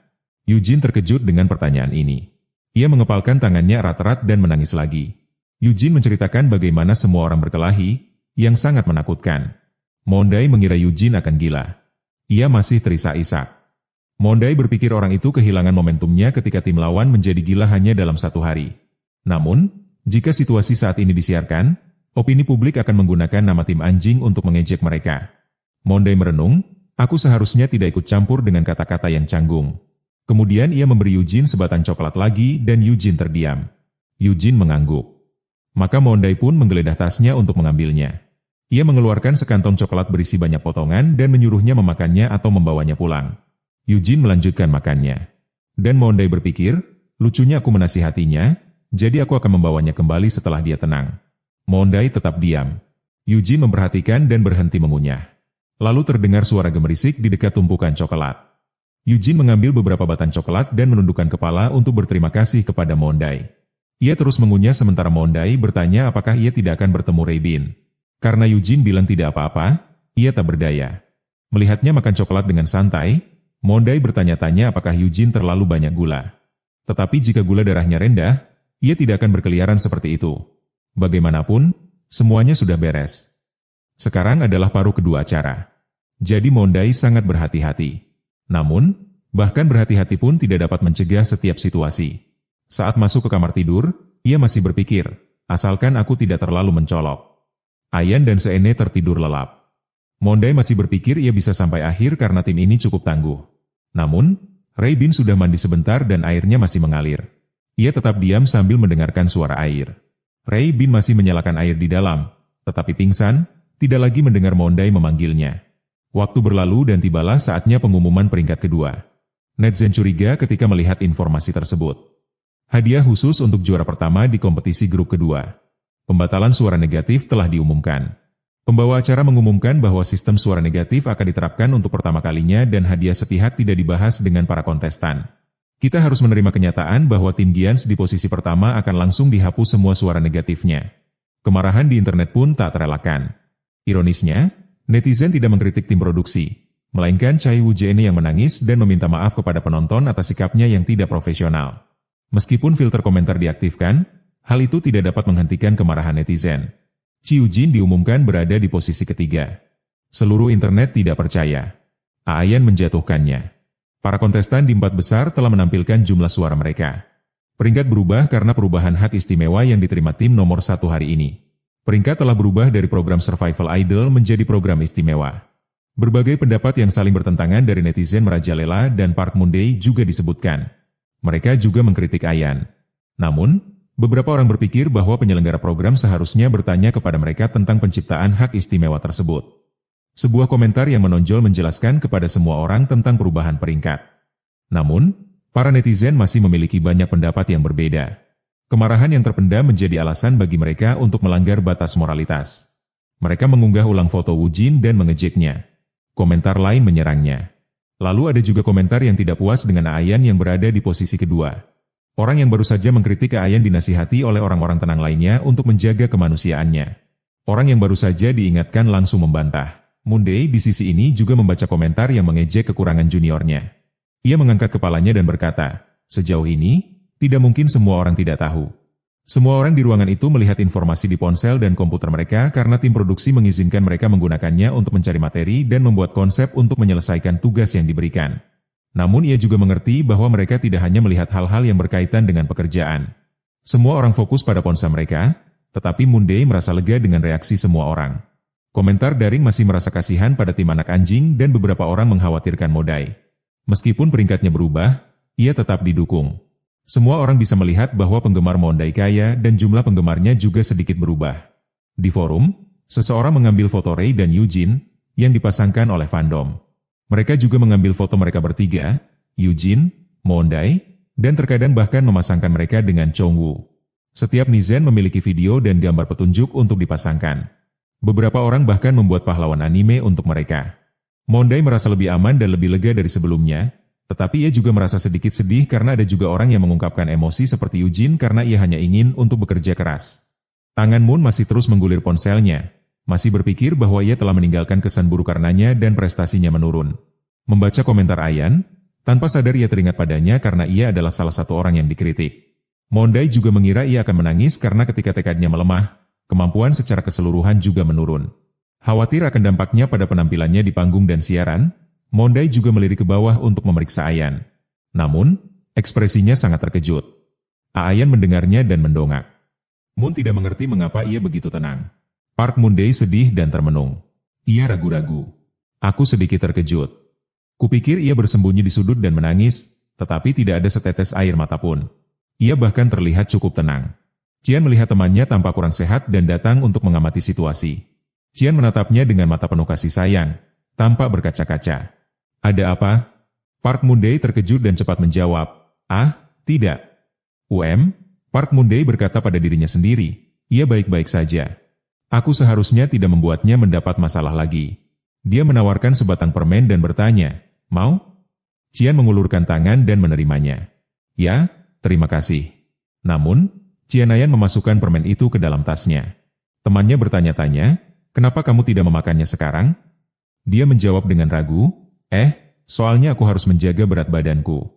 Speaker 1: Eugene terkejut dengan pertanyaan ini. Ia mengepalkan tangannya erat-erat dan menangis lagi. Eugene menceritakan bagaimana semua orang berkelahi, yang sangat menakutkan. Mondai mengira Eugene akan gila. Ia masih terisak-isak. Mondai berpikir orang itu kehilangan momentumnya ketika tim lawan menjadi gila hanya dalam 1 hari. Namun, jika situasi saat ini disiarkan, opini publik akan menggunakan nama tim anjing untuk mengejek mereka. Mondai merenung, aku seharusnya tidak ikut campur dengan kata-kata yang canggung. Kemudian ia memberi Eugene sebatang coklat lagi dan Eugene terdiam. Eugene mengangguk. Maka Mondai pun menggeledah tasnya untuk mengambilnya. Ia mengeluarkan sekantong coklat berisi banyak potongan dan menyuruhnya memakannya atau membawanya pulang. Eugene melanjutkan makannya. Dan Mondai berpikir, lucunya aku menasihatinya, Jadi aku akan membawanya kembali setelah dia tenang. Mondai tetap diam. Eugene memperhatikan dan berhenti mengunyah. Lalu terdengar suara gemerisik di dekat tumpukan coklat. Eugene mengambil beberapa batang coklat dan menundukkan kepala untuk berterima kasih kepada Mondai. Ia terus mengunyah sementara Mondai bertanya apakah ia tidak akan bertemu Reibin. Karena Eugene bilang tidak apa-apa, ia tak berdaya. Melihatnya makan coklat dengan santai, Mondai bertanya-tanya apakah Eugene terlalu banyak gula. Tetapi jika gula darahnya rendah, ia tidak akan berkeliaran seperti itu. Bagaimanapun, semuanya sudah beres. Sekarang adalah paruh kedua acara. Jadi Mondai sangat berhati-hati. Namun, bahkan berhati-hati pun tidak dapat mencegah setiap situasi. Saat masuk ke kamar tidur, ia masih berpikir, asalkan aku tidak terlalu mencolok. Ayan dan Seene tertidur lelap. Mondai masih berpikir ia bisa sampai akhir karena tim ini cukup tangguh. Namun, Reibin sudah mandi sebentar dan airnya masih mengalir. Ia tetap diam sambil mendengarkan suara air. Reibin masih menyalakan air di dalam, tetapi pingsan, tidak lagi mendengar Mondai memanggilnya. Waktu berlalu dan tibalah saatnya pengumuman peringkat kedua. Netizen curiga ketika melihat informasi tersebut. Hadiah khusus untuk juara pertama di kompetisi grup kedua. Pembatalan suara negatif telah diumumkan. Pembawa acara mengumumkan bahwa sistem suara negatif akan diterapkan untuk pertama kalinya dan hadiah sepihak tidak dibahas dengan para kontestan. Kita harus menerima kenyataan bahwa tim Giants di posisi pertama akan langsung dihapus semua suara negatifnya. Kemarahan di internet pun tak terelakkan. Ironisnya, netizen tidak mengkritik tim produksi, melainkan Chai Woo-jene yang menangis dan meminta maaf kepada penonton atas sikapnya yang tidak profesional. Meskipun filter komentar diaktifkan, hal itu tidak dapat menghentikan kemarahan netizen. Chi Eugene diumumkan berada di posisi ketiga. Seluruh internet tidak percaya. Ayan menjatuhkannya. Para kontestan di 4 besar telah menampilkan jumlah suara mereka. Peringkat berubah karena perubahan hak istimewa yang diterima tim nomor 1 hari ini. Peringkat telah berubah dari program Survival Idol menjadi program istimewa. Berbagai pendapat yang saling bertentangan dari netizen merajalela dan Park Moon-dae juga disebutkan. Mereka juga mengkritik Ayan. Namun, beberapa orang berpikir bahwa penyelenggara program seharusnya bertanya kepada mereka tentang penciptaan hak istimewa tersebut. Sebuah komentar yang menonjol menjelaskan kepada semua orang tentang perubahan peringkat. Namun, para netizen masih memiliki banyak pendapat yang berbeda. Kemarahan yang terpendam menjadi alasan bagi mereka untuk melanggar batas moralitas. Mereka mengunggah ulang foto Woo-jin dan mengejeknya. Komentar lain menyerangnya. Lalu ada juga komentar yang tidak puas dengan Ayan yang berada di posisi kedua. Orang yang baru saja mengkritik Ayan dinasihati oleh orang-orang tenang lainnya untuk menjaga kemanusiaannya. Orang yang baru saja diingatkan langsung membantah. Moon-dae di sisi ini juga membaca komentar yang mengejek kekurangan juniornya. Ia mengangkat kepalanya dan berkata, sejauh ini, tidak mungkin semua orang tidak tahu. Semua orang di ruangan itu melihat informasi di ponsel dan komputer mereka karena tim produksi mengizinkan mereka menggunakannya untuk mencari materi dan membuat konsep untuk menyelesaikan tugas yang diberikan. Namun ia juga mengerti bahwa mereka tidak hanya melihat hal-hal yang berkaitan dengan pekerjaan. Semua orang fokus pada ponsel mereka, tetapi Moon-dae merasa lega dengan reaksi semua orang. Komentar daring masih merasa kasihan pada tim anak anjing dan beberapa orang mengkhawatirkan Mondai. Meskipun peringkatnya berubah, ia tetap didukung. Semua orang bisa melihat bahwa penggemar Mondai kaya dan jumlah penggemarnya juga sedikit berubah. Di forum, seseorang mengambil foto Ray dan Eugene yang dipasangkan oleh fandom. Mereka juga mengambil foto mereka bertiga, Eugene, Mondai, dan terkadang bahkan memasangkan mereka dengan Chongwoo. Setiap netizen memiliki video dan gambar petunjuk untuk dipasangkan. Beberapa orang bahkan membuat pahlawan anime untuk mereka. Mondai merasa lebih aman dan lebih lega dari sebelumnya, tetapi ia juga merasa sedikit sedih karena ada juga orang yang mengungkapkan emosi seperti Eugene karena ia hanya ingin untuk bekerja keras. Tangan Moon masih terus menggulir ponselnya, masih berpikir bahwa ia telah meninggalkan kesan buruk karenanya dan prestasinya menurun. Membaca komentar Ayan, tanpa sadar ia teringat padanya karena ia adalah salah satu orang yang dikritik. Mondai juga mengira ia akan menangis karena ketika tekadnya melemah, kemampuan secara keseluruhan juga menurun. Khawatir akan dampaknya pada penampilannya di panggung dan siaran, Mondai juga melirik ke bawah untuk memeriksa Ayan. Namun, ekspresinya sangat terkejut. Ayan mendengarnya dan mendongak. Moon tidak mengerti mengapa ia begitu tenang. Park Moon-dae sedih dan termenung. Ia ragu-ragu. Aku sedikit terkejut. Kupikir ia bersembunyi di sudut dan menangis, tetapi tidak ada setetes air mata pun. Ia bahkan terlihat cukup tenang. Qian melihat temannya tampak kurang sehat dan datang untuk mengamati situasi. Qian menatapnya dengan mata penuh kasih sayang, tampak berkaca-kaca. Ada apa? Park Moon-dae terkejut dan cepat menjawab, tidak. Park Moon-dae berkata pada dirinya sendiri, ia baik-baik saja. Aku seharusnya tidak membuatnya mendapat masalah lagi. Dia menawarkan sebatang permen dan bertanya, mau? Qian mengulurkan tangan dan menerimanya. Ya, terima kasih. Namun, Qianayan memasukkan permen itu ke dalam tasnya. Temannya bertanya-tanya, kenapa kamu tidak memakannya sekarang? Dia menjawab dengan ragu, soalnya aku harus menjaga berat badanku.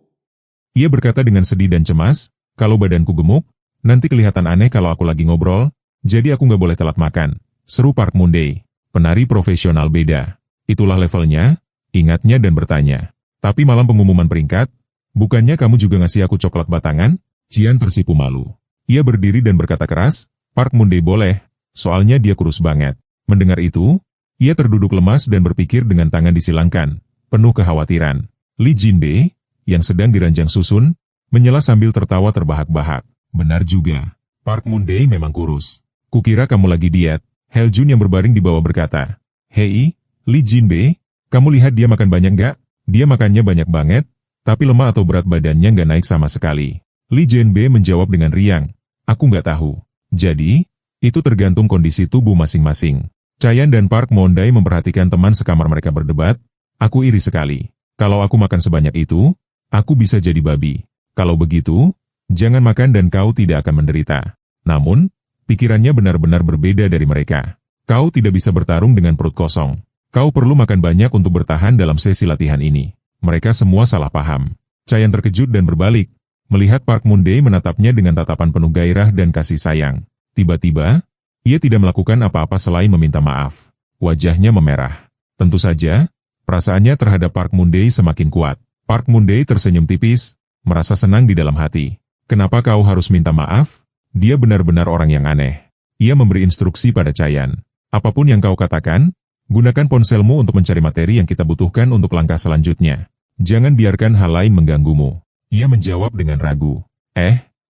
Speaker 1: Ia berkata dengan sedih dan cemas, kalau badanku gemuk, nanti kelihatan aneh kalau aku lagi ngobrol, jadi aku nggak boleh telat makan. Seru Park Moon-dae, penari profesional beda. Itulah levelnya, ingatnya dan bertanya. Tapi malam pengumuman peringkat, bukannya kamu juga ngasih aku coklat batangan? Qian tersipu malu. Ia berdiri dan berkata keras, Park Moon-dae boleh, soalnya dia kurus banget. Mendengar itu, ia terduduk lemas dan berpikir dengan tangan disilangkan, penuh kekhawatiran. Li Jinbei, yang sedang diranjang susun, menyela sambil tertawa terbahak-bahak. Benar juga, Park Moon-dae memang kurus. Kukira kamu lagi diet. Heljun yang berbaring di bawah berkata, Hei, Li Jinbei, kamu lihat dia makan banyak nggak? Dia makannya banyak banget, tapi lemah atau berat badannya nggak naik sama sekali. Li Jinbei menjawab dengan riang, aku nggak tahu. Jadi, itu tergantung kondisi tubuh masing-masing. Chayan dan Park Moon-dae memperhatikan teman sekamar mereka berdebat, aku iri sekali. Kalau aku makan sebanyak itu, aku bisa jadi babi. Kalau begitu, jangan makan dan kau tidak akan menderita. Namun, pikirannya benar-benar berbeda dari mereka. Kau tidak bisa bertarung dengan perut kosong. Kau perlu makan banyak untuk bertahan dalam sesi latihan ini. Mereka semua salah paham. Chayan terkejut dan berbalik, melihat Park Moon-dae menatapnya dengan tatapan penuh gairah dan kasih sayang. Tiba-tiba, ia tidak melakukan apa-apa selain meminta maaf. Wajahnya memerah. Tentu saja, perasaannya terhadap Park Moon-dae semakin kuat. Park Moon-dae tersenyum tipis, merasa senang di dalam hati. Kenapa kau harus minta maaf? Dia benar-benar orang yang aneh. Ia memberi instruksi pada Chayan. Apapun yang kau katakan, gunakan ponselmu untuk mencari materi yang kita butuhkan untuk langkah selanjutnya. Jangan biarkan hal lain mengganggumu. Ia menjawab dengan ragu.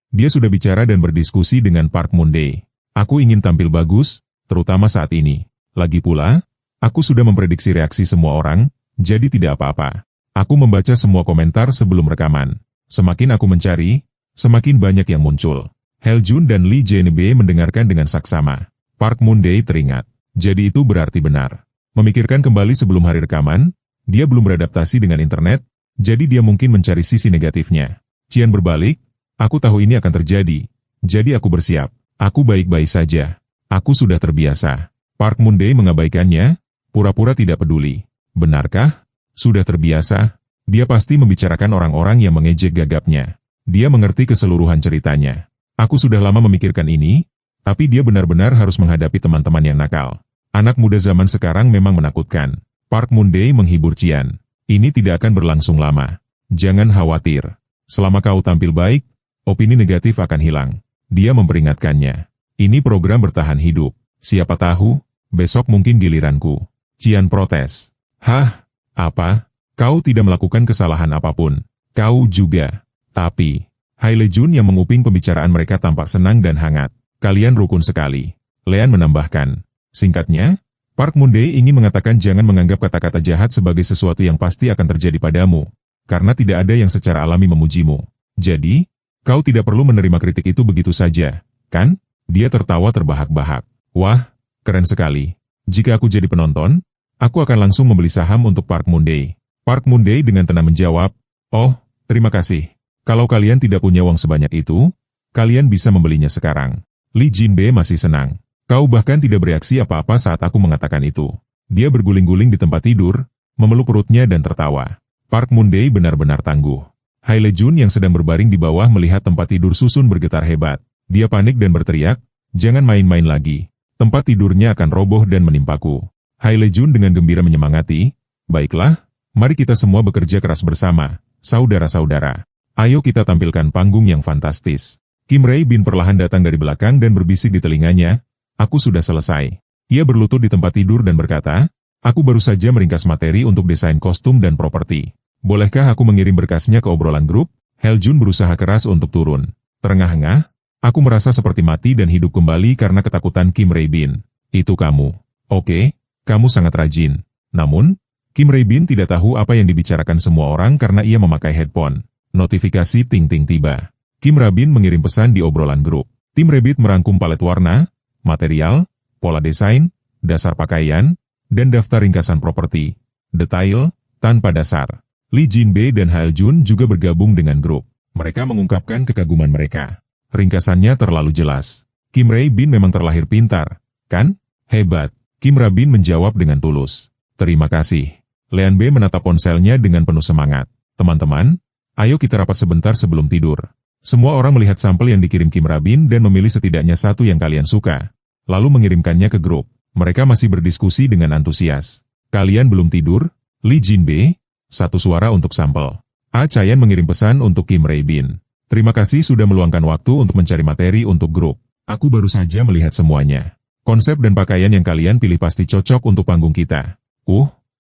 Speaker 1: Dia sudah bicara dan berdiskusi dengan Park Moon-dae. Aku ingin tampil bagus, terutama saat ini. Lagi pula, aku sudah memprediksi reaksi semua orang, jadi tidak apa-apa. Aku membaca semua komentar sebelum rekaman. Semakin aku mencari, semakin banyak yang muncul. Heljun dan Li Jinbei mendengarkan dengan saksama. Park Moon-dae teringat. Jadi itu berarti benar. Memikirkan kembali sebelum hari rekaman, dia belum beradaptasi dengan internet, jadi dia mungkin mencari sisi negatifnya. Qian berbalik, aku tahu ini akan terjadi, jadi aku bersiap. Aku baik-baik saja. Aku sudah terbiasa. Park Moon-dae mengabaikannya, pura-pura tidak peduli. Benarkah? Sudah terbiasa? Dia pasti membicarakan orang-orang yang mengejek gagapnya. Dia mengerti keseluruhan ceritanya. Aku sudah lama memikirkan ini, tapi dia benar-benar harus menghadapi teman-teman yang nakal. Anak muda zaman sekarang memang menakutkan. Park Moon-dae menghibur Qian. Ini tidak akan berlangsung lama. Jangan khawatir. Selama kau tampil baik, opini negatif akan hilang. Dia memperingatkannya. Ini program bertahan hidup. Siapa tahu, besok mungkin giliranku. Qian protes. Hah? Apa? Kau tidak melakukan kesalahan apapun. Kau juga. Tapi, Haile Jun yang menguping pembicaraan mereka tampak senang dan hangat. Kalian rukun sekali. Lean menambahkan. Singkatnya, Park Moon-dae ingin mengatakan jangan menganggap kata-kata jahat sebagai sesuatu yang pasti akan terjadi padamu, karena tidak ada yang secara alami memujimu. Jadi, kau tidak perlu menerima kritik itu begitu saja, kan? Dia tertawa terbahak-bahak. Wah, keren sekali. Jika aku jadi penonton, aku akan langsung membeli saham untuk Park Moon-dae. Park Moon-dae dengan tenang menjawab, oh, terima kasih. Kalau kalian tidak punya uang sebanyak itu, kalian bisa membelinya sekarang. Li Jinbei masih senang. Kau bahkan tidak bereaksi apa-apa saat aku mengatakan itu. Dia berguling-guling di tempat tidur, memeluk perutnya dan tertawa. Park Moon-dae benar-benar tangguh. Haile Jun yang sedang berbaring di bawah melihat tempat tidur susun bergetar hebat. Dia panik dan berteriak, jangan main-main lagi. Tempat tidurnya akan roboh dan menimpaku. Haile Jun dengan gembira menyemangati, baiklah, mari kita semua bekerja keras bersama, saudara-saudara. Ayo kita tampilkan panggung yang fantastis. Kim Rae Bin perlahan datang dari belakang dan berbisik di telinganya, aku sudah selesai. Ia berlutut di tempat tidur dan berkata, aku baru saja meringkas materi untuk desain kostum dan properti. Bolehkah aku mengirim berkasnya ke obrolan grup? Heljun berusaha keras untuk turun. Terengah-engah, aku merasa seperti mati dan hidup kembali karena ketakutan Kim Rae Bin. Itu kamu. Oke, kamu sangat rajin. Namun, Kim Rae Bin tidak tahu apa yang dibicarakan semua orang karena ia memakai headphone. Notifikasi ting-ting tiba. Kim Rabin mengirim pesan di obrolan grup. Tim Rabbit merangkum palet warna, material, pola desain, dasar pakaian, dan daftar ringkasan properti, detail, tanpa dasar. Lee Jinbei dan Hae Jun juga bergabung dengan grup. Mereka mengungkapkan kekaguman mereka. Ringkasannya terlalu jelas. Kim Rabin memang terlahir pintar, kan? Hebat. Kim Rabin menjawab dengan tulus. Terima kasih. Lean B menatap ponselnya dengan penuh semangat. Teman-teman, ayo kita rapat sebentar sebelum tidur. Semua orang melihat sampel yang dikirim Kim Rabin dan memilih setidaknya satu yang kalian suka. Lalu mengirimkannya ke grup. Mereka masih berdiskusi dengan antusias. Kalian belum tidur? Lee Jinbei, satu suara untuk sampel. A. Chayan mengirim pesan untuk Kim Rabin. Terima kasih sudah meluangkan waktu untuk mencari materi untuk grup. Aku baru saja melihat semuanya. Konsep dan pakaian yang kalian pilih pasti cocok untuk panggung kita.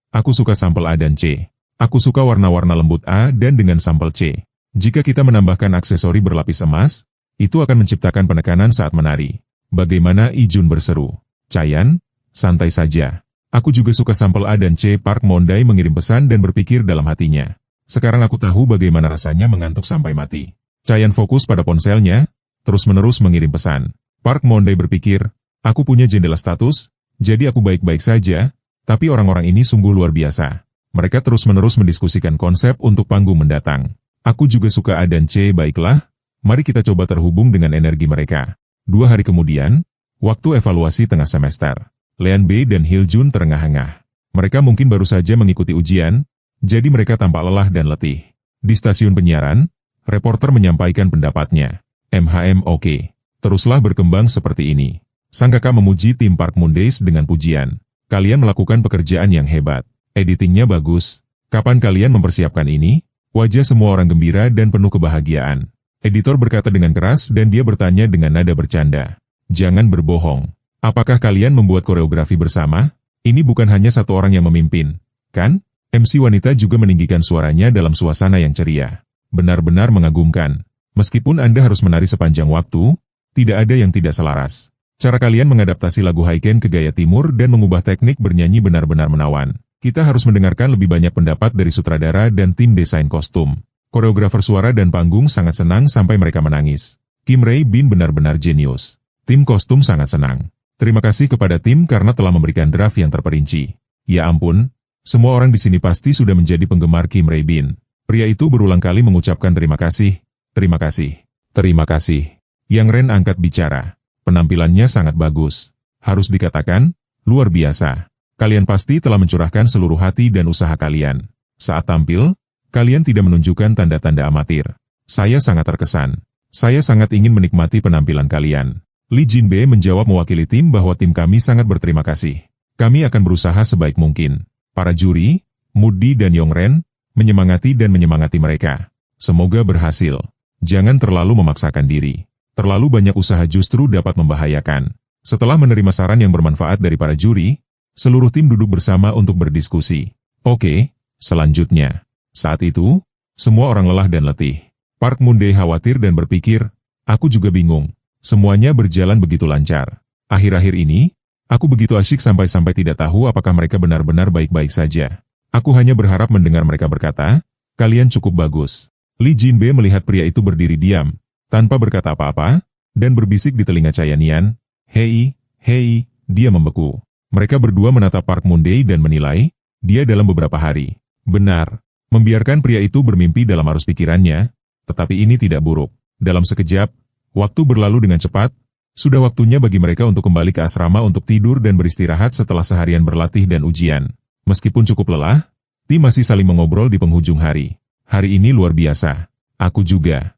Speaker 1: Aku suka sampel A dan C. Aku suka warna-warna lembut A dan dengan sampel C. Jika kita menambahkan aksesori berlapis emas, itu akan menciptakan penekanan saat menari. Bagaimana? Ijun berseru. Chayan, santai saja. Aku juga suka sampel A dan C. Park Mondai mengirim pesan dan berpikir dalam hatinya. Sekarang aku tahu bagaimana rasanya mengantuk sampai mati. Chayan fokus pada ponselnya, terus-menerus mengirim pesan. Park Mondai berpikir, aku punya jendela status, jadi aku baik-baik saja, tapi orang-orang ini sungguh luar biasa. Mereka terus-menerus mendiskusikan konsep untuk panggung mendatang. Aku juga suka A dan C. Baiklah, mari kita coba terhubung dengan energi mereka. 2 hari kemudian, waktu evaluasi tengah semester. Lean B dan Hil Jun terengah-engah. Mereka mungkin baru saja mengikuti ujian, jadi mereka tampak lelah dan letih. Di stasiun penyiaran, reporter menyampaikan pendapatnya. Oke. Teruslah berkembang seperti ini. Sang kakak memuji tim Park Mondays dengan pujian. Kalian melakukan pekerjaan yang hebat. Editingnya bagus. Kapan kalian mempersiapkan ini? Wajah semua orang gembira dan penuh kebahagiaan. Editor berkata dengan keras dan dia bertanya dengan nada bercanda. Jangan berbohong. Apakah kalian membuat koreografi bersama? Ini bukan hanya satu orang yang memimpin, kan? MC wanita juga meninggikan suaranya dalam suasana yang ceria. Benar-benar mengagumkan. Meskipun Anda harus menari sepanjang waktu, tidak ada yang tidak selaras. Cara kalian mengadaptasi lagu Haiken ke gaya timur dan mengubah teknik bernyanyi benar-benar menawan. Kita harus mendengarkan lebih banyak pendapat dari sutradara dan tim desain kostum. Koreografer suara dan panggung sangat senang sampai mereka menangis. Kim Rabin benar-benar jenius. Tim kostum sangat senang. Terima kasih kepada tim karena telah memberikan draft yang terperinci. Ya ampun, semua orang di sini pasti sudah menjadi penggemar Kim Rabin. Pria itu berulang kali mengucapkan terima kasih, terima kasih, terima kasih. Yang Ren angkat bicara. Penampilannya sangat bagus. Harus dikatakan, luar biasa. Kalian pasti telah mencurahkan seluruh hati dan usaha kalian. Saat tampil, kalian tidak menunjukkan tanda-tanda amatir. Saya sangat terkesan. Saya sangat ingin menikmati penampilan kalian. Lee Jinbei menjawab mewakili tim bahwa tim kami sangat berterima kasih. Kami akan berusaha sebaik mungkin. Para juri, Moody dan Yongren, menyemangati mereka. Semoga berhasil. Jangan terlalu memaksakan diri. Terlalu banyak usaha justru dapat membahayakan. Setelah menerima saran yang bermanfaat dari para juri, seluruh tim duduk bersama untuk berdiskusi. Oke, selanjutnya. Saat itu, semua orang lelah dan letih. Park Moon-dae khawatir dan berpikir, aku juga bingung. Semuanya berjalan begitu lancar. Akhir-akhir ini, aku begitu asyik sampai-sampai tidak tahu apakah mereka benar-benar baik-baik saja. Aku hanya berharap mendengar mereka berkata, kalian cukup bagus. Lee Jinbei melihat pria itu berdiri diam, tanpa berkata apa-apa, dan berbisik di telinga Chayanian, hei, dia membeku. Mereka berdua menatap Park Moon-dae dan menilai, dia dalam beberapa hari. Benar, membiarkan pria itu bermimpi dalam arus pikirannya, tetapi ini tidak buruk. Dalam sekejap, waktu berlalu dengan cepat, sudah waktunya bagi mereka untuk kembali ke asrama untuk tidur dan beristirahat setelah seharian berlatih dan ujian. Meskipun cukup lelah, tim masih saling mengobrol di penghujung hari. Hari ini luar biasa. Aku juga.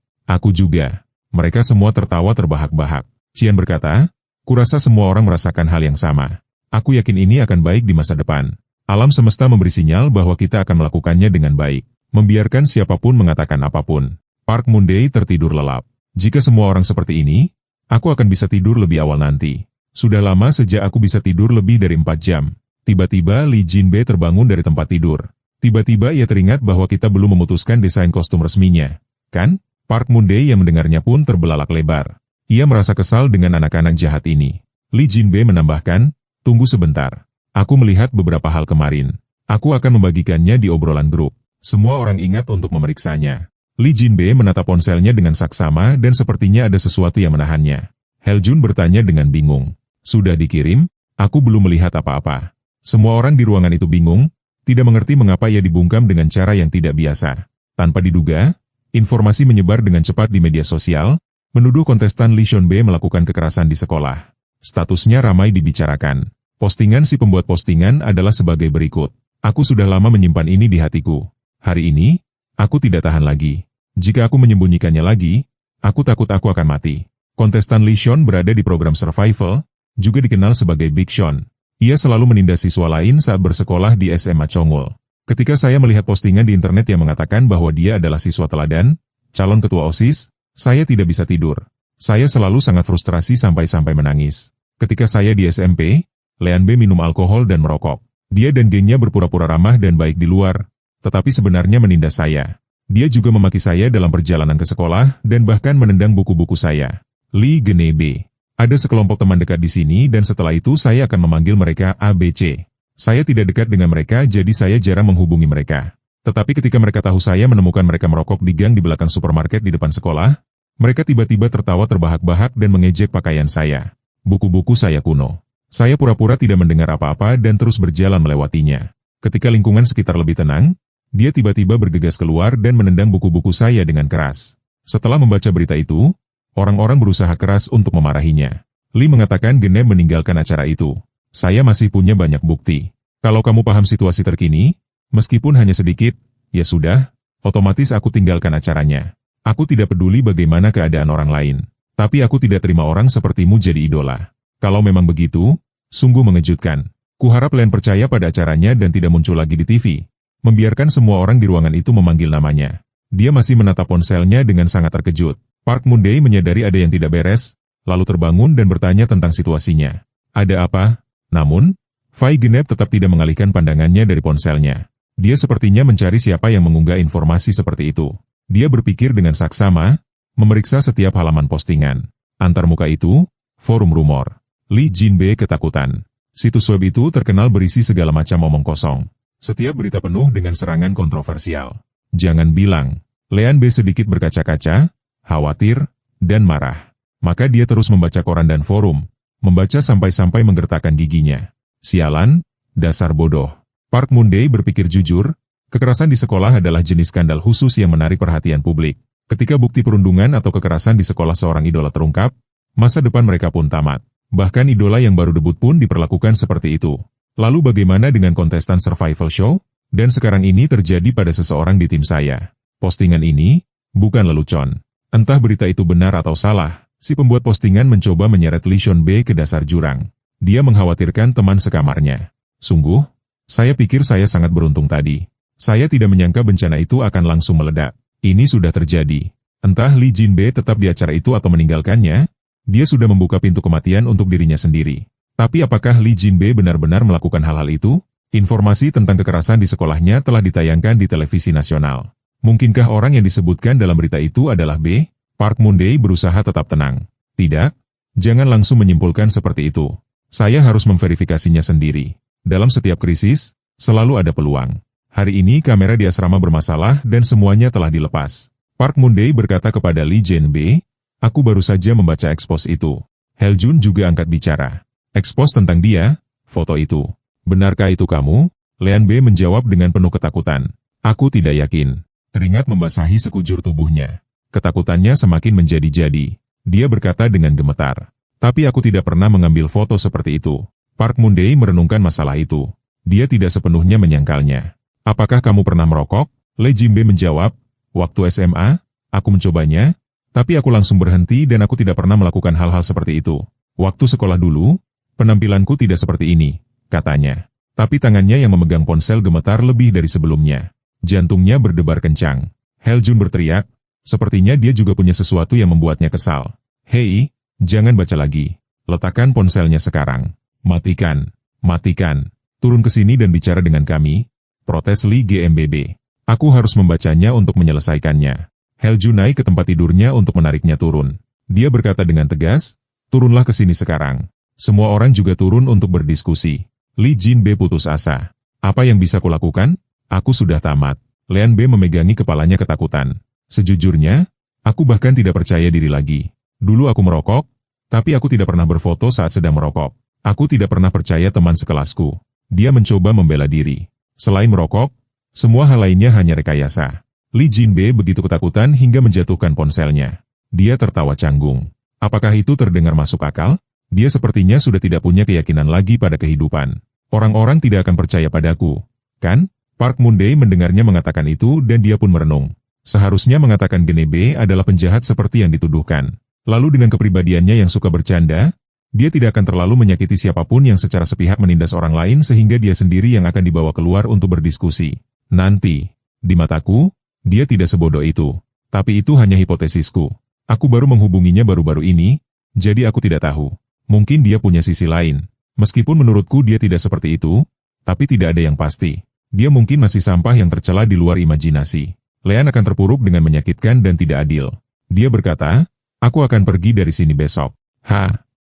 Speaker 1: Mereka semua tertawa terbahak-bahak. Qian berkata, kurasa semua orang merasakan hal yang sama. Aku yakin ini akan baik di masa depan. Alam semesta memberi sinyal bahwa kita akan melakukannya dengan baik. Membiarkan siapapun mengatakan apapun. Park Moon-dae tertidur lelap. Jika semua orang seperti ini, aku akan bisa tidur lebih awal nanti. Sudah lama sejak aku bisa tidur lebih dari 4 jam. Tiba-tiba Lee Jinbei terbangun dari tempat tidur. Tiba-tiba ia teringat bahwa kita belum memutuskan desain kostum resminya. Kan? Park Moon-dae yang mendengarnya pun terbelalak lebar. Ia merasa kesal dengan anak-anak jahat ini. Lee Jinbei menambahkan, tunggu sebentar. Aku melihat beberapa hal kemarin. Aku akan membagikannya di obrolan grup. Semua orang ingat untuk memeriksanya. Li Jinbei menatap ponselnya dengan saksama dan sepertinya ada sesuatu yang menahannya. Heljun bertanya dengan bingung. Sudah dikirim? Aku belum melihat apa-apa. Semua orang di ruangan itu bingung, tidak mengerti mengapa ia dibungkam dengan cara yang tidak biasa. Tanpa diduga, informasi menyebar dengan cepat di media sosial, menuduh kontestan Li Xionbei melakukan kekerasan di sekolah. Statusnya ramai dibicarakan. Postingan si pembuat postingan adalah sebagai berikut. Aku sudah lama menyimpan ini di hatiku. Hari ini, aku tidak tahan lagi. Jika aku menyembunyikannya lagi, aku takut aku akan mati. Kontestan Li Xion berada di program survival, juga dikenal sebagai Big Xion. Ia selalu menindas siswa lain saat bersekolah di SMA Chongul. Ketika saya melihat postingan di internet yang mengatakan bahwa dia adalah siswa teladan, calon ketua OSIS, saya tidak bisa tidur. Saya selalu sangat frustrasi sampai-sampai menangis. Ketika saya di SMP, Lianbei minum alkohol dan merokok. Dia dan gengnya berpura-pura ramah dan baik di luar, tetapi sebenarnya menindas saya. Dia juga memaki saya dalam perjalanan ke sekolah dan bahkan menendang buku-buku saya. Li Genebe. Ada sekelompok teman dekat di sini dan setelah itu saya akan memanggil mereka ABC. Saya tidak dekat dengan mereka jadi saya jarang menghubungi mereka. Tetapi ketika mereka tahu saya menemukan mereka merokok di gang di belakang supermarket di depan sekolah, mereka tiba-tiba tertawa terbahak-bahak dan mengejek pakaian saya. Buku-buku saya kuno. Saya pura-pura tidak mendengar apa-apa dan terus berjalan melewatinya. Ketika lingkungan sekitar lebih tenang, dia tiba-tiba bergegas keluar dan menendang buku-buku saya dengan keras. Setelah membaca berita itu, orang-orang berusaha keras untuk memarahinya. Li mengatakan Geneb meninggalkan acara itu. Saya masih punya banyak bukti. Kalau kamu paham situasi terkini, meskipun hanya sedikit, ya sudah, otomatis aku tinggalkan acaranya. Aku tidak peduli bagaimana keadaan orang lain. Tapi aku tidak terima orang sepertimu jadi idola. Kalau memang begitu, sungguh mengejutkan. Kuharap Lian percaya pada acaranya dan tidak muncul lagi di TV. Membiarkan semua orang di ruangan itu memanggil namanya. Dia masih menatap ponselnya dengan sangat terkejut. Park Moon-dae menyadari ada yang tidak beres, lalu terbangun dan bertanya tentang situasinya. Ada apa? Namun, Fai Genep tetap tidak mengalihkan pandangannya dari ponselnya. Dia sepertinya mencari siapa yang mengunggah informasi seperti itu. Dia berpikir dengan saksama, memeriksa setiap halaman postingan. Antarmuka itu, forum rumor. Li Jinbei ketakutan. Situs web itu terkenal berisi segala macam omong kosong. Setiap berita penuh dengan serangan kontroversial. Jangan bilang, Lianbei sedikit berkaca-kaca, khawatir, dan marah. Maka dia terus membaca koran dan forum, membaca sampai-sampai menggertakkan giginya. Sialan, dasar bodoh. Park Moon-dae berpikir jujur, kekerasan di sekolah adalah jenis skandal khusus yang menarik perhatian publik. Ketika bukti perundungan atau kekerasan di sekolah seorang idola terungkap, masa depan mereka pun tamat. Bahkan idola yang baru debut pun diperlakukan seperti itu. Lalu bagaimana dengan kontestan survival show? Dan sekarang ini terjadi pada seseorang di tim saya. Postingan ini, bukan lelucon. Entah berita itu benar atau salah, si pembuat postingan mencoba menyeret Li Xionbei ke dasar jurang. Dia mengkhawatirkan teman sekamarnya. Sungguh, saya pikir saya sangat beruntung tadi. Saya tidak menyangka bencana itu akan langsung meledak. Ini sudah terjadi. Entah Li Jinbei tetap di acara itu atau meninggalkannya, dia sudah membuka pintu kematian untuk dirinya sendiri. Tapi apakah Li Jinbei benar-benar melakukan hal-hal itu? Informasi tentang kekerasan di sekolahnya telah ditayangkan di televisi nasional. Mungkinkah orang yang disebutkan dalam berita itu adalah B? Park Moon-dae berusaha tetap tenang. Tidak, jangan langsung menyimpulkan seperti itu. Saya harus memverifikasinya sendiri. Dalam setiap krisis, selalu ada peluang. Hari ini kamera di asrama bermasalah dan semuanya telah dilepas. Park Moon-dae berkata kepada Li Jinbei, aku baru saja membaca ekspos itu. Heljun juga angkat bicara. Ekspos tentang dia, foto itu. Benarkah itu kamu? Lianbei menjawab dengan penuh ketakutan. Aku tidak yakin. Keringat membasahi sekujur tubuhnya. Ketakutannya semakin menjadi-jadi. Dia berkata dengan gemetar. Tapi aku tidak pernah mengambil foto seperti itu. Park Moon-dae merenungkan masalah itu. Dia tidak sepenuhnya menyangkalnya. Apakah kamu pernah merokok? Li Jinbei menjawab, waktu SMA, aku mencobanya, tapi aku langsung berhenti dan aku tidak pernah melakukan hal-hal seperti itu. Waktu sekolah dulu, penampilanku tidak seperti ini, katanya. Tapi tangannya yang memegang ponsel gemetar lebih dari sebelumnya. Jantungnya berdebar kencang. Heljun berteriak, sepertinya dia juga punya sesuatu yang membuatnya kesal. Hei, jangan baca lagi. Letakkan ponselnya sekarang. Matikan. Matikan. Turun ke sini dan bicara dengan kami. Protes Li GMBB. Aku harus membacanya untuk menyelesaikannya. Heljun naik ke tempat tidurnya untuk menariknya turun. Dia berkata dengan tegas, turunlah ke sini sekarang. Semua orang juga turun untuk berdiskusi. Li Jinbei putus asa. Apa yang bisa kulakukan? Aku sudah tamat. Lianbei memegangi kepalanya ketakutan. Sejujurnya, aku bahkan tidak percaya diri lagi. Dulu aku merokok, tapi aku tidak pernah berfoto saat sedang merokok. Aku tidak pernah percaya teman sekelasku. Dia mencoba membela diri. Selain merokok, semua hal lainnya hanya rekayasa. Lee Jinbe begitu ketakutan hingga menjatuhkan ponselnya. Dia tertawa canggung. Apakah itu terdengar masuk akal? Dia sepertinya sudah tidak punya keyakinan lagi pada kehidupan. Orang-orang tidak akan percaya padaku, kan? Park Moon-dae mendengarnya mengatakan itu dan dia pun merenung. Seharusnya mengatakan Genebe adalah penjahat seperti yang dituduhkan. Lalu dengan kepribadiannya yang suka bercanda, dia tidak akan terlalu menyakiti siapapun yang secara sepihak menindas orang lain sehingga dia sendiri yang akan dibawa keluar untuk berdiskusi. Nanti, di mataku, dia tidak sebodoh itu. Tapi itu hanya hipotesisku. Aku baru menghubunginya baru-baru ini, jadi aku tidak tahu. Mungkin dia punya sisi lain. Meskipun menurutku dia tidak seperti itu, tapi tidak ada yang pasti. Dia mungkin masih sampah yang tercela di luar imajinasi. Lean akan terpuruk dengan menyakitkan dan tidak adil. Dia berkata, aku akan pergi dari sini besok.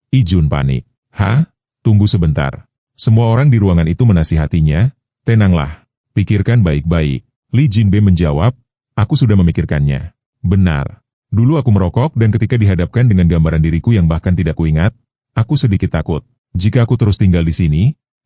Speaker 1: Ijun panik. Tunggu sebentar. Semua orang di ruangan itu menasihatinya, tenanglah, pikirkan baik-baik. Lee Jinbe menjawab, aku sudah memikirkannya. Benar. Dulu aku merokok dan ketika dihadapkan dengan gambaran diriku yang bahkan tidak kuingat, aku sedikit takut. Jika aku terus tinggal di sini,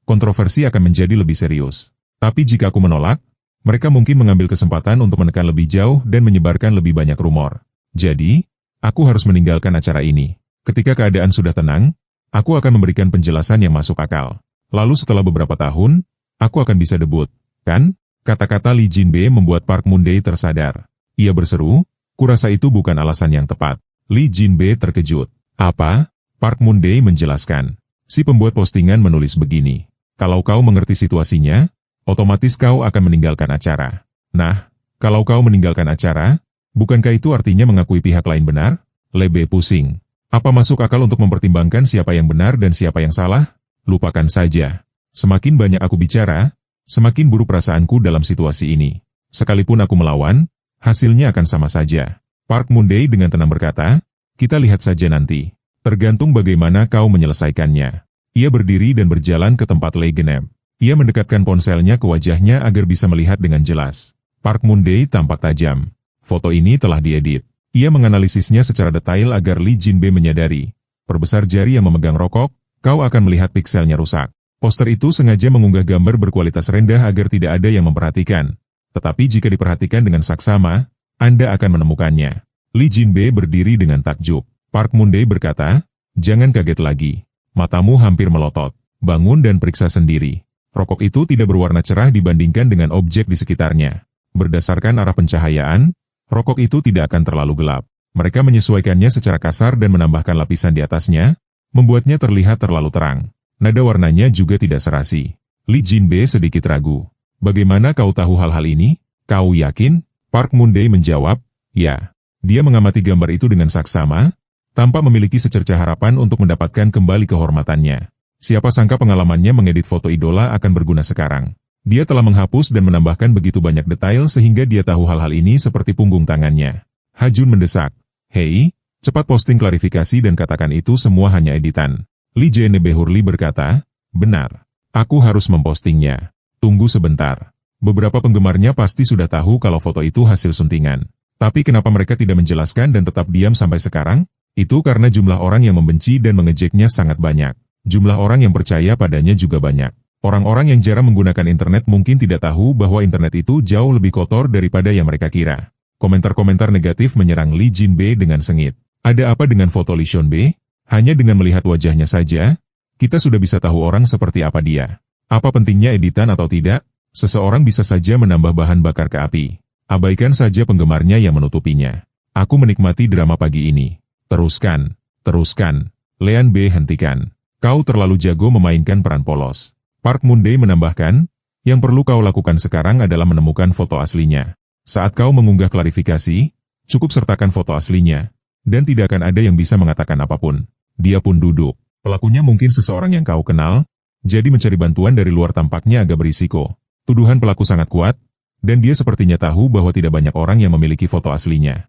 Speaker 1: kontroversi akan menjadi lebih serius. Tapi jika aku menolak, mereka mungkin mengambil kesempatan untuk menekan lebih jauh dan menyebarkan lebih banyak rumor. Jadi, aku harus meninggalkan acara ini. Ketika keadaan sudah tenang, aku akan memberikan penjelasan yang masuk akal. Lalu setelah beberapa tahun, aku akan bisa debut, kan? Kata-kata Lee Jinbe membuat Park Moon-dae tersadar. Ia berseru, kurasa itu bukan alasan yang tepat. Lee Jinbe terkejut. Apa? Park Moon-dae menjelaskan. Si pembuat postingan menulis begini. Kalau kau mengerti situasinya, otomatis kau akan meninggalkan acara. Nah, kalau kau meninggalkan acara, bukankah itu artinya mengakui pihak lain benar? Lebih pusing. Apa masuk akal untuk mempertimbangkan siapa yang benar dan siapa yang salah? Lupakan saja. Semakin banyak aku bicara, semakin buruk perasaanku dalam situasi ini. Sekalipun aku melawan, hasilnya akan sama saja. Park Moon-dae dengan tenang berkata, kita lihat saja nanti. Tergantung bagaimana kau menyelesaikannya. Ia berdiri dan berjalan ke tempat Lee Genep. Ia mendekatkan ponselnya ke wajahnya agar bisa melihat dengan jelas. Park Moon-dae tampak tajam. Foto ini telah diedit. Ia menganalisisnya secara detail agar Lee Jinbe menyadari. Perbesar jari yang memegang rokok, kau akan melihat pikselnya rusak. Poster itu sengaja mengunggah gambar berkualitas rendah agar tidak ada yang memperhatikan. Tetapi jika diperhatikan dengan saksama, Anda akan menemukannya. Lee Jinbe berdiri dengan takjub. Park Moon-dae berkata, jangan kaget lagi. Matamu hampir melotot. Bangun dan periksa sendiri. Rokok itu tidak berwarna cerah dibandingkan dengan objek di sekitarnya. Berdasarkan arah pencahayaan, rokok itu tidak akan terlalu gelap. Mereka menyesuaikannya secara kasar dan menambahkan lapisan di atasnya, membuatnya terlihat terlalu terang. Nada warnanya juga tidak serasi. Lee Jinbe sedikit ragu. Bagaimana kau tahu hal-hal ini? Kau yakin? Park Moon-dae menjawab, ya. Dia mengamati gambar itu dengan saksama, tanpa memiliki secercah harapan untuk mendapatkan kembali kehormatannya. Siapa sangka pengalamannya mengedit foto idola akan berguna sekarang. Dia telah menghapus dan menambahkan begitu banyak detail sehingga dia tahu hal-hal ini seperti punggung tangannya. Hajun mendesak, hei, cepat posting klarifikasi dan katakan itu semua hanya editan. Lee Jinbe Hurli berkata, benar, aku harus mempostingnya. Tunggu sebentar. Beberapa penggemarnya pasti sudah tahu kalau foto itu hasil suntingan. Tapi kenapa mereka tidak menjelaskan dan tetap diam sampai sekarang? Itu karena jumlah orang yang membenci dan mengejeknya sangat banyak. Jumlah orang yang percaya padanya juga banyak. Orang-orang yang jarang menggunakan internet mungkin tidak tahu bahwa internet itu jauh lebih kotor daripada yang mereka kira. Komentar-komentar negatif menyerang Lee Jinbe dengan sengit. Ada apa dengan foto Lee Seonbe? Hanya dengan melihat wajahnya saja, kita sudah bisa tahu orang seperti apa dia. Apa pentingnya editan atau tidak? Seseorang bisa saja menambah bahan bakar ke api. Abaikan saja penggemarnya yang menutupinya. Aku menikmati drama pagi ini. Teruskan, teruskan. Lean B. hentikan. Kau terlalu jago memainkan peran polos. Park Moon-dae menambahkan, yang perlu kau lakukan sekarang adalah menemukan foto aslinya. Saat kau mengunggah klarifikasi, cukup sertakan foto aslinya, dan tidak akan ada yang bisa mengatakan apapun. Dia pun duduk. Pelakunya mungkin seseorang yang kau kenal, jadi mencari bantuan dari luar tampaknya agak berisiko. Tuduhan pelaku sangat kuat, dan dia sepertinya tahu bahwa tidak banyak orang yang memiliki foto aslinya.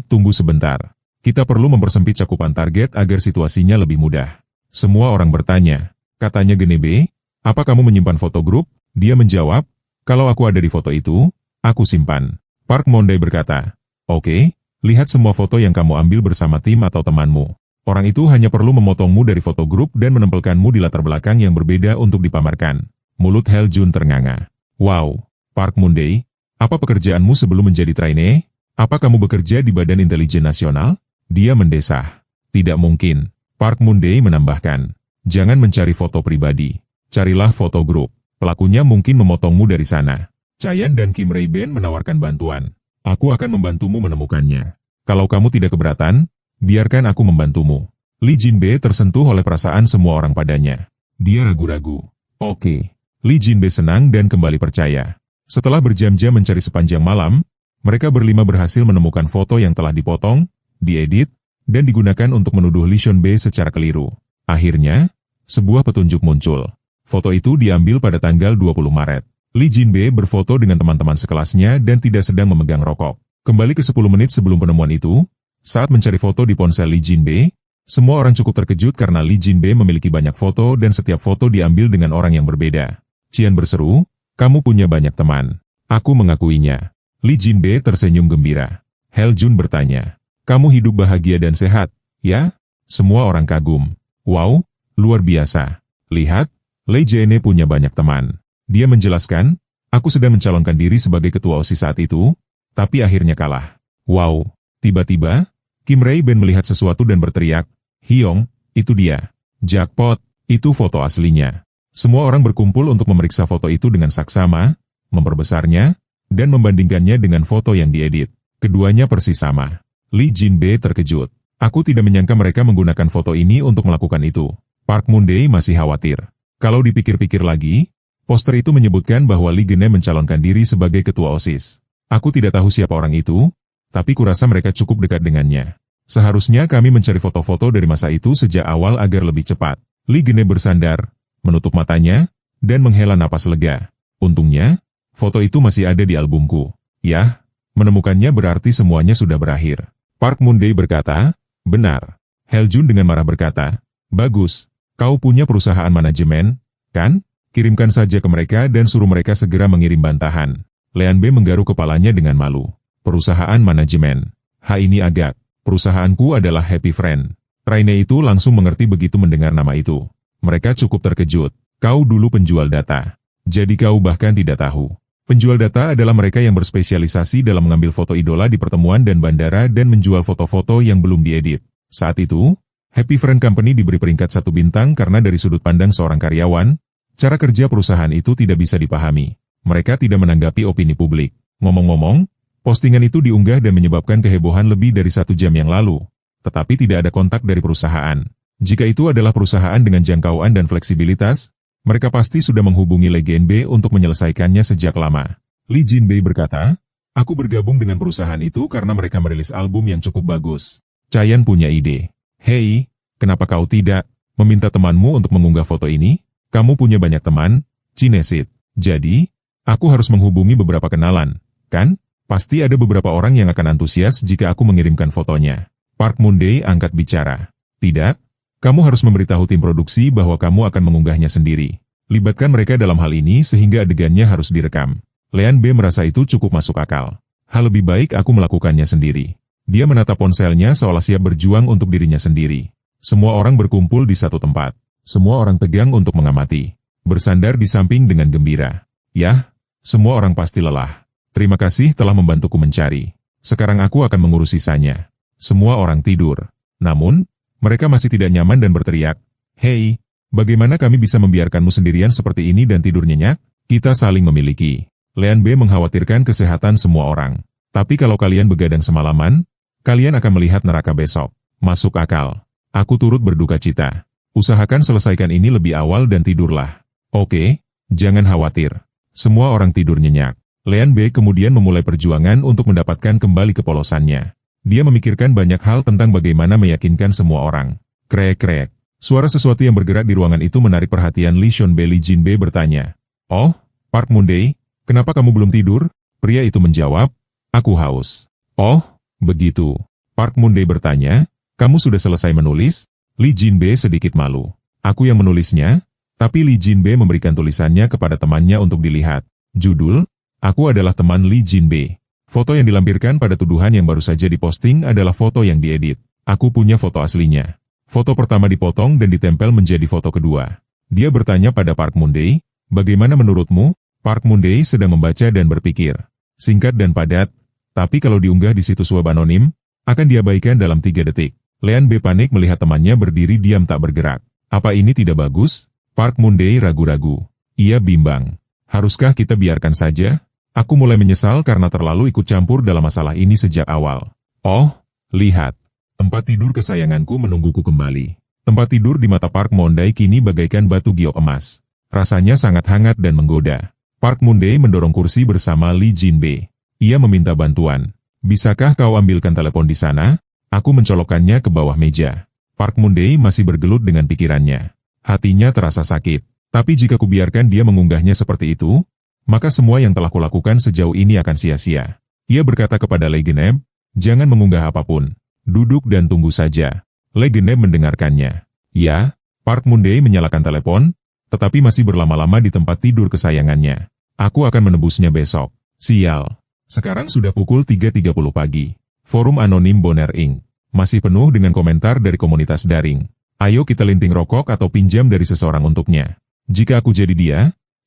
Speaker 1: Tunggu sebentar. Kita perlu mempersempit cakupan target agar situasinya lebih mudah. Semua orang bertanya. Katanya Genebe, apa kamu menyimpan foto grup? Dia menjawab, kalau aku ada di foto itu, aku simpan. Park Moon-dae berkata, Oke, lihat semua foto yang kamu ambil bersama tim atau temanmu. Orang itu hanya perlu memotongmu dari foto grup dan menempelkanmu di latar belakang yang berbeda untuk dipamerkan. Mulut Hel Jun ternganga. Wow, Park Moon-dae, apa pekerjaanmu sebelum menjadi trainee? Apa kamu bekerja di Badan Intelijen Nasional? Dia mendesah. Tidak mungkin. Park Moon-dae menambahkan. Jangan mencari foto pribadi. Carilah foto grup. Pelakunya mungkin memotongmu dari sana. Chayan dan Kim Ray-ben menawarkan bantuan. Aku akan membantumu menemukannya. Kalau kamu tidak keberatan, biarkan aku membantumu. Lee Jin-bae tersentuh oleh perasaan semua orang padanya. Dia ragu-ragu. Oke. Lee Jin-bae senang dan kembali percaya. Setelah berjam-jam mencari sepanjang malam, mereka berlima berhasil menemukan foto yang telah dipotong, diedit, dan digunakan untuk menuduh Lee Seon-bae secara keliru. Akhirnya, sebuah petunjuk muncul. Foto itu diambil pada tanggal 20 Maret. Lee Jin-bae berfoto dengan teman-teman sekelasnya dan tidak sedang memegang rokok. Kembali ke 10 menit sebelum penemuan itu, saat mencari foto di ponsel Lee Jin-bae, semua orang cukup terkejut karena Lee Jin-bae memiliki banyak foto dan setiap foto diambil dengan orang yang berbeda. Chian berseru, kamu punya banyak teman. Aku mengakuinya. Lee Jin-bae tersenyum gembira. Hel Jun bertanya, kamu hidup bahagia dan sehat, ya? Semua orang kagum. Wow, luar biasa. Lihat, Lee Jene punya banyak teman. Dia menjelaskan, aku sedang mencalonkan diri sebagai ketua OSIS saat itu, tapi akhirnya kalah. Wow, tiba-tiba, Kim Ray-ben melihat sesuatu dan berteriak, Hyung, itu dia. Jackpot, itu foto aslinya. Semua orang berkumpul untuk memeriksa foto itu dengan saksama, memperbesarnya, dan membandingkannya dengan foto yang diedit. Keduanya persis sama. Lee Jin-bae terkejut. Aku tidak menyangka mereka menggunakan foto ini untuk melakukan itu. Park Moon-dae masih khawatir. Kalau dipikir-pikir lagi, poster itu menyebutkan bahwa Lee Gene mencalonkan diri sebagai ketua OSIS. Aku tidak tahu siapa orang itu, tapi kurasa mereka cukup dekat dengannya. Seharusnya kami mencari foto-foto dari masa itu sejak awal agar lebih cepat. Lee Gene bersandar, menutup matanya, dan menghela napas lega. Untungnya, foto itu masih ada di albumku. Yah, menemukannya berarti semuanya sudah berakhir. Park Moon-dae berkata, benar. Hel Jun dengan marah berkata, bagus. Kau punya perusahaan manajemen, kan? Kirimkan saja ke mereka dan suruh mereka segera mengirim bantahan. Lean B menggaruk kepalanya dengan malu. Perusahaan manajemen. Ini agak. Perusahaanku adalah Happy Friend. Trainee itu langsung mengerti begitu mendengar nama itu. Mereka cukup terkejut. Kau dulu penjual data. Jadi kau bahkan tidak tahu. Penjual data adalah mereka yang berspesialisasi dalam mengambil foto idola di pertemuan dan bandara dan menjual foto-foto yang belum diedit. Saat itu, Happy Friend Company diberi peringkat 1 bintang karena dari sudut pandang seorang karyawan, cara kerja perusahaan itu tidak bisa dipahami. Mereka tidak menanggapi opini publik. Ngomong-ngomong, postingan itu diunggah dan menyebabkan kehebohan lebih dari 1 jam yang lalu. Tetapi tidak ada kontak dari perusahaan. Jika itu adalah perusahaan dengan jangkauan dan fleksibilitas, mereka pasti sudah menghubungi Lee Jin-bae untuk menyelesaikannya sejak lama. Lee Jin-bae berkata, aku bergabung dengan perusahaan itu karena mereka merilis album yang cukup bagus. Chayan punya ide. Hei, kenapa kau tidak meminta temanmu untuk mengunggah foto ini? Kamu punya banyak teman, Cinesit. Jadi, aku harus menghubungi beberapa kenalan, kan? Pasti ada beberapa orang yang akan antusias jika aku mengirimkan fotonya. Park Moon-dae angkat bicara. Tidak, kamu harus memberitahu tim produksi bahwa kamu akan mengunggahnya sendiri. Libatkan mereka dalam hal ini sehingga adegannya harus direkam. Lean B merasa itu cukup masuk akal. Hal lebih baik aku melakukannya sendiri. Dia menatap ponselnya seolah siap berjuang untuk dirinya sendiri. Semua orang berkumpul di satu tempat. Semua orang tegang untuk mengamati. Bersandar di samping dengan gembira. Yah, semua orang pasti lelah. Terima kasih telah membantuku mencari. Sekarang aku akan mengurus sisanya. Semua orang tidur. Namun, mereka masih tidak nyaman dan berteriak. Hei, bagaimana kami bisa membiarkanmu sendirian seperti ini dan tidur nyenyak? Kita saling memiliki. Lean B mengkhawatirkan kesehatan semua orang. Tapi kalau kalian begadang semalaman, kalian akan melihat neraka besok. Masuk akal. Aku turut berduka cita. Usahakan selesaikan ini lebih awal dan tidurlah. Oke, jangan khawatir. Semua orang tidur nyenyak. Lean B kemudian memulai perjuangan untuk mendapatkan kembali kepolosannya. Dia memikirkan banyak hal tentang bagaimana meyakinkan semua orang. Krek-krek. Suara sesuatu yang bergerak di ruangan itu menarik perhatian Lee Seon-bae. Lee Jin-bae bertanya, oh, Park Moon-dae, kenapa kamu belum tidur? Pria itu menjawab, aku haus. Oh, begitu. Park Moon-dae bertanya, kamu sudah selesai menulis? Lee Jin-bae sedikit malu. Aku yang menulisnya, tapi Lee Jin-bae memberikan tulisannya kepada temannya untuk dilihat. Judul, aku adalah teman Lee Jin-bae. Foto yang dilampirkan pada tuduhan yang baru saja diposting adalah foto yang diedit. Aku punya foto aslinya. Foto pertama dipotong dan ditempel menjadi foto kedua. Dia bertanya pada Park Moon-dae, bagaimana menurutmu? Park Moon-dae sedang membaca dan berpikir. Singkat dan padat, tapi kalau diunggah di situs web anonim, akan diabaikan dalam 3 detik. Lean B panik melihat temannya berdiri diam tak bergerak. Apa ini tidak bagus? Park Moon-dae ragu-ragu. Ia bimbang. Haruskah kita biarkan saja? Aku mulai menyesal karena terlalu ikut campur dalam masalah ini sejak awal. Oh, lihat. Tempat tidur kesayanganku menungguku kembali. Tempat tidur di mata Park Moon-dae kini bagaikan batu giok emas. Rasanya sangat hangat dan menggoda. Park Moon-dae mendorong kursi bersama Lee Jin-bae. Ia meminta bantuan. Bisakah kau ambilkan telepon di sana? Aku mencolokkannya ke bawah meja. Park Moon-dae masih bergelut dengan pikirannya. Hatinya terasa sakit. Tapi jika kubiarkan dia mengunggahnya seperti itu, maka semua yang telah kulakukan sejauh ini akan sia-sia. Ia berkata kepada Lee Geneb, jangan mengunggah apapun. Duduk dan tunggu saja. Lee Geneb mendengarkannya. Ya, Park Moon-dae menyalakan telepon, tetapi masih berlama-lama di tempat tidur kesayangannya. Aku akan menebusnya besok. Sial. Sekarang sudah pukul 3.30 pagi. Forum anonim Boner Inc. masih penuh dengan komentar dari komunitas daring. Ayo kita linting rokok atau pinjam dari seseorang untuknya. Jika aku jadi dia,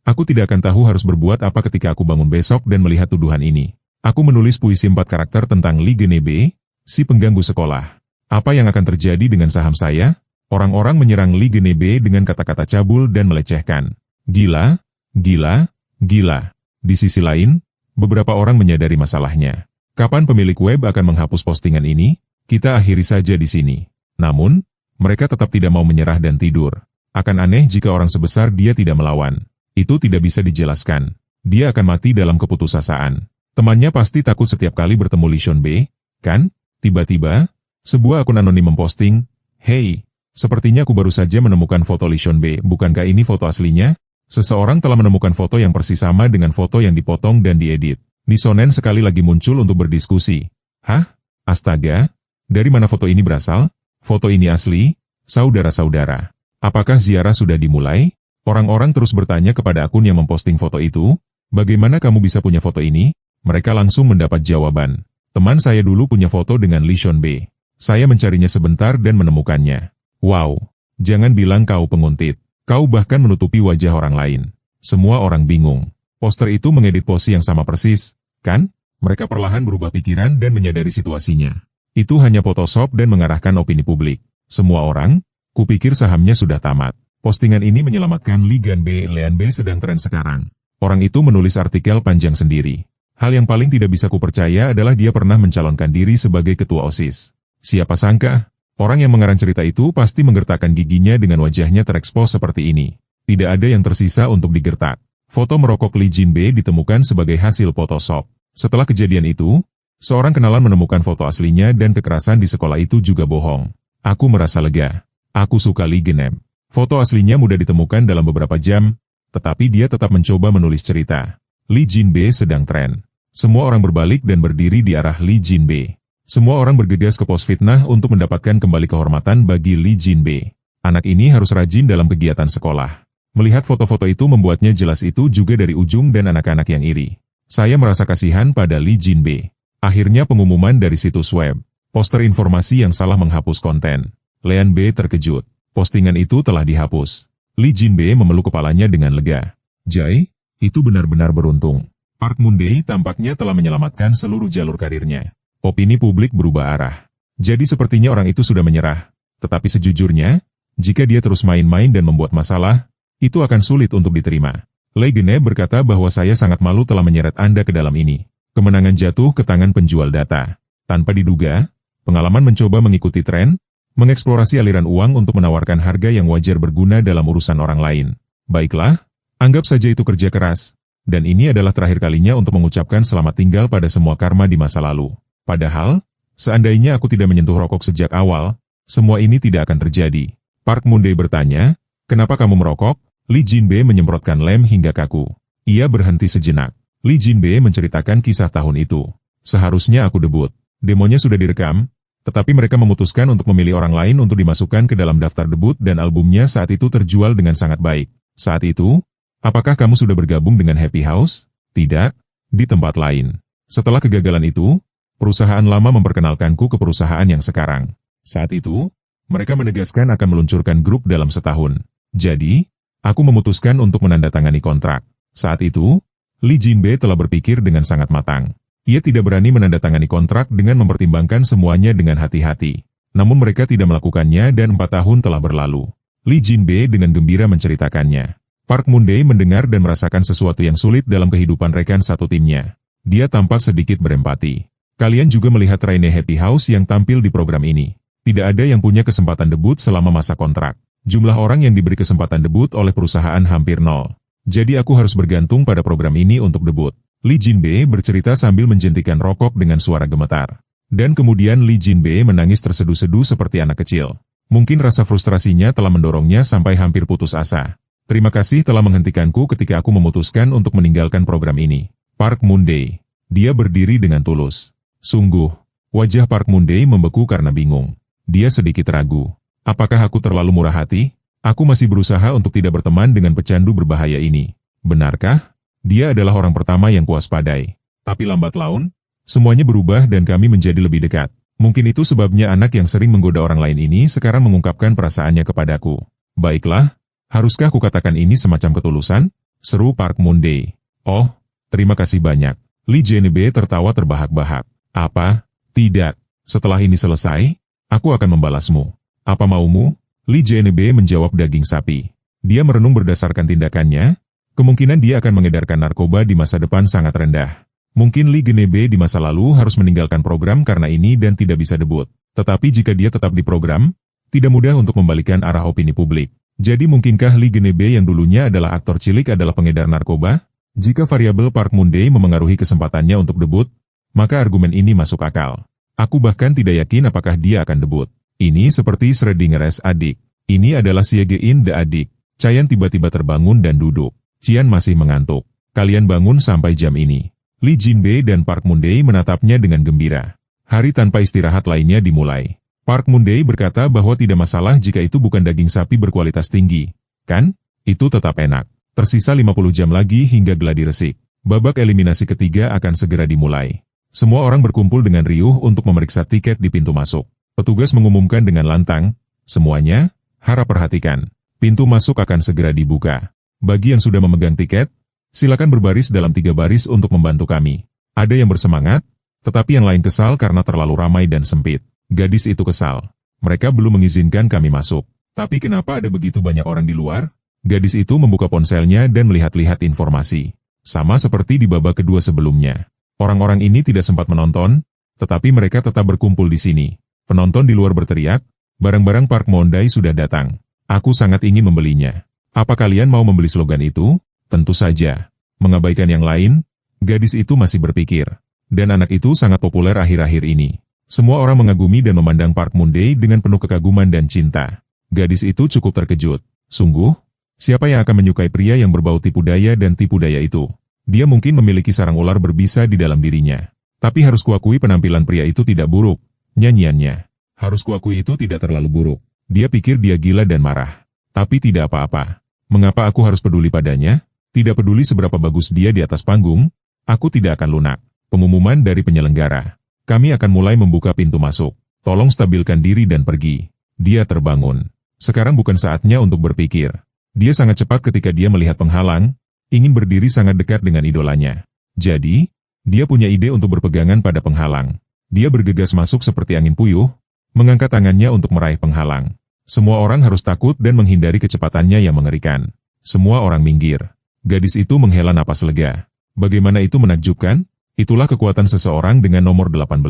Speaker 1: aku tidak akan tahu harus berbuat apa ketika aku bangun besok dan melihat tuduhan ini. Aku menulis puisi 4 karakter tentang Lee Genebe, si pengganggu sekolah. Apa yang akan terjadi dengan saham saya? Orang-orang menyerang Lee Genebe dengan kata-kata cabul dan melecehkan. Gila, gila, gila. Di sisi lain, beberapa orang menyadari masalahnya. Kapan pemilik web akan menghapus postingan ini? Kita akhiri saja di sini. Namun, mereka tetap tidak mau menyerah dan tidur. Akan aneh jika orang sebesar dia tidak melawan. Itu tidak bisa dijelaskan. Dia akan mati dalam keputusasaan. Temannya pasti takut setiap kali bertemu Lee Seon-bae, kan? Tiba-tiba, sebuah akun anonim memposting, "Hey, sepertinya aku baru saja menemukan foto Lee Seon-bae. Bukankah ini foto aslinya?" Seseorang telah menemukan foto yang persis sama dengan foto yang dipotong dan diedit. Nisonen sekali lagi muncul untuk berdiskusi. Hah? Astaga, dari mana foto ini berasal? Foto ini asli? Saudara-saudara, apakah ziarah sudah dimulai? Orang-orang terus bertanya kepada akun yang memposting foto itu, bagaimana kamu bisa punya foto ini? Mereka langsung mendapat jawaban. Teman saya dulu punya foto dengan Lee Seon-bae. Saya mencarinya sebentar dan menemukannya. Wow, jangan bilang kau penguntit. Kau bahkan menutupi wajah orang lain. Semua orang bingung. Poster itu mengedit pose yang sama persis, kan? Mereka perlahan berubah pikiran dan menyadari situasinya. Itu hanya Photoshop dan mengarahkan opini publik. Semua orang, kupikir sahamnya sudah tamat. Postingan ini menyelamatkan Lee Ganbe. Lean B sedang tren sekarang. Orang itu menulis artikel panjang sendiri. Hal yang paling tidak bisa kupercaya adalah dia pernah mencalonkan diri sebagai ketua OSIS. Siapa sangka? Orang yang mengarang cerita itu pasti menggertakkan giginya dengan wajahnya terekspos seperti ini. Tidak ada yang tersisa untuk digertak. Foto merokok Lee Jin-bae ditemukan sebagai hasil Photoshop. Setelah kejadian itu, seorang kenalan menemukan foto aslinya dan kekerasan di sekolah itu juga bohong. Aku merasa lega. Aku suka Lee Geneb. Foto aslinya mudah ditemukan dalam beberapa jam, tetapi dia tetap mencoba menulis cerita. Lee Jin-bae sedang tren. Semua orang berbalik dan berdiri di arah Lee Jin-bae. Semua orang bergegas ke pos fitnah untuk mendapatkan kembali kehormatan bagi Lee Jin-bae. Anak ini harus rajin dalam kegiatan sekolah. Melihat foto-foto itu membuatnya jelas itu juga dari ujung dan anak-anak yang iri. Saya merasa kasihan pada Lee Jin-bae. Akhirnya pengumuman dari situs web. Poster informasi yang salah menghapus konten. Lean B terkejut. Postingan itu telah dihapus. Lee Jin-bae memeluk kepalanya dengan lega. Jai, itu benar-benar beruntung. Park Moon-dae tampaknya telah menyelamatkan seluruh jalur karirnya. Opini publik berubah arah. Jadi sepertinya orang itu sudah menyerah. Tetapi sejujurnya, jika dia terus main-main dan membuat masalah, itu akan sulit untuk diterima. Lee Geneb berkata bahwa saya sangat malu telah menyeret Anda ke dalam ini. Kemenangan jatuh ke tangan penjual data. Tanpa diduga, pengalaman mencoba mengikuti tren, mengeksplorasi aliran uang untuk menawarkan harga yang wajar berguna dalam urusan orang lain. Baiklah, anggap saja itu kerja keras. Dan ini adalah terakhir kalinya untuk mengucapkan selamat tinggal pada semua karma di masa lalu. Padahal, seandainya aku tidak menyentuh rokok sejak awal, semua ini tidak akan terjadi. Park Moon-dae bertanya, kenapa kamu merokok? Lee Jin-bae menyemprotkan lem hingga kaku. Ia berhenti sejenak. Lee Jin-bae menceritakan kisah tahun itu. Seharusnya aku debut. Demonya sudah direkam, tetapi mereka memutuskan untuk memilih orang lain untuk dimasukkan ke dalam daftar debut dan albumnya saat itu terjual dengan sangat baik. Saat itu, apakah kamu sudah bergabung dengan Happy House? Tidak, di tempat lain. Setelah kegagalan itu, perusahaan lama memperkenalkanku ke perusahaan yang sekarang. Saat itu, mereka menegaskan akan meluncurkan grup dalam setahun. Jadi, aku memutuskan untuk menandatangani kontrak. Saat itu, Lee Jinbei telah berpikir dengan sangat matang. Ia tidak berani menandatangani kontrak dengan mempertimbangkan semuanya dengan hati-hati. Namun mereka tidak melakukannya dan 4 tahun telah berlalu. Lee Jinbei dengan gembira menceritakannya. Park Moon-dae mendengar dan merasakan sesuatu yang sulit dalam kehidupan rekan satu timnya. Dia tampak sedikit berempati. Kalian juga melihat Raine Happy House yang tampil di program ini. Tidak ada yang punya kesempatan debut selama masa kontrak. Jumlah orang yang diberi kesempatan debut oleh perusahaan hampir nol. Jadi aku harus bergantung pada program ini untuk debut. Lee Jinbei bercerita sambil menjentikan rokok dengan suara gemetar. Dan kemudian Lee Jinbei menangis terseduh-seduh seperti anak kecil. Mungkin rasa frustrasinya telah mendorongnya sampai hampir putus asa. Terima kasih telah menghentikanku ketika aku memutuskan untuk meninggalkan program ini. Park Moon-dae. Dia berdiri dengan tulus. Sungguh, wajah Park Moon-dae membeku karena bingung. Dia sedikit ragu. Apakah aku terlalu murah hati? Aku masih berusaha untuk tidak berteman dengan pecandu berbahaya ini. Benarkah? Dia adalah orang pertama yang kuwaspadai. Tapi lambat laun, semuanya berubah dan kami menjadi lebih dekat. Mungkin itu sebabnya anak yang sering menggoda orang lain ini sekarang mengungkapkan perasaannya kepadaku. Baiklah, haruskah kukatakan ini semacam ketulusan? Seru Park Moon-dae. Oh, terima kasih banyak. Lee Jinbei tertawa terbahak-bahak. Apa? Tidak. Setelah ini selesai, aku akan membalasmu. Apa maumu? Lee Jinbei menjawab daging sapi. Dia merenung berdasarkan tindakannya. Kemungkinan dia akan mengedarkan narkoba di masa depan sangat rendah. Mungkin Lee Jinbei di masa lalu harus meninggalkan program karena ini dan tidak bisa debut. Tetapi jika dia tetap di program, tidak mudah untuk membalikan arah opini publik. Jadi mungkinkah Lee Jinbei yang dulunya adalah aktor cilik adalah pengedar narkoba? Jika variabel Park Moon-dae memengaruhi kesempatannya untuk debut, maka argumen ini masuk akal. Aku bahkan tidak yakin apakah dia akan debut. Ini seperti Schrodinger's adik. Ini adalah Siegein the adik. Chayan tiba-tiba terbangun dan duduk. Cian masih mengantuk. Kalian bangun sampai jam ini. Lee Jinbei dan Park Moon-dae menatapnya dengan gembira. Hari tanpa istirahat lainnya dimulai. Park Moon-dae berkata bahwa tidak masalah jika itu bukan daging sapi berkualitas tinggi. Kan? Itu tetap enak. Tersisa 50 jam lagi hingga gladi resik. Babak eliminasi ketiga akan segera dimulai. Semua orang berkumpul dengan riuh untuk memeriksa tiket di pintu masuk. Petugas mengumumkan dengan lantang, semuanya, harap perhatikan. Pintu masuk akan segera dibuka. Bagi yang sudah memegang tiket, silakan berbaris dalam 3 baris untuk membantu kami. Ada yang bersemangat, tetapi yang lain kesal karena terlalu ramai dan sempit. Gadis itu kesal. Mereka belum mengizinkan kami masuk. Tapi kenapa ada begitu banyak orang di luar? Gadis itu membuka ponselnya dan melihat-lihat informasi. Sama seperti di babak kedua sebelumnya. Orang-orang ini tidak sempat menonton, tetapi mereka tetap berkumpul di sini. Penonton di luar berteriak, barang-barang Park Moon-dae sudah datang. Aku sangat ingin membelinya. Apa kalian mau membeli slogan itu? Tentu saja. Mengabaikan yang lain, gadis itu masih berpikir. Dan anak itu sangat populer akhir-akhir ini. Semua orang mengagumi dan memandang Park Moon-dae dengan penuh kekaguman dan cinta. Gadis itu cukup terkejut. Sungguh, siapa yang akan menyukai pria yang berbau tipu daya dan tipu daya itu? Dia mungkin memiliki sarang ular berbisa di dalam dirinya. Tapi harus kuakui penampilan pria itu tidak buruk. Nyanyiannya. Harus kuakui itu tidak terlalu buruk. Dia pikir dia gila dan marah. Tapi tidak apa-apa. Mengapa aku harus peduli padanya? Tidak peduli seberapa bagus dia di atas panggung, aku tidak akan lunak. Pengumuman dari penyelenggara. Kami akan mulai membuka pintu masuk. Tolong stabilkan diri dan pergi. Dia terbangun. Sekarang bukan saatnya untuk berpikir. Dia sangat cepat ketika dia melihat penghalang, ingin berdiri sangat dekat dengan idolanya. Jadi, dia punya ide untuk berpegangan pada penghalang. Dia bergegas masuk seperti angin puyuh, mengangkat tangannya untuk meraih penghalang. Semua orang harus takut dan menghindari kecepatannya yang mengerikan. Semua orang minggir. Gadis itu menghela napas lega. Bagaimana itu menakjubkan? Itulah kekuatan seseorang dengan nomor 18.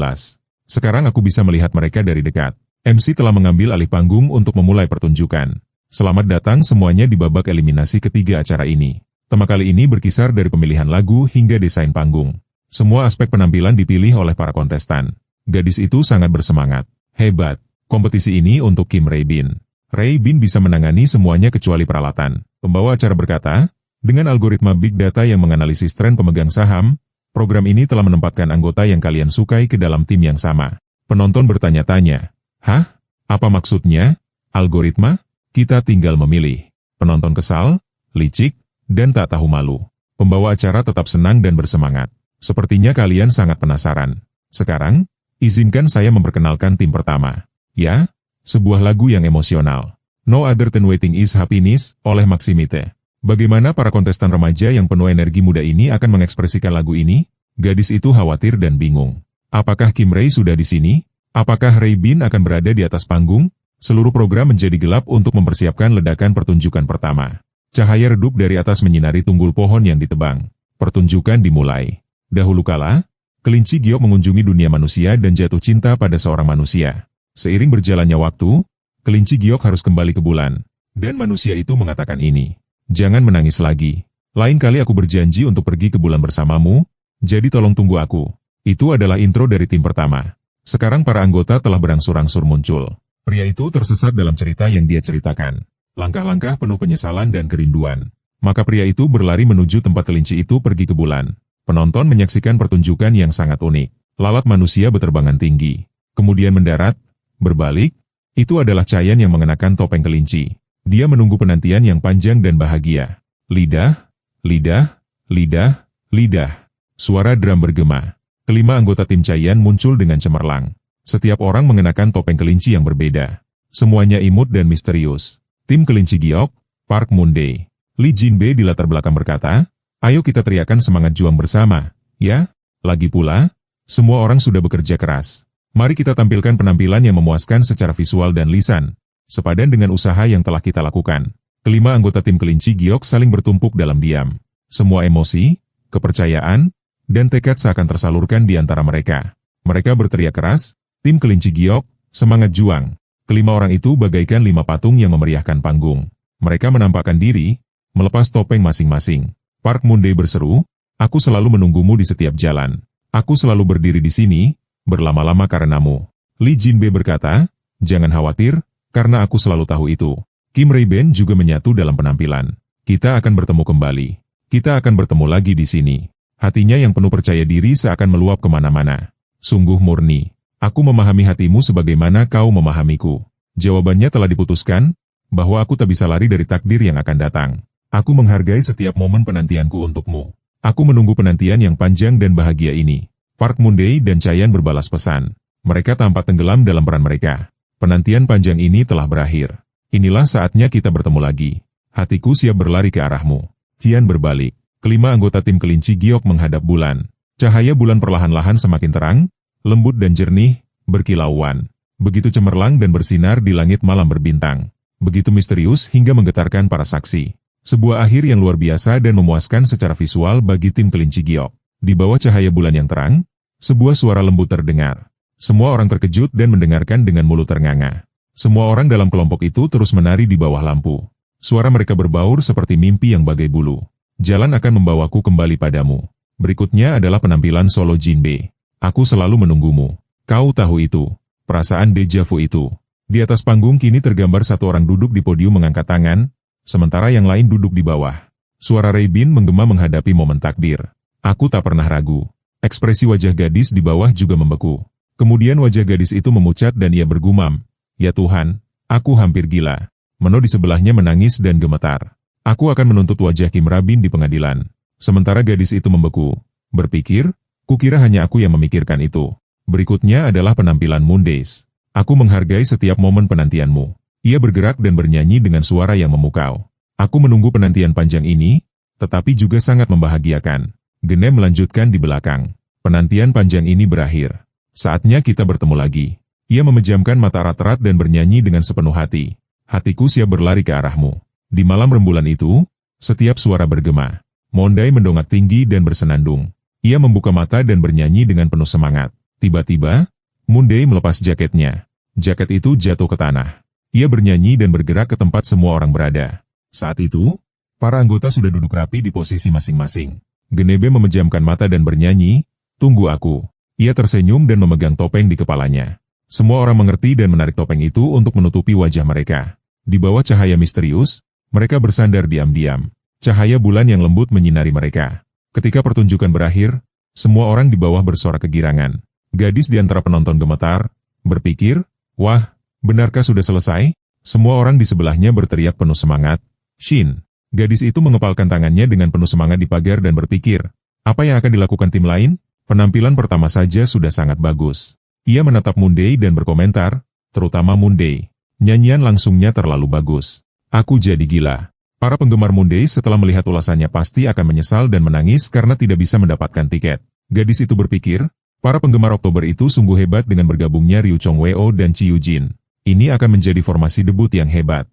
Speaker 1: Sekarang aku bisa melihat mereka dari dekat. MC telah mengambil alih panggung untuk memulai pertunjukan. Selamat datang semuanya di babak eliminasi ketiga acara ini. Tema kali ini berkisar dari pemilihan lagu hingga desain panggung. Semua aspek penampilan dipilih oleh para kontestan. Gadis itu sangat bersemangat. Hebat. Kompetisi ini untuk Kim Rae-bin. Rae-bin bisa menangani semuanya kecuali peralatan. Pembawa acara berkata, dengan algoritma big data yang menganalisis tren pemegang saham, program ini telah menempatkan anggota yang kalian sukai ke dalam tim yang sama. Penonton bertanya-tanya, hah? Apa maksudnya? Algoritma? Kita tinggal memilih. Penonton kesal, licik, dan tak tahu malu. Pembawa acara tetap senang dan bersemangat. Sepertinya kalian sangat penasaran. Sekarang, izinkan saya memperkenalkan tim pertama. Ya, sebuah lagu yang emosional. No Other Than Waiting Is Happiness, oleh Maximite. Bagaimana para kontestan remaja yang penuh energi muda ini akan mengekspresikan lagu ini? Gadis itu khawatir dan bingung. Apakah Kim Ray sudah di sini? Apakah Ray Bin akan berada di atas panggung? Seluruh program menjadi gelap untuk mempersiapkan ledakan pertunjukan pertama. Cahaya redup dari atas menyinari tunggul pohon yang ditebang. Pertunjukan dimulai. Dahulu kala, kelinci giok mengunjungi dunia manusia dan jatuh cinta pada seorang manusia. Seiring berjalannya waktu, kelinci giok harus kembali ke bulan. Dan manusia itu mengatakan ini. Jangan menangis lagi. Lain kali aku berjanji untuk pergi ke bulan bersamamu, jadi tolong tunggu aku. Itu adalah intro dari tim pertama. Sekarang para anggota telah berangsur-angsur muncul. Pria itu tersesat dalam cerita yang dia ceritakan. Langkah-langkah penuh penyesalan dan kerinduan. Maka pria itu berlari menuju tempat kelinci itu pergi ke bulan. Penonton menyaksikan pertunjukan yang sangat unik. Lalat manusia berterbangan tinggi. Kemudian mendarat, berbalik. Itu adalah Chayan yang mengenakan topeng kelinci. Dia menunggu penantian yang panjang dan bahagia. Lidah, lidah, lidah, lidah. Suara drum bergema. Kelima anggota tim Chayan muncul dengan cemerlang. Setiap orang mengenakan topeng kelinci yang berbeda. Semuanya imut dan misterius. Tim kelinci giok, Park Moon-dae. Lee Jin-bae di latar belakang berkata, ayo kita teriakan semangat juang bersama, ya? Lagi pula, semua orang sudah bekerja keras. Mari kita tampilkan penampilan yang memuaskan secara visual dan lisan. Sepadan dengan usaha yang telah kita lakukan. Kelima anggota tim kelinci giok saling bertumpuk dalam diam. Semua emosi, kepercayaan, dan tekad seakan tersalurkan di antara mereka. Mereka berteriak keras, tim kelinci giok, semangat juang. Kelima orang itu bagaikan 5 patung yang memeriahkan panggung. Mereka menampakkan diri, melepas topeng masing-masing. Park Moon-dae berseru, aku selalu menunggumu di setiap jalan. Aku selalu berdiri di sini, berlama-lama karenamu. Lee Jin-bae berkata, jangan khawatir, karena aku selalu tahu itu. Kim Ray-ben juga menyatu dalam penampilan. Kita akan bertemu kembali. Kita akan bertemu lagi di sini. Hatinya yang penuh percaya diri seakan meluap kemana-mana. Sungguh murni. Aku memahami hatimu sebagaimana kau memahamiku. Jawabannya telah diputuskan, bahwa aku tak bisa lari dari takdir yang akan datang. Aku menghargai setiap momen penantianku untukmu. Aku menunggu penantian yang panjang dan bahagia ini. Park Moon-dae dan Chayan berbalas pesan. Mereka tampak tenggelam dalam peran mereka. Penantian panjang ini telah berakhir. Inilah saatnya kita bertemu lagi. Hatiku siap berlari ke arahmu. Tian berbalik. Kelima anggota tim kelinci giok menghadap bulan. Cahaya bulan perlahan-lahan semakin terang, lembut dan jernih, berkilauan. Begitu cemerlang dan bersinar di langit malam berbintang. Begitu misterius hingga menggetarkan para saksi. Sebuah akhir yang luar biasa dan memuaskan secara visual bagi tim kelinci giok. Di bawah cahaya bulan yang terang, sebuah suara lembut terdengar. Semua orang terkejut dan mendengarkan dengan mulut ternganga. Semua orang dalam kelompok itu terus menari di bawah lampu. Suara mereka berbaur seperti mimpi yang bagai bulu. Jalan akan membawaku kembali padamu. Berikutnya adalah penampilan solo Jin-bae. Aku selalu menunggumu. Kau tahu itu. Perasaan deja vu itu. Di atas panggung kini tergambar satu orang duduk di podium mengangkat tangan, sementara yang lain duduk di bawah. Suara Ray Bin menggema menghadapi momen takdir. Aku tak pernah ragu. Ekspresi wajah gadis di bawah juga membeku. Kemudian wajah gadis itu memucat dan ia bergumam, ya Tuhan, aku hampir gila. Meno di sebelahnya menangis dan gemetar. Aku akan menuntut wajah Kim Rabin di pengadilan. Sementara gadis itu membeku. Berpikir, kukira hanya aku yang memikirkan itu. Berikutnya adalah penampilan Moon-dae. Aku menghargai setiap momen penantianmu. Ia bergerak dan bernyanyi dengan suara yang memukau. Aku menunggu penantian panjang ini, tetapi juga sangat membahagiakan. Gene melanjutkan di belakang. Penantian panjang ini berakhir. Saatnya kita bertemu lagi. Ia memejamkan mata erat-erat dan bernyanyi dengan sepenuh hati. Hatiku siap berlari ke arahmu. Di malam rembulan itu, setiap suara bergema. Moon-dae mendongak tinggi dan bersenandung. Ia membuka mata dan bernyanyi dengan penuh semangat. Tiba-tiba, Moon-dae melepas jaketnya. Jaket itu jatuh ke tanah. Ia bernyanyi dan bergerak ke tempat semua orang berada. Saat itu, para anggota sudah duduk rapi di posisi masing-masing. Genebe memejamkan mata dan bernyanyi, tunggu aku. Ia tersenyum dan memegang topeng di kepalanya. Semua orang mengerti dan menarik topeng itu untuk menutupi wajah mereka. Di bawah cahaya misterius, mereka bersandar diam-diam. Cahaya bulan yang lembut menyinari mereka. Ketika pertunjukan berakhir, semua orang di bawah bersorak kegirangan. Gadis di antara penonton gemetar, berpikir, wah, benarkah sudah selesai? Semua orang di sebelahnya berteriak penuh semangat, Shin. Gadis itu mengepalkan tangannya dengan penuh semangat di pagar dan berpikir, Apa yang akan dilakukan tim lain? Penampilan pertama saja sudah sangat bagus. Ia menatap Monday dan berkomentar, terutama Monday. Nyanyian langsungnya terlalu bagus. Aku jadi gila. Para penggemar Monday setelah melihat ulasannya pasti akan menyesal dan menangis karena tidak bisa mendapatkan tiket. Gadis itu berpikir, para penggemar Oktober itu sungguh hebat dengan bergabungnya Ryu Chong-woo dan Chi Yu-jin. Ini akan menjadi formasi debut yang hebat.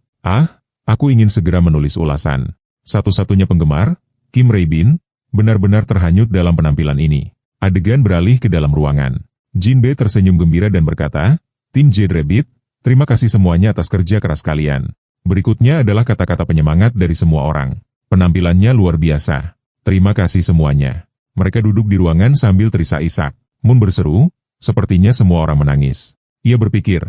Speaker 1: Aku ingin segera menulis ulasan. Satu-satunya penggemar, Kim Rae-bin, benar-benar terhanyut dalam penampilan ini. Adegan beralih ke dalam ruangan. Jin Be tersenyum gembira dan berkata, "Tim Jade Rabbit, terima kasih semuanya atas kerja keras kalian." Berikutnya adalah kata-kata penyemangat dari semua orang. Penampilannya luar biasa. Terima kasih semuanya. Mereka duduk di ruangan sambil terisak-isak. Moon berseru, sepertinya semua orang menangis. Ia berpikir,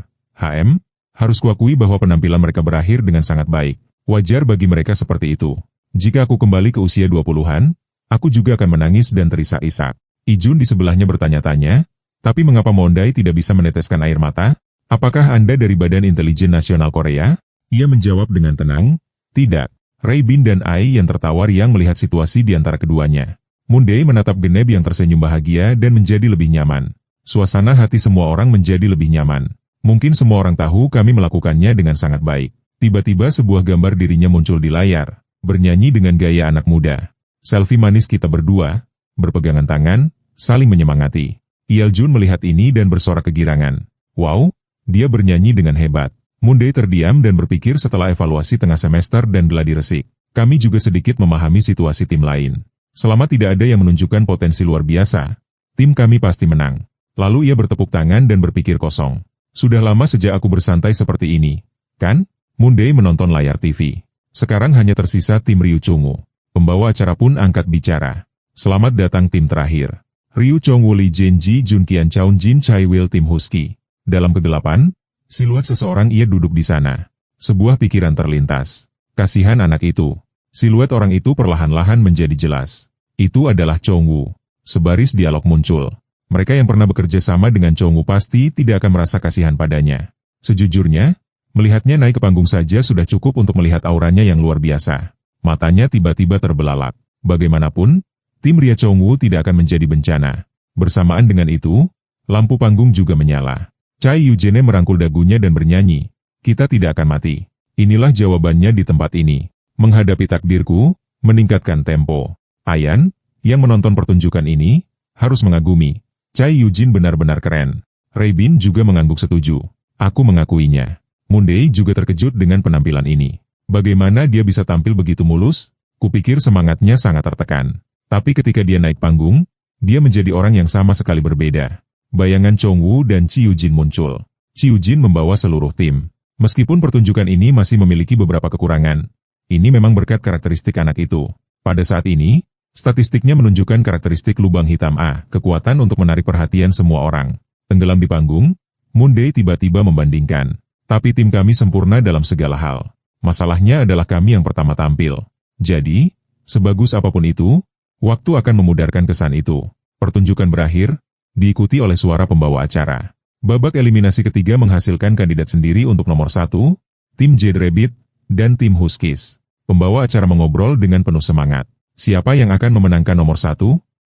Speaker 1: harus kuakui bahwa penampilan mereka berakhir dengan sangat baik. Wajar bagi mereka seperti itu. Jika aku kembali ke usia 20-an, aku juga akan menangis dan terisak-isak. Ijun di sebelahnya bertanya-tanya, tapi mengapa Monday tidak bisa meneteskan air mata? Apakah Anda dari Badan Intelijen Nasional Korea? Ia menjawab dengan tenang, tidak. Rae-bin dan Ai yang tertawa riang melihat situasi di antara keduanya. Monday menatap Geneb yang tersenyum bahagia dan menjadi lebih nyaman. Suasana hati semua orang menjadi lebih nyaman. Mungkin semua orang tahu kami melakukannya dengan sangat baik. Tiba-tiba sebuah gambar dirinya muncul di layar, bernyanyi dengan gaya anak muda. Selfie manis kita berdua, berpegangan tangan, saling menyemangati. Yeoljun melihat ini dan bersorak kegirangan. Wow, dia bernyanyi dengan hebat. Monday terdiam dan berpikir setelah evaluasi tengah semester dan gladi resik. Kami juga sedikit memahami situasi tim lain. Selama tidak ada yang menunjukkan potensi luar biasa, tim kami pasti menang. Lalu ia bertepuk tangan dan berpikir kosong. Sudah lama sejak aku bersantai seperti ini, kan? Monday menonton layar TV. Sekarang hanya tersisa tim Ryu Chong-woo. Pembawa acara pun angkat bicara. Selamat datang tim terakhir. Ryu Chong-woo, Lee Jin-ji, Jun Kian-chaun, Jin Chai-wil, tim Husky. Dalam kegelapan, siluet seseorang ia duduk di sana. Sebuah pikiran terlintas. Kasihan anak itu. Siluet orang itu perlahan-lahan menjadi jelas. Itu adalah Chong-woo. Sebaris dialog muncul. Mereka yang pernah bekerja sama dengan Chong-woo pasti tidak akan merasa kasihan padanya. Sejujurnya, melihatnya naik ke panggung saja sudah cukup untuk melihat auranya yang luar biasa. Matanya tiba-tiba terbelalak. Bagaimanapun, tim Ria Chong-woo tidak akan menjadi bencana. Bersamaan dengan itu, lampu panggung juga menyala. Chai Yu-jin merangkul dagunya dan bernyanyi, kita tidak akan mati. Inilah jawabannya di tempat ini. Menghadapi takdirku, meningkatkan tempo. Ayan, yang menonton pertunjukan ini, harus mengagumi. Chai Yu-jin benar-benar keren. Rae-bin juga mengangguk setuju. Aku mengakuinya. Monday juga terkejut dengan penampilan ini. Bagaimana dia bisa tampil begitu mulus? Kupikir semangatnya sangat tertekan. Tapi ketika dia naik panggung, dia menjadi orang yang sama sekali berbeda. Bayangan Chong-woo dan Chi Yu-jin muncul. Chi Yu-jin membawa seluruh tim. Meskipun pertunjukan ini masih memiliki beberapa kekurangan, ini memang berkat karakteristik anak itu. Pada saat ini, statistiknya menunjukkan karakteristik lubang hitam A, kekuatan untuk menarik perhatian semua orang. Tenggelam di panggung, Monday tiba-tiba membandingkan. Tapi tim kami sempurna dalam segala hal. Masalahnya adalah kami yang pertama tampil. Jadi, sebagus apapun itu, waktu akan memudarkan kesan itu. Pertunjukan berakhir, diikuti oleh suara pembawa acara. Babak eliminasi ketiga menghasilkan kandidat sendiri untuk nomor 1, tim Jade Rabbit, dan tim Huskies. Pembawa acara mengobrol dengan penuh semangat. Siapa yang akan memenangkan nomor 1?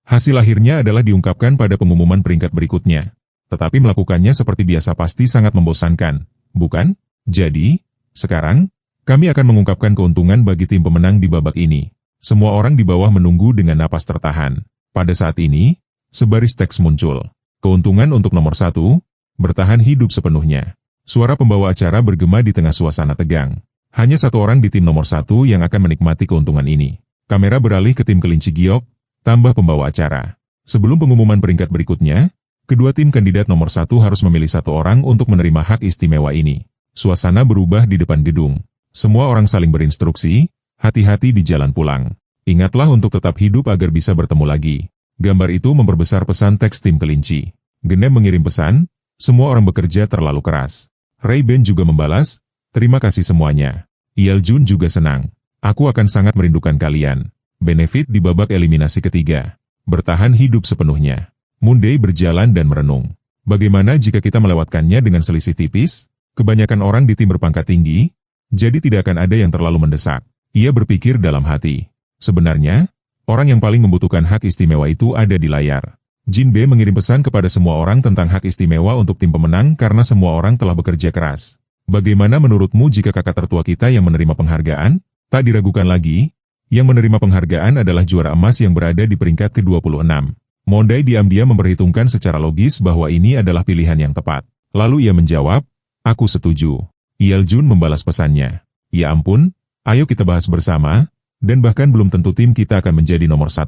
Speaker 1: Hasil akhirnya adalah diungkapkan pada pengumuman peringkat berikutnya. Tetapi melakukannya seperti biasa pasti sangat membosankan, bukan? Jadi, sekarang, kami akan mengungkapkan keuntungan bagi tim pemenang di babak ini. Semua orang di bawah menunggu dengan napas tertahan. Pada saat ini, sebaris teks muncul. Keuntungan untuk nomor 1, bertahan hidup sepenuhnya. Suara pembawa acara bergema di tengah suasana tegang. Hanya satu orang di tim nomor 1 yang akan menikmati keuntungan ini. Kamera beralih ke tim kelinci giok, tambah pembawa acara. Sebelum pengumuman peringkat berikutnya, kedua tim kandidat nomor 1 harus memilih satu orang untuk menerima hak istimewa ini. Suasana berubah di depan gedung. Semua orang saling berinstruksi, hati-hati di jalan pulang. Ingatlah untuk tetap hidup agar bisa bertemu lagi. Gambar itu memperbesar pesan teks tim kelinci. Geneb mengirim pesan, semua orang bekerja terlalu keras. Rae-bin juga membalas, terima kasih semuanya. Yeoljun juga senang. Aku akan sangat merindukan kalian. Benefit di babak eliminasi ketiga. Bertahan hidup sepenuhnya. Monday berjalan dan merenung. Bagaimana jika kita melewatkannya dengan selisih tipis? Kebanyakan orang di tim berpangkat tinggi, jadi tidak akan ada yang terlalu mendesak. Ia berpikir dalam hati. Sebenarnya, Orang yang paling membutuhkan hak istimewa itu ada di layar. Jin B mengirim pesan kepada semua orang tentang hak istimewa untuk tim pemenang karena semua orang telah bekerja keras. Bagaimana menurutmu jika kakak tertua kita yang menerima penghargaan? Tak diragukan lagi, yang menerima penghargaan adalah juara emas yang berada di peringkat ke-26. Mondai diam-diam memperhitungkan secara logis bahwa ini adalah pilihan yang tepat. Lalu ia menjawab, aku setuju. Yeoljun membalas pesannya. Ya ampun, ayo kita bahas bersama, dan bahkan belum tentu tim kita akan menjadi nomor 1.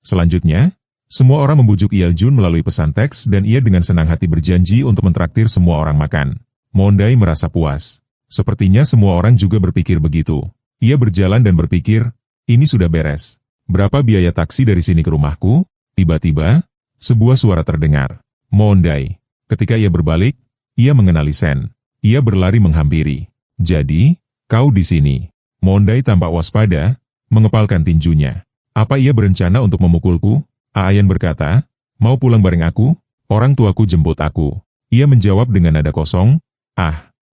Speaker 1: Selanjutnya, semua orang membujuk Yeoljun melalui pesan teks dan ia dengan senang hati berjanji untuk mentraktir semua orang makan. Mondai merasa puas. Sepertinya semua orang juga berpikir begitu. Ia berjalan dan berpikir, ini sudah beres. Berapa biaya taksi dari sini ke rumahku? Tiba-tiba, sebuah suara terdengar. Mondai. Ketika ia berbalik, ia mengenali Sen. Ia berlari menghampiri. Jadi, kau di sini. Mondai tampak waspada, mengepalkan tinjunya. Apa ia berencana untuk memukulku? Aayan berkata, mau pulang bareng aku? Orang tuaku jemput aku. Ia menjawab dengan nada kosong.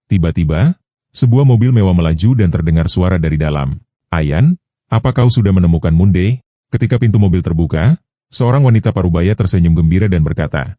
Speaker 1: Tiba-tiba, sebuah mobil mewah melaju dan terdengar suara dari dalam. Ayan, apa kau sudah menemukan Munde? Ketika pintu mobil terbuka, seorang wanita parubaya tersenyum gembira dan berkata,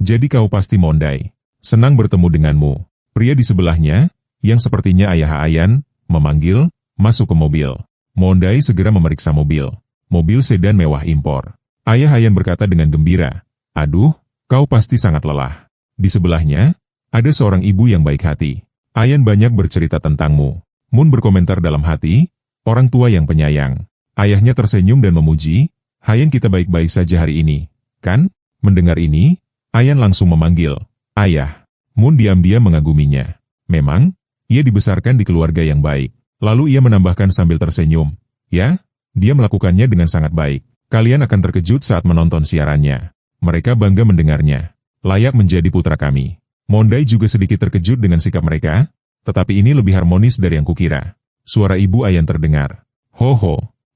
Speaker 1: jadi kau pasti Mondai. Senang bertemu denganmu. Pria di sebelahnya, yang sepertinya ayah Ayan, memanggil, masuk ke mobil. Mondai segera memeriksa mobil. Mobil sedan mewah impor. Ayah Ayan berkata dengan gembira, aduh, kau pasti sangat lelah. Di sebelahnya, ada seorang ibu yang baik hati. Ayan banyak bercerita tentangmu. Moon berkomentar dalam hati, orang tua yang penyayang. Ayahnya tersenyum dan memuji, Ayan kita baik-baik saja hari ini, kan? Mendengar ini, Ayan langsung memanggil, ayah. Moon diam-diam mengaguminya. Memang, ia dibesarkan di keluarga yang baik. Lalu ia menambahkan sambil tersenyum, ya, dia melakukannya dengan sangat baik. Kalian akan terkejut saat menonton siarannya. Mereka bangga mendengarnya. Layak menjadi putra kami. Mondai juga sedikit terkejut dengan sikap mereka, tetapi ini lebih harmonis dari yang kukira. Suara ibu Ayan terdengar. Ho,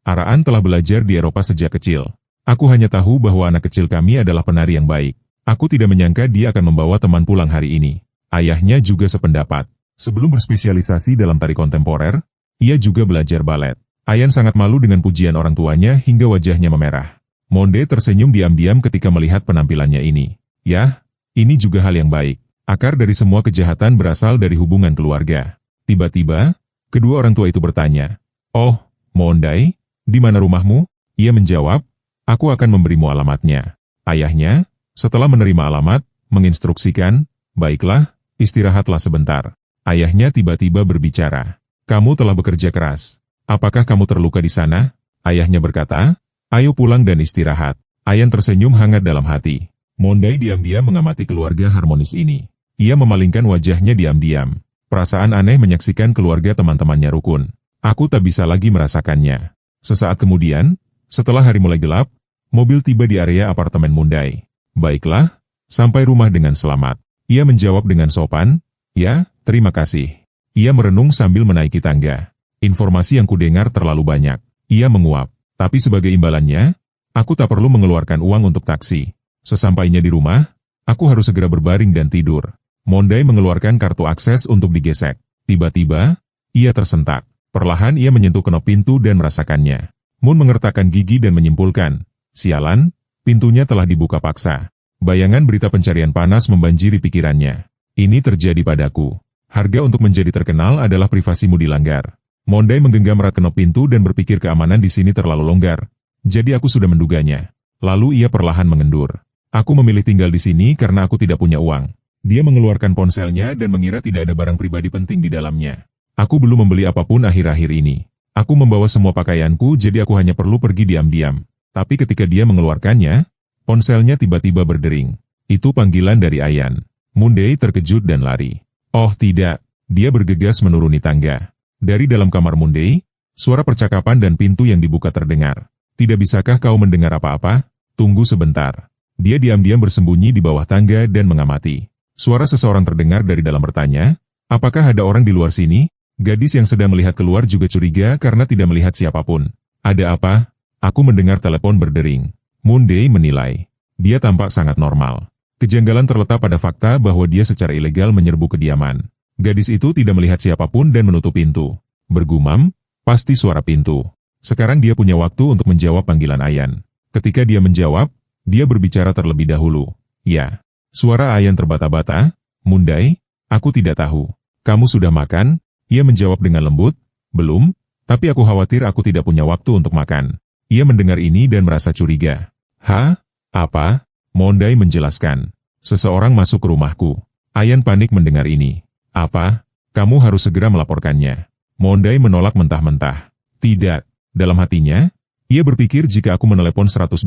Speaker 1: Araan telah belajar di Eropa sejak kecil. Aku hanya tahu bahwa anak kecil kami adalah penari yang baik. Aku tidak menyangka dia akan membawa teman pulang hari ini. Ayahnya juga sependapat. Sebelum berspesialisasi dalam tari kontemporer, ia juga belajar balet. Ayan sangat malu dengan pujian orang tuanya hingga wajahnya memerah. Monde tersenyum diam-diam ketika melihat penampilannya ini. Yah, ini juga hal yang baik. Akar dari semua kejahatan berasal dari hubungan keluarga. Tiba-tiba, kedua orang tua itu bertanya, oh, Mondai, di mana rumahmu? Ia menjawab, aku akan memberimu alamatnya. Ayahnya, setelah menerima alamat, menginstruksikan, baiklah, istirahatlah sebentar. Ayahnya tiba-tiba berbicara, kamu telah bekerja keras. Apakah kamu terluka di sana? Ayahnya berkata, ayo pulang dan istirahat. Ayan tersenyum hangat dalam hati. Mondai diam-diam mengamati keluarga harmonis ini. Ia memalingkan wajahnya diam-diam. Perasaan aneh menyaksikan keluarga teman-temannya rukun. Aku tak bisa lagi merasakannya. Sesaat kemudian, setelah hari mulai gelap, mobil tiba di area apartemen Mondai. Baiklah, sampai rumah dengan selamat. Ia menjawab dengan sopan, ya, terima kasih. Ia merenung sambil menaiki tangga. Informasi yang kudengar terlalu banyak. Ia menguap. Tapi sebagai imbalannya, aku tak perlu mengeluarkan uang untuk taksi. Sesampainya di rumah, aku harus segera berbaring dan tidur. Mondai mengeluarkan kartu akses untuk digesek. Tiba-tiba, ia tersentak. Perlahan ia menyentuh knop pintu dan merasakannya. Moon mengertakkan gigi dan menyimpulkan, sialan, pintunya telah dibuka paksa. Bayangan berita pencarian panas membanjiri pikirannya. Ini terjadi padaku. Harga untuk menjadi terkenal adalah privasimu dilanggar. Mondai menggenggam erat knop pintu dan berpikir keamanan di sini terlalu longgar. Jadi aku sudah menduganya. Lalu ia perlahan mengendur. Aku memilih tinggal di sini karena aku tidak punya uang. Dia mengeluarkan ponselnya dan mengira tidak ada barang pribadi penting di dalamnya. Aku belum membeli apapun akhir-akhir ini. Aku membawa semua pakaianku jadi aku hanya perlu pergi diam-diam. Tapi ketika dia mengeluarkannya, ponselnya tiba-tiba berdering. Itu panggilan dari Ayan. Mondai terkejut dan lari. Oh tidak, dia bergegas menuruni tangga. Dari dalam kamar Mondai, suara percakapan dan pintu yang dibuka terdengar. Tidak bisakah kau mendengar apa-apa? Tunggu sebentar. Dia diam-diam bersembunyi di bawah tangga dan mengamati. Suara seseorang terdengar dari dalam bertanya, apakah ada orang di luar sini? Gadis yang sedang melihat keluar juga curiga karena tidak melihat siapapun. Ada apa? Aku mendengar telepon berdering. Mondai menilai. Dia tampak sangat normal. Kejanggalan terletak pada fakta bahwa dia secara ilegal menyerbu kediaman. Gadis itu tidak melihat siapapun dan menutup pintu. Bergumam, pasti suara pintu. Sekarang dia punya waktu untuk menjawab panggilan Ayan. Ketika dia menjawab, dia berbicara terlebih dahulu. Ya. Suara Ayan terbata-bata. Mundai, aku tidak tahu. Kamu sudah makan? Ia menjawab dengan lembut. Belum, tapi aku khawatir aku tidak punya waktu untuk makan. Ia mendengar ini dan merasa curiga. Hah? Apa? Mondai menjelaskan. Seseorang masuk ke rumahku. Ayan panik mendengar ini. Apa? Kamu harus segera melaporkannya. Mondai menolak mentah-mentah. Tidak. Dalam hatinya, ia berpikir jika aku menelepon 112,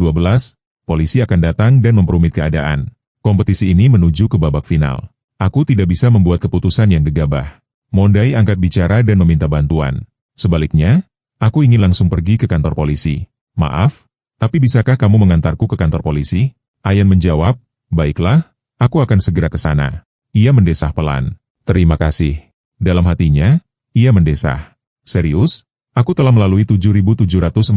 Speaker 1: polisi akan datang dan memperumit keadaan. Kompetisi ini menuju ke babak final. Aku tidak bisa membuat keputusan yang gegabah. Mondai angkat bicara dan meminta bantuan. Sebaliknya, aku ingin langsung pergi ke kantor polisi. Maaf, tapi bisakah kamu mengantarku ke kantor polisi? Ayan menjawab, baiklah, aku akan segera ke sana. Ia mendesah pelan. Terima kasih. Dalam hatinya, ia mendesah. Serius? Aku telah melalui 7.749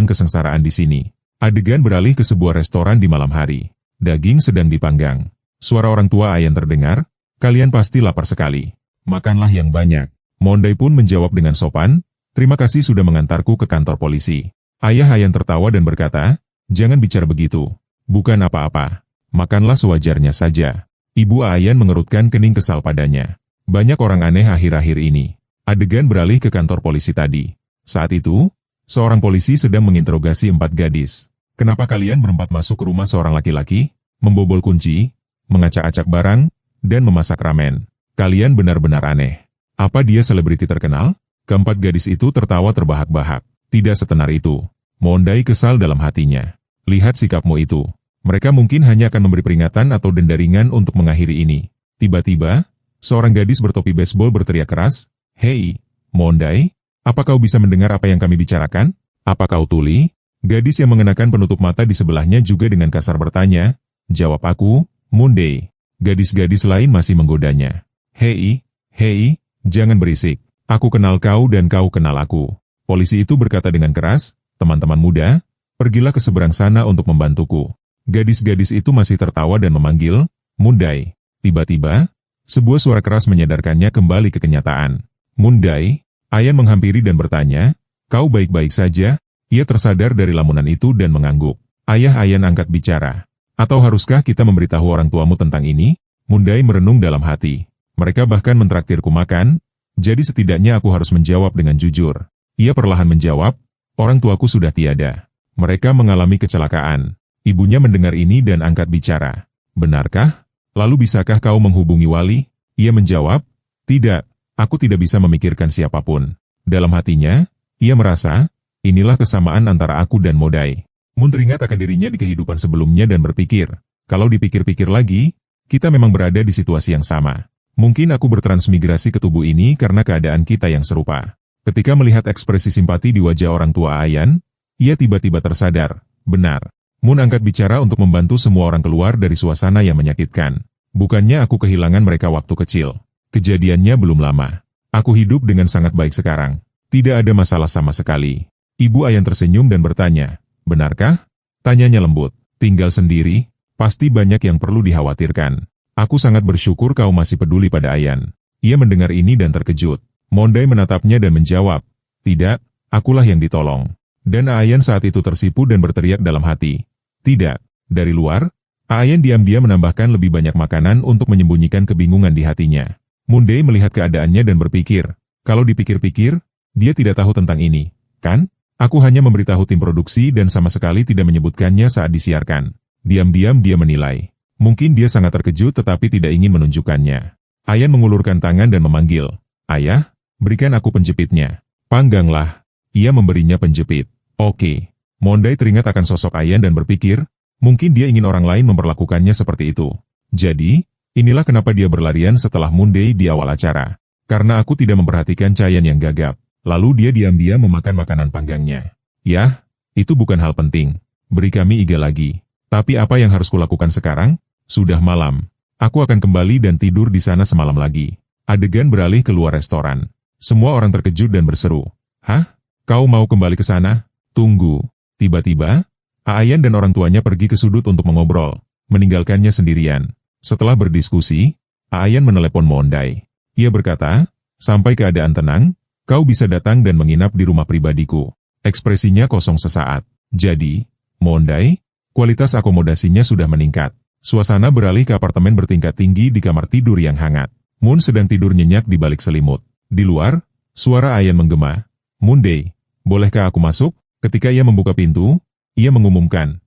Speaker 1: kesengsaraan di sini. Adegan beralih ke sebuah restoran di malam hari. Daging sedang dipanggang. Suara orang tua Ayan terdengar, kalian pasti lapar sekali. Makanlah yang banyak. Mondai pun menjawab dengan sopan, terima kasih sudah mengantarku ke kantor polisi. Ayah Ayan tertawa dan berkata, jangan bicara begitu. Bukan apa-apa. Makanlah sewajarnya saja. Ibu Ayan mengerutkan kening kesal padanya. Banyak orang aneh akhir-akhir ini. Adegan beralih ke kantor polisi tadi. Saat itu, seorang polisi sedang menginterogasi 4 gadis. Kenapa kalian berempat masuk ke rumah seorang laki-laki, membobol kunci, mengacak-acak barang, dan memasak ramen? Kalian benar-benar aneh. Apa dia selebriti terkenal? Keempat gadis itu tertawa terbahak-bahak. Tidak setenar itu. Mondai kesal dalam hatinya. Lihat sikapmu itu. Mereka mungkin hanya akan memberi peringatan atau denda ringan untuk mengakhiri ini. Tiba-tiba, seorang gadis bertopi baseball berteriak keras, hei, Mondai, apa kau bisa mendengar apa yang kami bicarakan? Apa kau tuli? Gadis yang mengenakan penutup mata di sebelahnya juga dengan kasar bertanya, jawab aku, Mondai. Gadis-gadis lain masih menggodanya. Hei, jangan berisik. Aku kenal kau dan kau kenal aku. Polisi itu berkata dengan keras, teman-teman muda, pergilah ke seberang sana untuk membantuku. Gadis-gadis itu masih tertawa dan memanggil, Mondai. Tiba-tiba, sebuah suara keras menyadarkannya kembali ke kenyataan. Mondai, Ayan menghampiri dan bertanya, kau baik-baik saja? Ia tersadar dari lamunan itu dan mengangguk. Ayah Ayan angkat bicara. Atau haruskah kita memberitahu orang tuamu tentang ini? Mondai merenung dalam hati. Mereka bahkan mentraktirku makan, jadi setidaknya aku harus menjawab dengan jujur. Ia perlahan menjawab, orang tuaku sudah tiada. Mereka mengalami kecelakaan. Ibunya mendengar ini dan angkat bicara. Benarkah? Lalu bisakah kau menghubungi Wali? Ia menjawab, tidak, aku tidak bisa memikirkan siapapun. Dalam hatinya, ia merasa, inilah kesamaan antara aku dan Mondai. Mun teringat akan dirinya di kehidupan sebelumnya dan berpikir, kalau dipikir-pikir lagi, kita memang berada di situasi yang sama. Mungkin aku bertransmigrasi ke tubuh ini karena keadaan kita yang serupa. Ketika melihat ekspresi simpati di wajah orang tua Ayan, ia tiba-tiba tersadar, benar. Mun angkat bicara untuk membantu semua orang keluar dari suasana yang menyakitkan. Bukannya aku kehilangan mereka waktu kecil. Kejadiannya belum lama. Aku hidup dengan sangat baik sekarang. Tidak ada masalah sama sekali. Ibu Ayan tersenyum dan bertanya, benarkah? Tanyanya lembut. Tinggal sendiri, pasti banyak yang perlu dikhawatirkan. Aku sangat bersyukur kau masih peduli pada Ayan. Ia mendengar ini dan terkejut. Mondai menatapnya dan menjawab, tidak, akulah yang ditolong. Dan Ayan saat itu tersipu dan berteriak dalam hati. Tidak, dari luar, Ayan diam-diam menambahkan lebih banyak makanan untuk menyembunyikan kebingungan di hatinya. Mondai melihat keadaannya dan berpikir, kalau dipikir-pikir, dia tidak tahu tentang ini, kan? Aku hanya memberitahu tim produksi dan sama sekali tidak menyebutkannya saat disiarkan. Diam-diam dia menilai. Mungkin dia sangat terkejut tetapi tidak ingin menunjukkannya. Ayan mengulurkan tangan dan memanggil, ayah, berikan aku penjepitnya. Pangganglah. Ia memberinya penjepit. Oke. Mondai teringat akan sosok Ayan dan berpikir, mungkin dia ingin orang lain memperlakukannya seperti itu. Jadi, inilah kenapa dia berlarian setelah Mondai di awal acara. Karena aku tidak memperhatikan Cayan yang gagap. Lalu dia diam-diam memakan makanan panggangnya. Yah, itu bukan hal penting. Beri kami iga lagi. Tapi apa yang harus kulakukan sekarang? Sudah malam. Aku akan kembali dan tidur di sana semalam lagi. Adegan beralih keluar restoran. Semua orang terkejut dan berseru. Hah? Kau mau kembali ke sana? Tunggu. Tiba-tiba, Ayan dan orang tuanya pergi ke sudut untuk mengobrol, meninggalkannya sendirian. Setelah berdiskusi, Ayan menelepon Mondai. Ia berkata, sampai keadaan tenang, kau bisa datang dan menginap di rumah pribadiku. Ekspresinya kosong sesaat. Jadi, Mondai, kualitas akomodasinya sudah meningkat. Suasana beralih ke apartemen bertingkat tinggi di kamar tidur yang hangat. Moon sedang tidur nyenyak di balik selimut. Di luar, suara Ayan menggema. "Monday, bolehkah aku masuk?" Ketika ia membuka pintu, ia mengumumkan,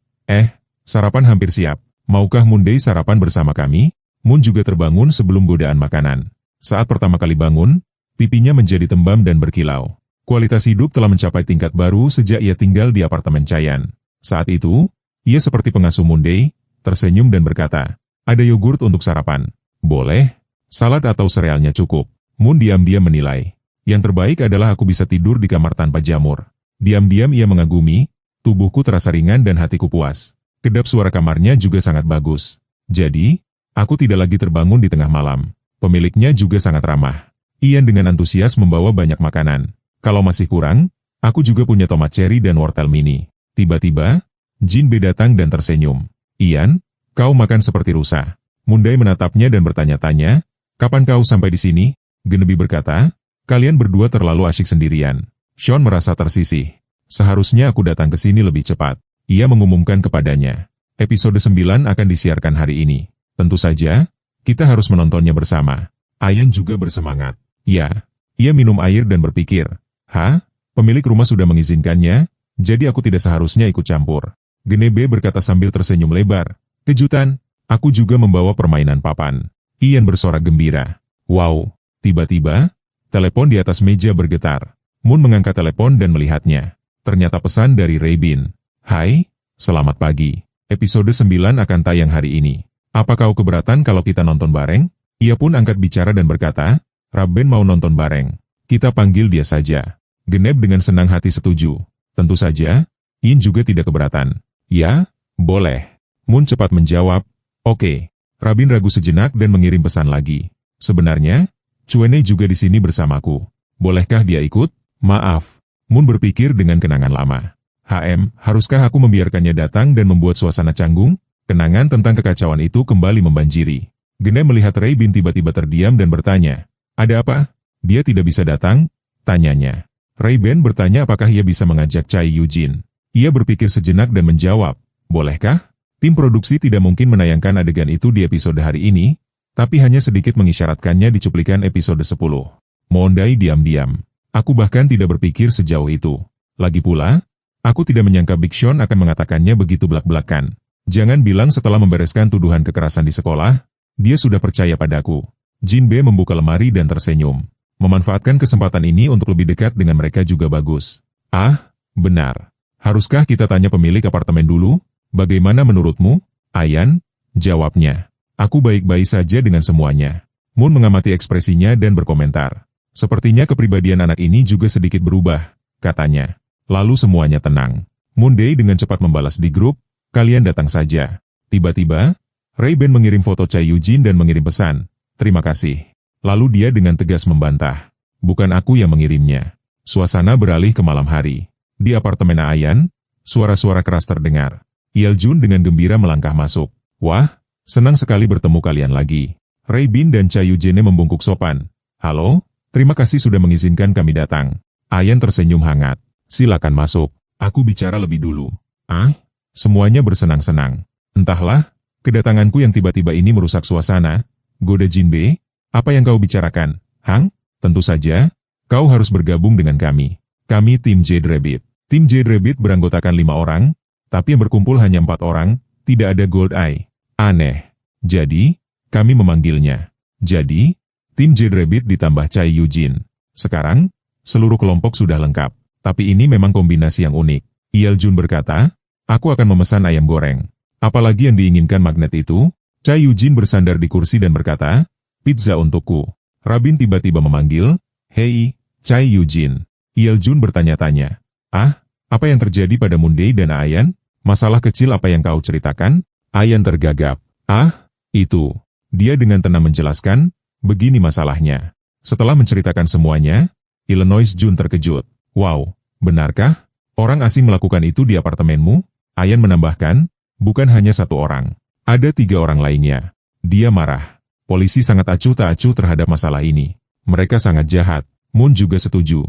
Speaker 1: sarapan hampir siap. Maukah Monday sarapan bersama kami?" Moon juga terbangun sebelum godaan makanan. Saat pertama kali bangun, pipinya menjadi tembam dan berkilau. Kualitas hidup telah mencapai tingkat baru sejak ia tinggal di apartemen Chayan. Saat itu, ia seperti pengasuh Monday, tersenyum dan berkata, "Ada yogurt untuk sarapan." "Boleh, salad atau serealnya cukup." Moon diam-diam menilai. "Yang terbaik adalah aku bisa tidur di kamar tanpa jamur." Diam-diam ia mengagumi, tubuhku terasa ringan dan hatiku puas. Kedap suara kamarnya juga sangat bagus. Jadi, aku tidak lagi terbangun di tengah malam. Pemiliknya juga sangat ramah. Ian dengan antusias membawa banyak makanan. Kalau masih kurang, aku juga punya tomat cherry dan wortel mini. Tiba-tiba, Jin B datang dan tersenyum. "Ian, kau makan seperti rusa." Monday menatapnya dan bertanya-tanya, "Kapan kau sampai di sini?" Genebi berkata, "Kalian berdua terlalu asyik sendirian." Sean merasa tersisih. "Seharusnya aku datang ke sini lebih cepat." Ia mengumumkan kepadanya. Episode 9 akan disiarkan hari ini. Tentu saja, kita harus menontonnya bersama. Ayan juga bersemangat. Ya, ia minum air dan berpikir, pemilik rumah sudah mengizinkannya, jadi aku tidak seharusnya ikut campur. Genebe berkata sambil tersenyum lebar. "Kejutan, aku juga membawa permainan papan." Ian bersorak gembira. "Wow!" Tiba-tiba, telepon di atas meja bergetar. Moon mengangkat telepon dan melihatnya. Ternyata pesan dari Raybin. "Hai, selamat pagi. Episode 9 akan tayang hari ini. Apa kau keberatan kalau kita nonton bareng?" Ia pun angkat bicara dan berkata, "Rabben mau nonton bareng. Kita panggil dia saja." Genep dengan senang hati setuju. Tentu saja, Yin juga tidak keberatan. "Ya, boleh." Moon cepat menjawab, "Oke." Rabin ragu sejenak dan mengirim pesan lagi. "Sebenarnya, Chuene juga di sini bersamaku. Bolehkah dia ikut?" "Maaf." Moon berpikir dengan kenangan lama. Haruskah aku membiarkannya datang dan membuat suasana canggung?" Kenangan tentang kekacauan itu kembali membanjiri. Gene melihat Raybin tiba-tiba terdiam dan bertanya, "Ada apa?" "Dia tidak bisa datang?" tanyanya. Raybin bertanya apakah ia bisa mengajak Chai Yujin. Ia berpikir sejenak dan menjawab, "Bolehkah?" Tim produksi tidak mungkin menayangkan adegan itu di episode hari ini, tapi hanya sedikit mengisyaratkannya di cuplikan episode 10. Mondai diam-diam. "Aku bahkan tidak berpikir sejauh itu. Lagi pula, aku tidak menyangka Big Sean akan mengatakannya begitu belak-belakan. Jangan bilang setelah membereskan tuduhan kekerasan di sekolah, dia sudah percaya padaku." Jin B membuka lemari dan tersenyum. Memanfaatkan kesempatan ini untuk lebih dekat dengan mereka juga bagus. Benar. Haruskah kita tanya pemilik apartemen dulu? Bagaimana menurutmu, Ayan? Jawabnya. "Aku baik-baik saja dengan semuanya." Moon mengamati ekspresinya dan berkomentar. "Sepertinya kepribadian anak ini juga sedikit berubah," katanya. Lalu semuanya tenang. Monday dengan cepat membalas di grup, "Kalian datang saja." Tiba-tiba, Raybin mengirim foto Chai Yujin dan mengirim pesan, "Terima kasih." Lalu dia dengan tegas membantah, "Bukan aku yang mengirimnya." Suasana beralih ke malam hari. Di apartemen Ayan, suara-suara keras terdengar. Yeljun dengan gembira melangkah masuk. "Wah, senang sekali bertemu kalian lagi." Raybin dan Chai Yujin membungkuk sopan. "Halo, terima kasih sudah mengizinkan kami datang." Ayan tersenyum hangat. "Silakan masuk. Aku bicara lebih dulu." Semuanya bersenang-senang. "Entahlah, kedatanganku yang tiba-tiba ini merusak suasana." Goda Jinbe, "Apa yang kau bicarakan, Hang?" "Tentu saja, kau harus bergabung dengan kami. Kami tim Jade Rabbit." Tim Jade Rabbit beranggotakan 5 orang, tapi yang berkumpul hanya 4 orang, tidak ada Gold Eye. Aneh. Jadi, kami memanggilnya. Jadi, tim Jade Rabbit ditambah Chai Yujin. Sekarang, seluruh kelompok sudah lengkap. Tapi ini memang kombinasi yang unik. Yeljun berkata, "Aku akan memesan ayam goreng." "Apalagi yang diinginkan magnet itu?" Chai Yujin bersandar di kursi dan berkata, "Pizza untukku." Rabin tiba-tiba memanggil, "Hei, Chai Yujin." Yeljun bertanya-tanya, "Apa yang terjadi pada Monday dan Ayan? Masalah kecil apa yang kau ceritakan?" Ayan tergagap. Itu." Dia dengan tenang menjelaskan, "Begini masalahnya." Setelah menceritakan semuanya, Illinois Jun terkejut. "Wow, benarkah? Orang asing melakukan itu di apartemenmu?" Ayan menambahkan, "Bukan hanya 1 orang. Ada 3 orang lainnya." Dia marah. Polisi sangat acuh tak acuh terhadap masalah ini. Mereka sangat jahat. Moon juga setuju.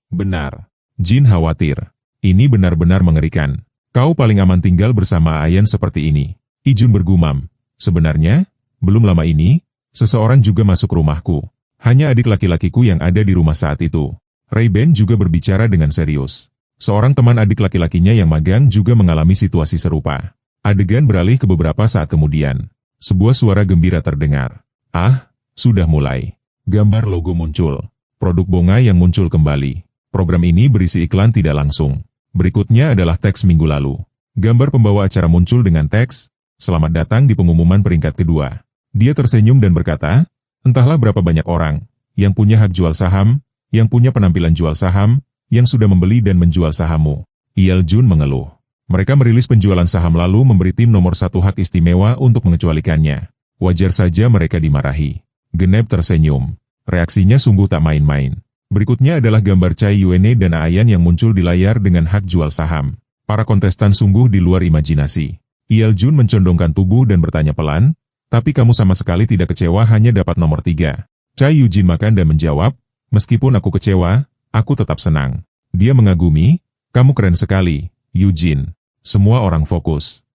Speaker 1: Benar. Jin khawatir. Ini benar-benar mengerikan. Kau paling aman tinggal bersama Ayan seperti ini. Ijun bergumam. Sebenarnya, belum lama ini, seseorang juga masuk rumahku. Hanya adik laki-lakiku yang ada di rumah saat itu. Ray-Ban juga berbicara dengan serius. Seorang teman adik laki-lakinya yang magang juga mengalami situasi serupa. Adegan beralih ke beberapa saat kemudian. Sebuah suara gembira terdengar. Ah, sudah mulai. Gambar logo muncul. Produk Bonga yang muncul kembali. Program ini berisi iklan tidak langsung. Berikutnya adalah teks minggu lalu. Gambar pembawa acara muncul dengan teks, "Selamat datang di pengumuman peringkat kedua." Dia tersenyum dan berkata, "Entahlah berapa banyak orang yang punya hak jual saham, yang punya penampilan jual saham, yang sudah membeli dan menjual sahammu." Yeol-jun mengeluh. Mereka merilis penjualan saham lalu memberi tim nomor 1 hak istimewa untuk mengecualikannya. Wajar saja mereka dimarahi. Genep tersenyum. Reaksinya sungguh tak main-main. Berikutnya adalah gambar Chai Yuene dan Ayan yang muncul di layar dengan hak jual saham. Para kontestan sungguh di luar imajinasi. Yeol-jun mencondongkan tubuh dan bertanya pelan, "Tapi kamu sama sekali tidak kecewa hanya dapat nomor 3. Chai Yujin makan dan menjawab, "Meskipun aku kecewa, aku tetap senang." Dia mengagumi, "Kamu keren sekali, Yujin." Semua orang fokus.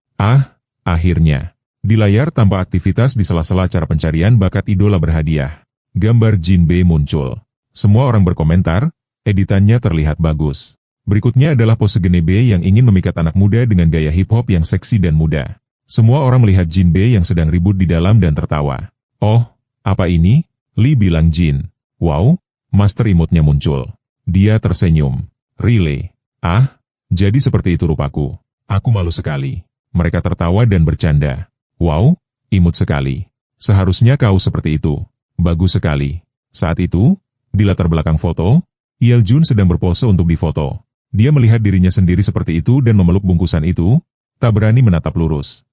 Speaker 1: Akhirnya. Di layar tanpa aktivitas di sela-sela acara pencarian bakat idola berhadiah. Gambar Jin Bei muncul. Semua orang berkomentar, editannya terlihat bagus. Berikutnya adalah pose Genebe yang ingin memikat anak muda dengan gaya hip-hop yang seksi dan muda. Semua orang melihat Jin Bei yang sedang ribut di dalam dan tertawa. "Oh, apa ini?" Lee bilang Jin. "Wow, master imutnya muncul." Dia tersenyum. "Really? Jadi seperti itu rupaku. Aku malu sekali." Mereka tertawa dan bercanda. "Wow, imut sekali. Seharusnya kau seperti itu. Bagus sekali." Saat itu, di latar belakang foto, Yeol-jun sedang berpose untuk difoto. Dia melihat dirinya sendiri seperti itu dan memeluk bungkusan itu, tak berani menatap lurus.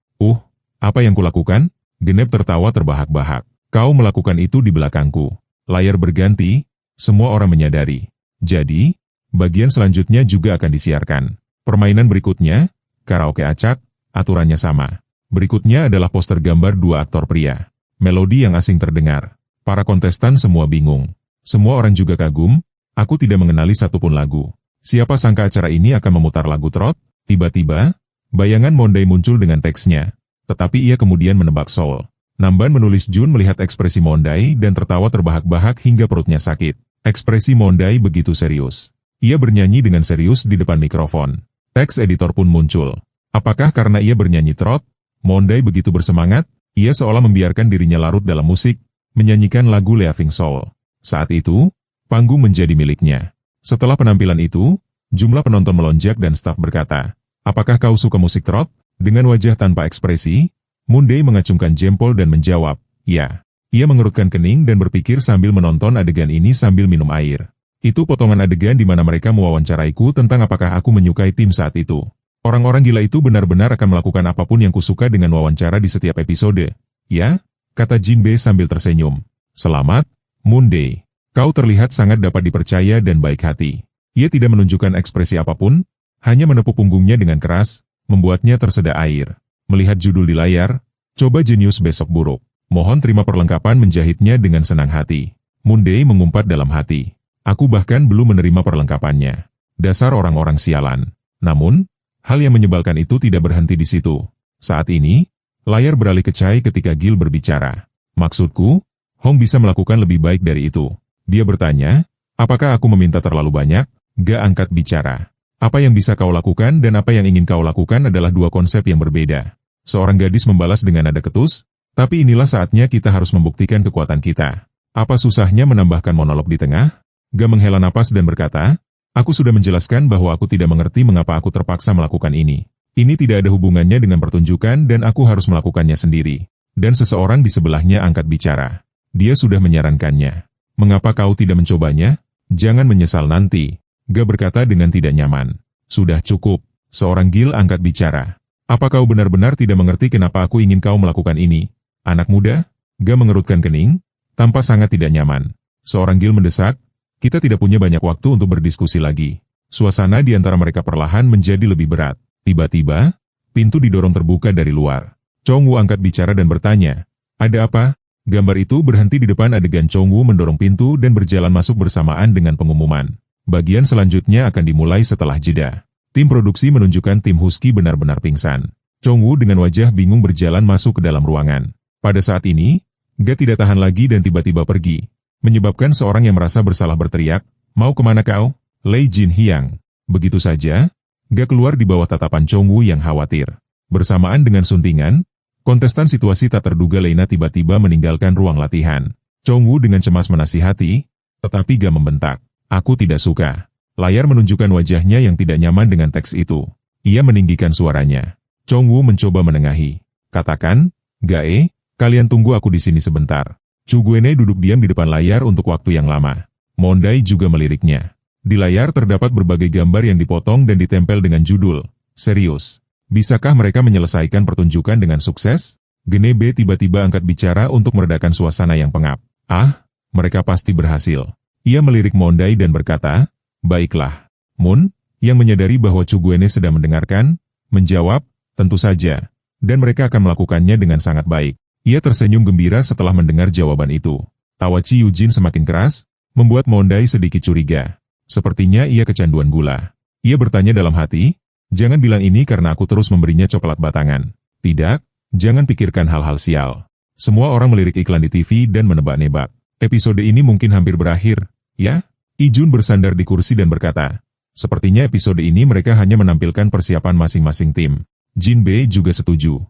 Speaker 1: Apa yang kulakukan?" Genep tertawa terbahak-bahak. "Kau melakukan itu di belakangku." Layar berganti, semua orang menyadari. Jadi, bagian selanjutnya juga akan disiarkan. Permainan berikutnya, karaoke acak, aturannya sama. Berikutnya adalah poster gambar 2 aktor pria. Melodi yang asing terdengar. Para kontestan semua bingung. Semua orang juga kagum, aku tidak mengenali satupun lagu. Siapa sangka acara ini akan memutar lagu trot? Tiba-tiba, bayangan Mondai muncul dengan teksnya. Tetapi ia kemudian menebak Soul. Namban menulis Jun melihat ekspresi Mondai dan tertawa terbahak-bahak hingga perutnya sakit. Ekspresi Mondai begitu serius. Ia bernyanyi dengan serius di depan mikrofon. Teks editor pun muncul. Apakah karena ia bernyanyi trot? Mondai begitu bersemangat, ia seolah membiarkan dirinya larut dalam musik, menyanyikan lagu Leaving Soul. Saat itu, panggung menjadi miliknya. Setelah penampilan itu, jumlah penonton melonjak dan staf berkata, "Apakah kau suka musik trot?" Dengan wajah tanpa ekspresi, Mondai mengacungkan jempol dan menjawab, "Ya." Ia mengerutkan kening dan berpikir sambil menonton adegan ini sambil minum air. Itu potongan adegan di mana mereka mewawancaraiku tentang apakah aku menyukai tim saat itu. Orang-orang gila itu benar-benar akan melakukan apapun yang kusuka dengan wawancara di setiap episode. "Ya?" kata Jin Bei sambil tersenyum. "Selamat, Mondai. Kau terlihat sangat dapat dipercaya dan baik hati." Ia tidak menunjukkan ekspresi apapun, hanya menepuk punggungnya dengan keras, membuatnya tersedak air. Melihat judul di layar, "Coba jenius besok buruk. Mohon terima perlengkapan," menjahitnya dengan senang hati. Mondai mengumpat dalam hati. "Aku bahkan belum menerima perlengkapannya. Dasar orang-orang sialan." Namun, hal yang menyebalkan itu tidak berhenti di situ. Saat ini, layar beralih ke Chai ketika Gil berbicara. "Maksudku, Hong bisa melakukan lebih baik dari itu." Dia bertanya, "Apakah aku meminta terlalu banyak?" Ga angkat bicara. "Apa yang bisa kau lakukan dan apa yang ingin kau lakukan adalah dua konsep yang berbeda." Seorang gadis membalas dengan nada ketus, "Tapi inilah saatnya kita harus membuktikan kekuatan kita." Apa susahnya menambahkan monolog di tengah? Ga menghela napas dan berkata, "Aku sudah menjelaskan bahwa aku tidak mengerti mengapa aku terpaksa melakukan ini. Ini tidak ada hubungannya dengan pertunjukan dan aku harus melakukannya sendiri." Dan seseorang di sebelahnya angkat bicara. Dia sudah menyarankannya. "Mengapa kau tidak mencobanya? Jangan menyesal nanti." Ga berkata dengan tidak nyaman. "Sudah cukup." Seorang Gil angkat bicara. "Apa kau benar-benar tidak mengerti kenapa aku ingin kau melakukan ini? Anak muda?" Ga mengerutkan kening, tampak sangat tidak nyaman. Seorang Gil mendesak, "Kita tidak punya banyak waktu untuk berdiskusi lagi." Suasana di antara mereka perlahan menjadi lebih berat. Tiba-tiba, pintu didorong terbuka dari luar. Chong Wu angkat bicara dan bertanya, "Ada apa?" Gambar itu berhenti di depan adegan Chong Wu mendorong pintu dan berjalan masuk bersamaan dengan pengumuman. Bagian selanjutnya akan dimulai setelah jeda. Tim produksi menunjukkan tim Husky benar-benar pingsan. Chongwoo dengan wajah bingung berjalan masuk ke dalam ruangan. Pada saat ini, Ga tidak tahan lagi dan tiba-tiba pergi, menyebabkan seorang yang merasa bersalah berteriak, "Mau kemana kau, Lei Jinhyang?" Begitu saja, Ga keluar di bawah tatapan Chongwoo yang khawatir. Bersamaan dengan suntingan, kontestan situasi tak terduga Leina tiba-tiba meninggalkan ruang latihan. Chongwoo dengan cemas menasihati, tetapi Ga membentak, "Aku tidak suka." Layar menunjukkan wajahnya yang tidak nyaman dengan teks itu. Ia meninggikan suaranya. Chongwoo mencoba menengahi. "Katakan, Gae, kalian tunggu aku di sini sebentar." Chu Guene duduk diam di depan layar untuk waktu yang lama. Mondai juga meliriknya. Di layar terdapat berbagai gambar yang dipotong dan ditempel dengan judul, "Serius. Bisakah mereka menyelesaikan pertunjukan dengan sukses?" Genebe tiba-tiba angkat bicara untuk meredakan suasana yang pengap. "Ah, mereka pasti berhasil." Ia melirik Mondai dan berkata, "Baiklah." Moon, yang menyadari bahwa Chu Guene sedang mendengarkan, menjawab, "Tentu saja. Dan mereka akan melakukannya dengan sangat baik." Ia tersenyum gembira setelah mendengar jawaban itu. Tawa Chi Yujin semakin keras, membuat Mondai sedikit curiga. Sepertinya ia kecanduan gula. Ia bertanya dalam hati, "Jangan bilang ini karena aku terus memberinya coklat batangan." "Tidak, jangan pikirkan hal-hal sial." Semua orang melirik iklan di TV dan menebak-nebak. Episode ini mungkin hampir berakhir, ya? Ijun bersandar di kursi dan berkata, "Sepertinya episode ini mereka hanya menampilkan persiapan masing-masing tim." Jin Bei juga setuju.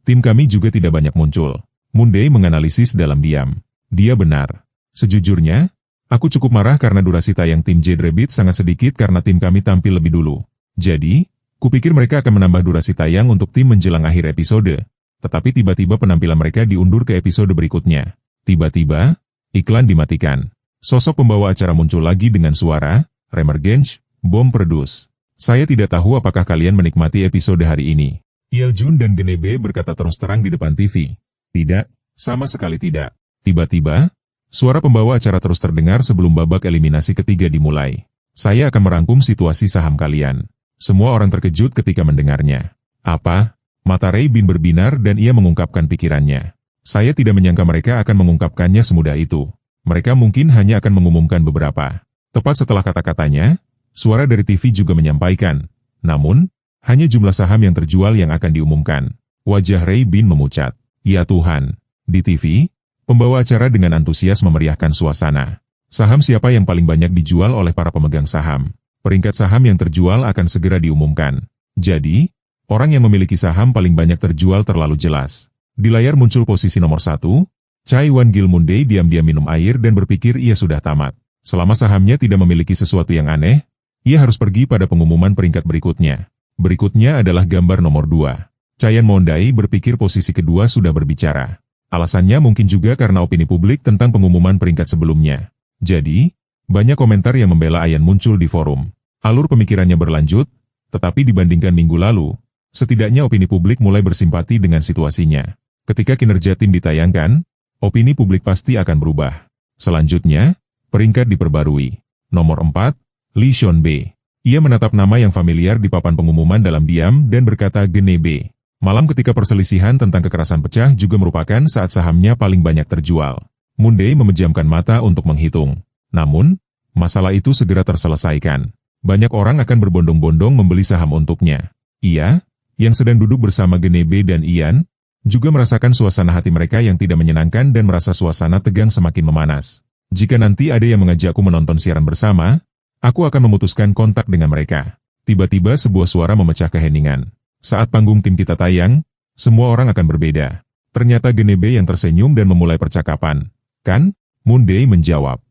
Speaker 1: Tim kami juga tidak banyak muncul." Moon-dae menganalisis dalam diam. Dia benar. "Sejujurnya, aku cukup marah karena durasi tayang tim Jade Rabbit sangat sedikit karena tim kami tampil lebih dulu. Jadi, kupikir mereka akan menambah durasi tayang untuk tim menjelang akhir episode. Tetapi tiba-tiba penampilan mereka diundur ke episode berikutnya." Tiba-tiba, iklan dimatikan. Sosok pembawa acara muncul lagi dengan suara, "Remergence, Bom Produce. Saya tidak tahu apakah kalian menikmati episode hari ini." Yeoljun dan Genebe berkata terus terang di depan TV. "Tidak, sama sekali tidak." Tiba-tiba, suara pembawa acara terus terdengar sebelum babak eliminasi ketiga dimulai. "Saya akan merangkum situasi saham kalian." Semua orang terkejut ketika mendengarnya. "Apa?" Mata Ray Bin berbinar dan ia mengungkapkan pikirannya. "Saya tidak menyangka mereka akan mengungkapkannya semudah itu. Mereka mungkin hanya akan mengumumkan beberapa." Tepat setelah kata-katanya, suara dari TV juga menyampaikan, "Namun, hanya jumlah saham yang terjual yang akan diumumkan." Wajah Ray Bin memucat. "Ya Tuhan." Di TV, pembawa acara dengan antusias memeriahkan suasana. Saham siapa yang paling banyak dijual oleh para pemegang saham? Peringkat saham yang terjual akan segera diumumkan. Jadi, orang yang memiliki saham paling banyak terjual terlalu jelas. Di layar muncul posisi nomor 1, Chai Wan-gil Moon-dae diam-diam minum air dan berpikir ia sudah tamat. Selama sahamnya tidak memiliki sesuatu yang aneh, ia harus pergi pada pengumuman peringkat berikutnya. Berikutnya adalah gambar nomor 2. Chayan Mondai berpikir posisi kedua sudah berbicara. Alasannya mungkin juga karena opini publik tentang pengumuman peringkat sebelumnya. Jadi, banyak komentar yang membela Ayan muncul di forum. Alur pemikirannya berlanjut, tetapi dibandingkan minggu lalu, setidaknya opini publik mulai bersimpati dengan situasinya. Ketika kinerja tim ditayangkan, opini publik pasti akan berubah. Selanjutnya, peringkat diperbarui. Nomor 4, Lee Sean-bae. Ia menatap nama yang familiar di papan pengumuman dalam diam dan berkata Genebe. Malam ketika perselisihan tentang kekerasan pecah juga merupakan saat sahamnya paling banyak terjual. Moon-dae memejamkan mata untuk menghitung. Namun, masalah itu segera terselesaikan. Banyak orang akan berbondong-bondong membeli saham untuknya. Ia, yang sedang duduk bersama Genebe dan Ian, juga merasakan suasana hati mereka yang tidak menyenangkan dan merasa suasana tegang semakin memanas. Jika nanti ada yang mengajakku menonton siaran bersama, aku akan memutuskan kontak dengan mereka. Tiba-tiba sebuah suara memecah keheningan. Saat panggung tim kita tayang, semua orang akan berbeda. Ternyata Genebe yang tersenyum dan memulai percakapan. "Kan?" Moon-dae menjawab.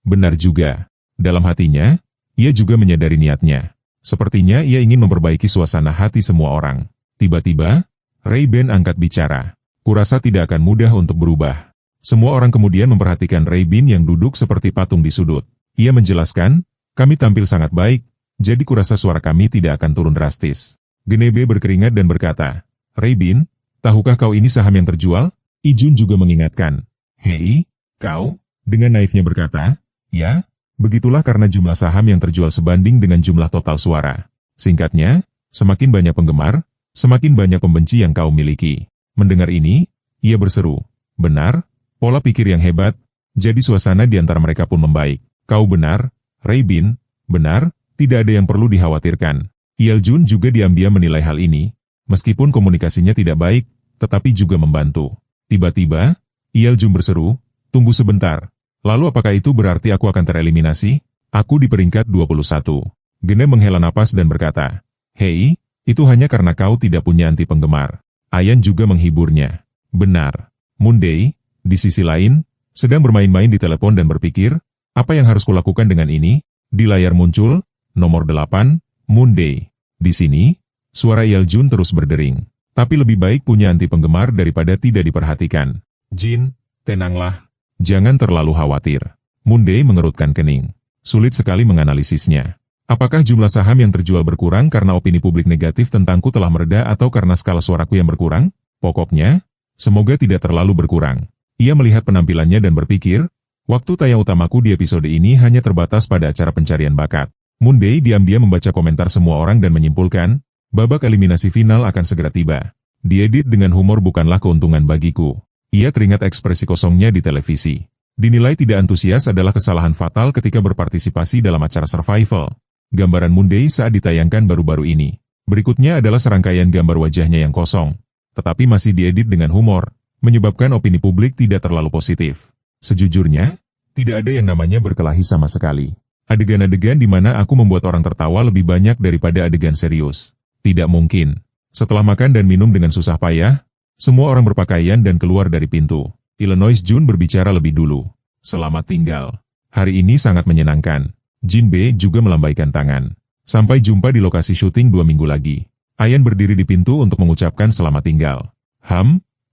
Speaker 1: Benar juga." Dalam hatinya, ia juga menyadari niatnya. Sepertinya ia ingin memperbaiki suasana hati semua orang. Tiba-tiba, Ray Bin angkat bicara. "Kurasa tidak akan mudah untuk berubah." Semua orang kemudian memperhatikan Ray Bin yang duduk seperti patung di sudut. Ia menjelaskan, "Kami tampil sangat baik, jadi kurasa suara kami tidak akan turun drastis." Genebe berkeringat dan berkata, "Ray Bin, tahukah kau ini saham yang terjual?" Ijun juga mengingatkan. "Hei, kau?" Dengan naifnya berkata, "Ya, begitulah karena jumlah saham yang terjual sebanding dengan jumlah total suara. Singkatnya, semakin banyak penggemar, semakin banyak pembenci yang kau miliki." Mendengar ini, ia berseru, "Benar, pola pikir yang hebat." Jadi suasana di antara mereka pun membaik. "Kau benar, Bin, benar, tidak ada yang perlu dikhawatirkan. Yeoljun juga diam-diam menilai hal ini, meskipun komunikasinya tidak baik, tetapi juga membantu. Tiba-tiba, Yeoljun berseru, tunggu sebentar. Lalu apakah itu berarti aku akan tereliminasi? Aku di peringkat 21. Gene menghela napas dan berkata, hei, itu hanya karena kau tidak punya anti penggemar. Ayan juga menghiburnya. Benar. Moonday, di sisi lain, sedang bermain-main di telepon dan berpikir, apa yang harus kulakukan dengan ini? Di layar muncul, nomor 8, Moonday. Di sini, suara Yeoljun terus berdering. Tapi lebih baik punya anti penggemar daripada tidak diperhatikan. Jin, tenanglah. Jangan terlalu khawatir. Moonday mengerutkan kening. Sulit sekali menganalisisnya. Apakah jumlah saham yang terjual berkurang karena opini publik negatif tentangku telah mereda atau karena skala suaraku yang berkurang? Pokoknya, semoga tidak terlalu berkurang. Ia melihat penampilannya dan berpikir, waktu tayang utamaku di episode ini hanya terbatas pada acara pencarian bakat. Moonday diam-diam membaca komentar semua orang dan menyimpulkan, babak eliminasi final akan segera tiba. Diedit dengan humor bukanlah keuntungan bagiku. Ia teringat ekspresi kosongnya di televisi. Dinilai tidak antusias adalah kesalahan fatal ketika berpartisipasi dalam acara survival. Gambaran Moonday saat ditayangkan baru-baru ini. Berikutnya adalah serangkaian gambar wajahnya yang kosong, tetapi masih diedit dengan humor, menyebabkan opini publik tidak terlalu positif. Sejujurnya, tidak ada yang namanya berkelahi sama sekali. Adegan-adegan di mana aku membuat orang tertawa lebih banyak daripada adegan serius. Tidak mungkin. Setelah makan dan minum dengan susah payah, semua orang berpakaian dan keluar dari pintu. Illinois Jun berbicara lebih dulu. Selamat tinggal. Hari ini sangat menyenangkan. Jin Be juga melambaikan tangan. Sampai jumpa di lokasi syuting 2 minggu lagi. Ayan berdiri di pintu untuk mengucapkan selamat tinggal.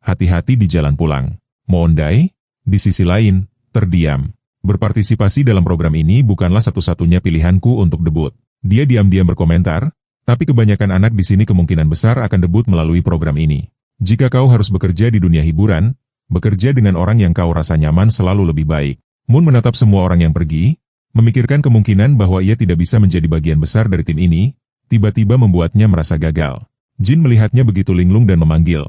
Speaker 1: Hati-hati di jalan pulang. Moonday, di sisi lain, terdiam. Berpartisipasi dalam program ini bukanlah satu-satunya pilihanku untuk debut. Dia diam-diam berkomentar, tapi kebanyakan anak di sini kemungkinan besar akan debut melalui program ini. Jika kau harus bekerja di dunia hiburan, bekerja dengan orang yang kau rasa nyaman selalu lebih baik. Moon menatap semua orang yang pergi, memikirkan kemungkinan bahwa ia tidak bisa menjadi bagian besar dari tim ini, tiba-tiba membuatnya merasa gagal. Jin melihatnya begitu linglung dan memanggil,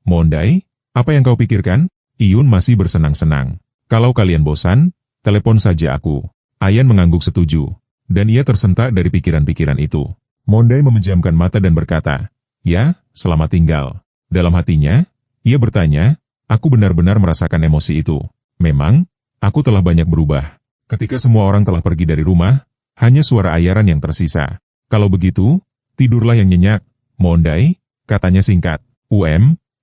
Speaker 1: Moonday, apa yang kau pikirkan? Iyun masih bersenang-senang. Kalau kalian bosan, telepon saja aku. Ayan mengangguk setuju, dan ia tersentak dari pikiran-pikiran itu. Moonday memejamkan mata dan berkata, ya, selamat tinggal. Dalam hatinya, ia bertanya, aku benar-benar merasakan emosi itu. Memang, aku telah banyak berubah. Ketika semua orang telah pergi dari rumah, hanya suara ayaran yang tersisa. Kalau begitu, tidurlah yang nyenyak. Moonday, katanya singkat.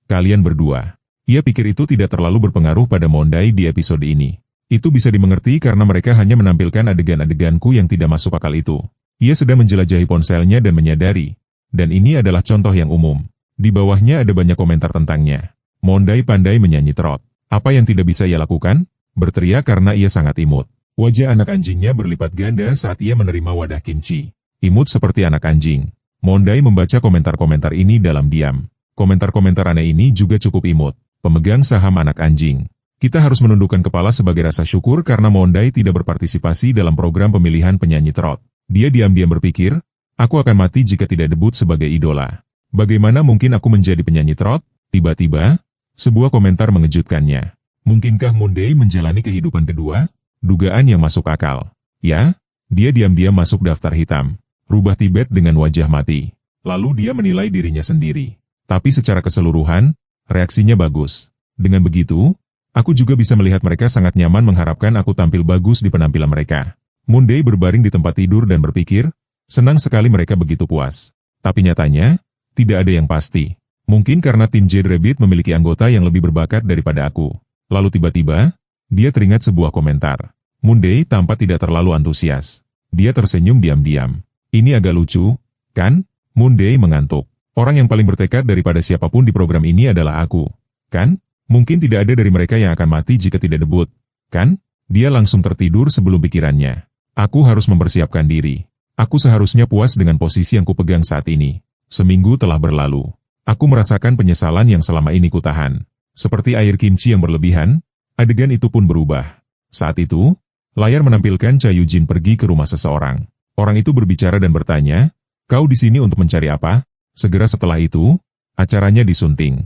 Speaker 1: Kalian berdua. Ia pikir itu tidak terlalu berpengaruh pada Moonday di episode ini. Itu bisa dimengerti karena mereka hanya menampilkan adegan-adeganku yang tidak masuk akal itu. Ia sedang menjelajahi ponselnya dan menyadari. Dan ini adalah contoh yang umum. Di bawahnya ada banyak komentar tentangnya. Moonday pandai menyanyi trot. Apa yang tidak bisa ia lakukan? Berteriak karena ia sangat imut. Wajah anak anjingnya berlipat ganda saat ia menerima wadah kimchi. Imut seperti anak anjing. Moonday membaca komentar-komentar ini dalam diam. Komentar-komentar aneh ini juga cukup imut. Pemegang saham anak anjing. Kita harus menundukkan kepala sebagai rasa syukur karena Moonday tidak berpartisipasi dalam program pemilihan penyanyi trot. Dia diam-diam berpikir, aku akan mati jika tidak debut sebagai idola. Bagaimana mungkin aku menjadi penyanyi trot? Tiba-tiba, sebuah komentar mengejutkannya. Mungkinkah Moonday menjalani kehidupan kedua? Dugaan yang masuk akal. Ya, dia diam-diam masuk daftar hitam. Rubah Tibet dengan wajah mati. Lalu dia menilai dirinya sendiri. Tapi secara keseluruhan, reaksinya bagus. Dengan begitu, aku juga bisa melihat mereka sangat nyaman mengharapkan aku tampil bagus di penampilan mereka. Moonday berbaring di tempat tidur dan berpikir, senang sekali mereka begitu puas. Tapi nyatanya, tidak ada yang pasti. Mungkin karena tim Jade Rabbit memiliki anggota yang lebih berbakat daripada aku. Lalu tiba-tiba, dia teringat sebuah komentar. Moonday tampak tidak terlalu antusias. Dia tersenyum diam-diam. Ini agak lucu, kan? Moonday mengantuk. Orang yang paling bertekad daripada siapapun di program ini adalah aku. Kan? Mungkin tidak ada dari mereka yang akan mati jika tidak debut. Kan? Dia langsung tertidur sebelum pikirannya. Aku harus mempersiapkan diri. Aku seharusnya puas dengan posisi yang kupegang saat ini. Seminggu telah berlalu. Aku merasakan penyesalan yang selama ini kutahan. Seperti air kimchi yang berlebihan, adegan itu pun berubah. Saat itu, layar menampilkan Cha Yujin pergi ke rumah seseorang. Orang itu berbicara dan bertanya, kau di sini untuk mencari apa? Segera setelah itu, acaranya disunting.